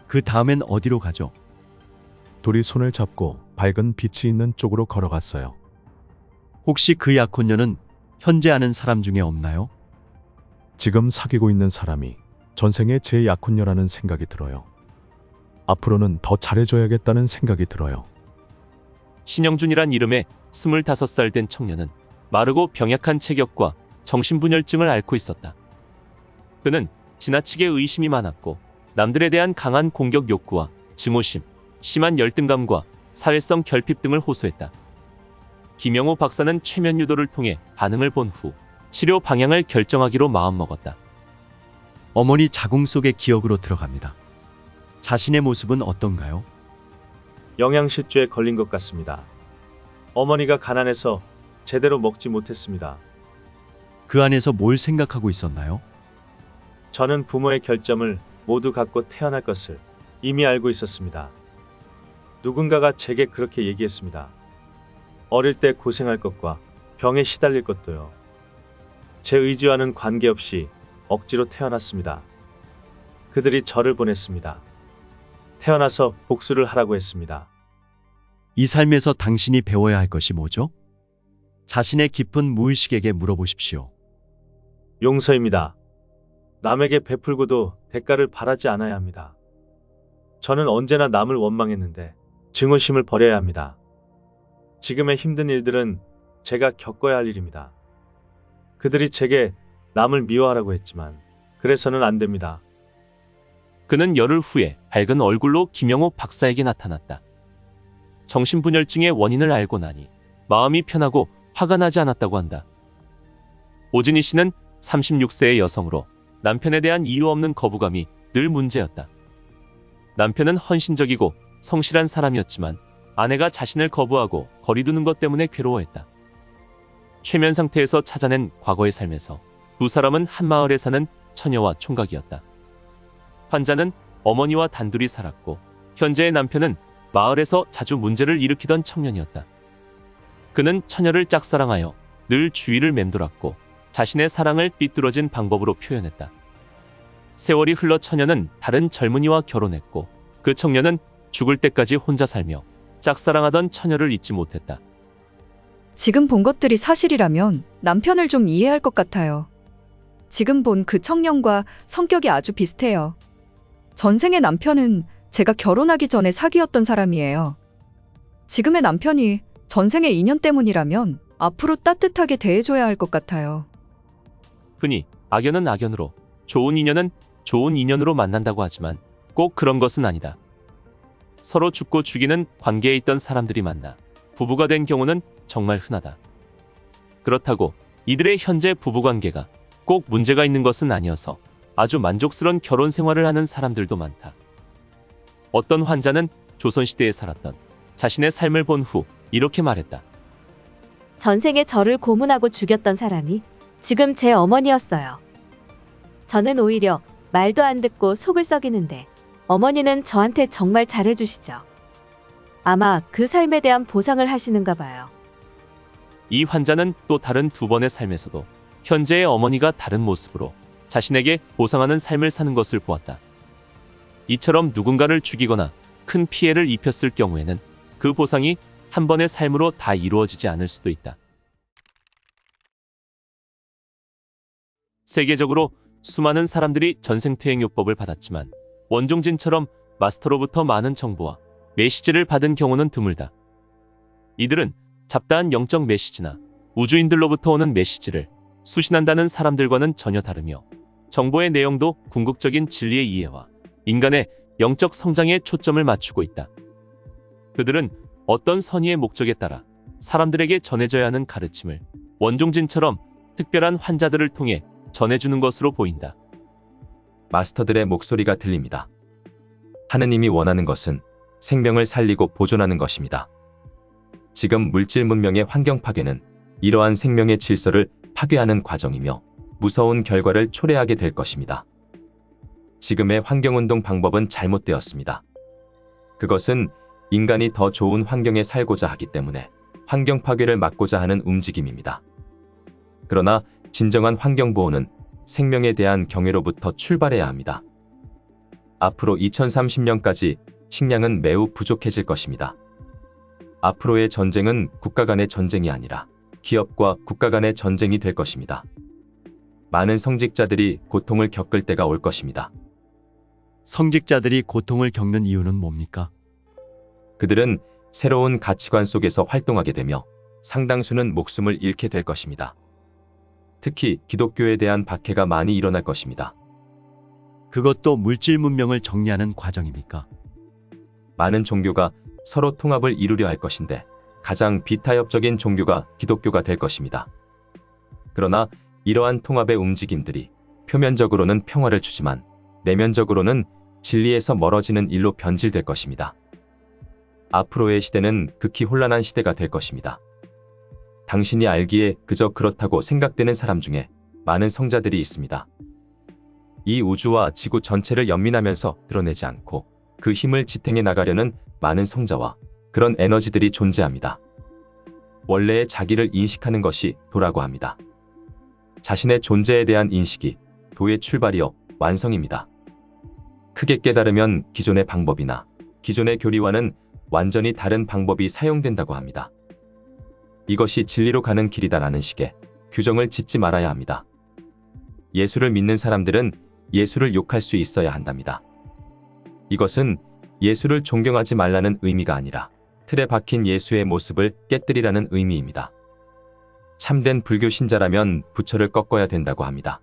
그 다음엔 어디로 가죠? 둘이 손을 잡고 밝은 빛이 있는 쪽으로 걸어갔어요. 혹시 그 약혼녀는 현재 아는 사람 중에 없나요? 지금 사귀고 있는 사람이 전생에 제 약혼녀라는 생각이 들어요. 앞으로는 더 잘해줘야겠다는 생각이 들어요. 신영준이란 이름의 25살 된 청년은 마르고 병약한 체격과 정신분열증을 앓고 있었다. 그는 지나치게 의심이 많았고 남들에 대한 강한 공격 욕구와 증오심, 심한 열등감과 사회성 결핍 등을 호소했다. 김영호 박사는 최면 유도를 통해 반응을 본 후 치료 방향을 결정하기로 마음먹었다. 어머니 자궁 속의 기억으로 들어갑니다. 자신의 모습은 어떤가요? 영양실조에 걸린 것 같습니다. 어머니가 가난해서 제대로 먹지 못했습니다. 그 안에서 뭘 생각하고 있었나요? 저는 부모의 결점을 모두 갖고 태어날 것을 이미 알고 있었습니다. 누군가가 제게 그렇게 얘기했습니다. 어릴 때 고생할 것과 병에 시달릴 것도요. 제 의지와는 관계없이 억지로 태어났습니다. 그들이 저를 보냈습니다. 태어나서 복수를 하라고 했습니다. 이 삶에서 당신이 배워야 할 것이 뭐죠? 자신의 깊은 무의식에게 물어보십시오. 용서입니다. 남에게 베풀고도 대가를 바라지 않아야 합니다. 저는 언제나 남을 원망했는데 증오심을 버려야 합니다. 지금의 힘든 일들은 제가 겪어야 할 일입니다. 그들이 제게 남을 미워하라고 했지만 그래서는 안 됩니다. 그는 열흘 후에 밝은 얼굴로 김영호 박사에게 나타났다. 정신분열증의 원인을 알고 나니 마음이 편하고 화가 나지 않았다고 한다. 오진희 씨는 36세의 여성으로 남편에 대한 이유 없는 거부감이 늘 문제였다. 남편은 헌신적이고 성실한 사람이었지만 아내가 자신을 거부하고 거리두는 것 때문에 괴로워했다. 최면 상태에서 찾아낸 과거의 삶에서 두 사람은 한 마을에 사는 처녀와 총각이었다. 환자는 어머니와 단둘이 살았고 현재의 남편은 마을에서 자주 문제를 일으키던 청년이었다. 그는 처녀를 짝사랑하여 늘 주위를 맴돌았고 자신의 사랑을 삐뚤어진 방법으로 표현했다. 세월이 흘러 처녀는 다른 젊은이와 결혼했고 그 청년은 죽을 때까지 혼자 살며 짝사랑하던 처녀를 잊지 못했다. 지금 본 것들이 사실이라면 남편을 좀 이해할 것 같아요. 지금 본 그 청년과 성격이 아주 비슷해요. 전생의 남편은 제가 결혼하기 전에 사귀었던 사람이에요. 지금의 남편이 전생의 인연 때문이라면 앞으로 따뜻하게 대해줘야 할 것 같아요. 흔히 악연은 악연으로, 좋은 인연은 좋은 인연으로 만난다고 하지만 꼭 그런 것은 아니다. 서로 죽고 죽이는 관계에 있던 사람들이 만나 부부가 된 경우는 정말 흔하다. 그렇다고 이들의 현재 부부관계가 꼭 문제가 있는 것은 아니어서 아주 만족스러운 결혼 생활을 하는 사람들도 많다. 어떤 환자는 조선시대에 살았던 자신의 삶을 본 후 이렇게 말했다. 전생에 저를 고문하고 죽였던 사람이 지금 제 어머니였어요. 저는 오히려 말도 안 듣고 속을 썩이는데 어머니는 저한테 정말 잘해주시죠. 아마 그 삶에 대한 보상을 하시는가 봐요. 이 환자는 또 다른 두 번의 삶에서도 현재의 어머니가 다른 모습으로 자신에게 보상하는 삶을 사는 것을 보았다. 이처럼 누군가를 죽이거나 큰 피해를 입혔을 경우에는 그 보상이 한 번의 삶으로 다 이루어지지 않을 수도 있다. 세계적으로 수많은 사람들이 전생퇴행요법을 받았지만 원종진처럼 마스터로부터 많은 정보와 메시지를 받은 경우는 드물다. 이들은 잡다한 영적 메시지나 우주인들로부터 오는 메시지를 수신한다는 사람들과는 전혀 다르며 정보의 내용도 궁극적인 진리의 이해와 인간의 영적 성장에 초점을 맞추고 있다. 그들은 어떤 선의의 목적에 따라 사람들에게 전해져야 하는 가르침을 원종진처럼 특별한 환자들을 통해 전해주는 것으로 보인다. 마스터들의 목소리가 들립니다. 하느님이 원하는 것은 생명을 살리고 보존하는 것입니다. 지금 물질 문명의 환경 파괴는 이러한 생명의 질서를 파괴하는 과정이며 무서운 결과를 초래하게 될 것입니다. 지금의 환경운동 방법은 잘못되었습니다. 그것은 인간이 더 좋은 환경에 살고자 하기 때문에 환경 파괴를 막고자 하는 움직임입니다. 그러나 진정한 환경보호는 생명에 대한 경외로부터 출발해야 합니다. 앞으로 2030년까지 식량은 매우 부족해질 것입니다. 앞으로의 전쟁은 국가 간의 전쟁이 아니라 기업과 국가 간의 전쟁이 될 것입니다. 많은 성직자들이 고통을 겪을 때가 올 것입니다. 성직자들이 고통을 겪는 이유는 뭡니까? 그들은 새로운 가치관 속에서 활동하게 되며 상당수는 목숨을 잃게 될 것입니다. 특히 기독교에 대한 박해가 많이 일어날 것입니다. 그것도 물질 문명을 정리하는 과정입니까? 많은 종교가 서로 통합을 이루려 할 것인데 가장 비타협적인 종교가 기독교가 될 것입니다. 그러나 이러한 통합의 움직임들이 표면적으로는 평화를 주지만 내면적으로는 진리에서 멀어지는 일로 변질될 것입니다. 앞으로의 시대는 극히 혼란한 시대가 될 것입니다. 당신이 알기에 그저 그렇다고 생각되는 사람 중에 많은 성자들이 있습니다. 이 우주와 지구 전체를 연민하면서 드러내지 않고 그 힘을 지탱해 나가려는 많은 성자와 그런 에너지들이 존재합니다. 원래의 자기를 인식하는 것이 도라고 합니다. 자신의 존재에 대한 인식이 도의 출발이요 완성입니다. 크게 깨달으면 기존의 방법이나 기존의 교리와는 완전히 다른 방법이 사용된다고 합니다. 이것이 진리로 가는 길이다라는 식의 규정을 짓지 말아야 합니다. 예수를 믿는 사람들은 예수를 욕할 수 있어야 한답니다. 이것은 예수를 존경하지 말라는 의미가 아니라 틀에 박힌 예수의 모습을 깨뜨리라는 의미입니다. 참된 불교 신자라면 부처를 꺾어야 된다고 합니다.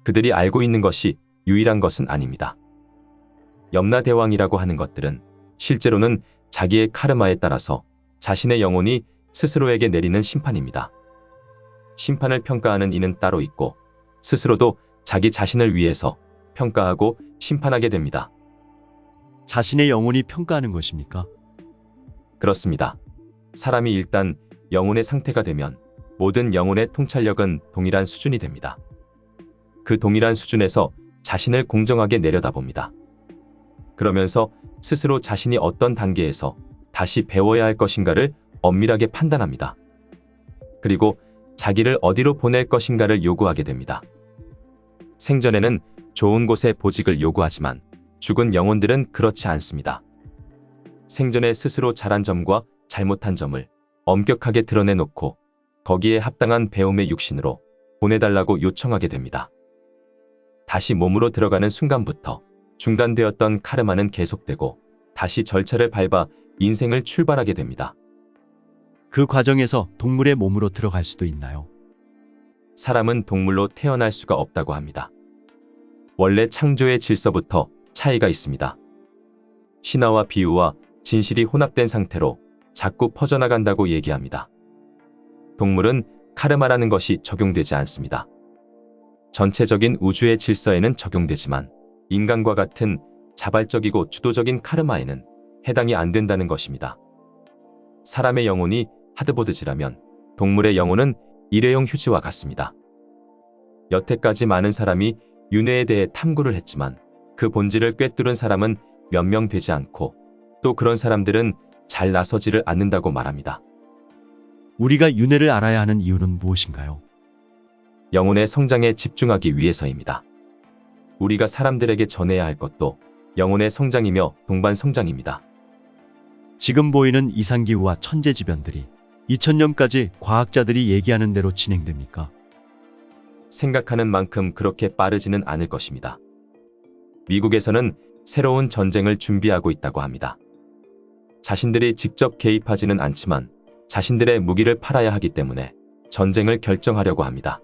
그들이 알고 있는 것이 유일한 것은 아닙니다. 염라대왕이라고 하는 것들은 실제로는 자기의 카르마에 따라서 자신의 영혼이 스스로에게 내리는 심판입니다. 심판을 평가하는 이는 따로 있고 스스로도 자기 자신을 위해서 평가하고 심판하게 됩니다. 자신의 영혼이 평가하는 것입니까? 그렇습니다. 사람이 일단 영혼의 상태가 되면 모든 영혼의 통찰력은 동일한 수준이 됩니다. 그 동일한 수준에서 자신을 공정하게 내려다봅니다. 그러면서 스스로 자신이 어떤 단계에서 다시 배워야 할 것인가를 엄밀하게 판단합니다. 그리고 자기를 어디로 보낼 것인가를 요구하게 됩니다. 생전에는 좋은 곳에 보직을 요구하지만 죽은 영혼들은 그렇지 않습니다. 생전에 스스로 잘한 점과 잘못한 점을 엄격하게 드러내놓고 거기에 합당한 배움의 육신으로 보내달라고 요청하게 됩니다. 다시 몸으로 들어가는 순간부터 중단되었던 카르마는 계속되고 다시 절차를 밟아 인생을 출발하게 됩니다. 그 과정에서 동물의 몸으로 들어갈 수도 있나요? 사람은 동물로 태어날 수가 없다고 합니다. 원래 창조의 질서부터 차이가 있습니다. 신화와 비유와 진실이 혼합된 상태로 자꾸 퍼져나간다고 얘기합니다. 동물은 카르마라는 것이 적용되지 않습니다. 전체적인 우주의 질서에는 적용되지만 인간과 같은 자발적이고 주도적인 카르마에는 해당이 안 된다는 것입니다. 사람의 영혼이 하드보드지라면 동물의 영혼은 일회용 휴지와 같습니다. 여태까지 많은 사람이 윤회에 대해 탐구를 했지만 그 본질을 꿰뚫은 사람은 몇 명 되지 않고 또 그런 사람들은 잘 나서지를 않는다고 말합니다. 우리가 윤회를 알아야 하는 이유는 무엇인가요? 영혼의 성장에 집중하기 위해서입니다. 우리가 사람들에게 전해야 할 것도 영혼의 성장이며 동반 성장입니다. 지금 보이는 이상기후와 천재지변들이 2000년까지 과학자들이 얘기하는 대로 진행됩니까? 생각하는 만큼 그렇게 빠르지는 않을 것입니다. 미국에서는 새로운 전쟁을 준비하고 있다고 합니다. 자신들이 직접 개입하지는 않지만 자신들의 무기를 팔아야 하기 때문에 전쟁을 결정하려고 합니다.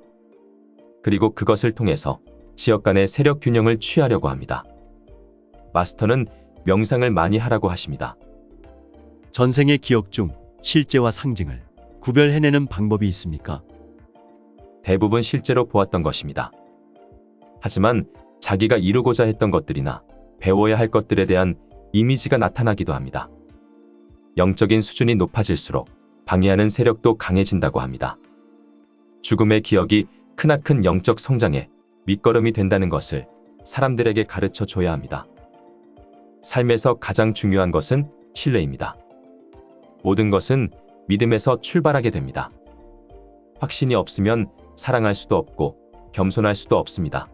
그리고 그것을 통해서 지역 간의 세력 균형을 취하려고 합니다. 마스터는 명상을 많이 하라고 하십니다. 전생의 기억 중 실제와 상징을 구별해내는 방법이 있습니까? 대부분 실제로 보았던 것입니다. 하지만 자기가 이루고자 했던 것들이나 배워야 할 것들에 대한 이미지가 나타나기도 합니다. 영적인 수준이 높아질수록 방해하는 세력도 강해진다고 합니다. 죽음의 기억이 크나큰 영적 성장에 밑거름이 된다는 것을 사람들에게 가르쳐 줘야 합니다. 삶에서 가장 중요한 것은 신뢰입니다. 모든 것은 믿음에서 출발하게 됩니다. 확신이 없으면 사랑할 수도 없고 겸손할 수도 없습니다.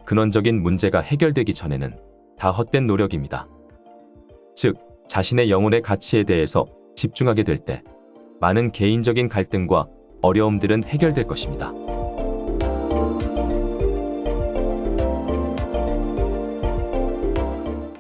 근원적인 문제가 해결되기 전에는 다 헛된 노력입니다. 즉, 자신의 영혼의 가치에 대해서 집중하게 될 때 많은 개인적인 갈등과 어려움들은 해결될 것입니다.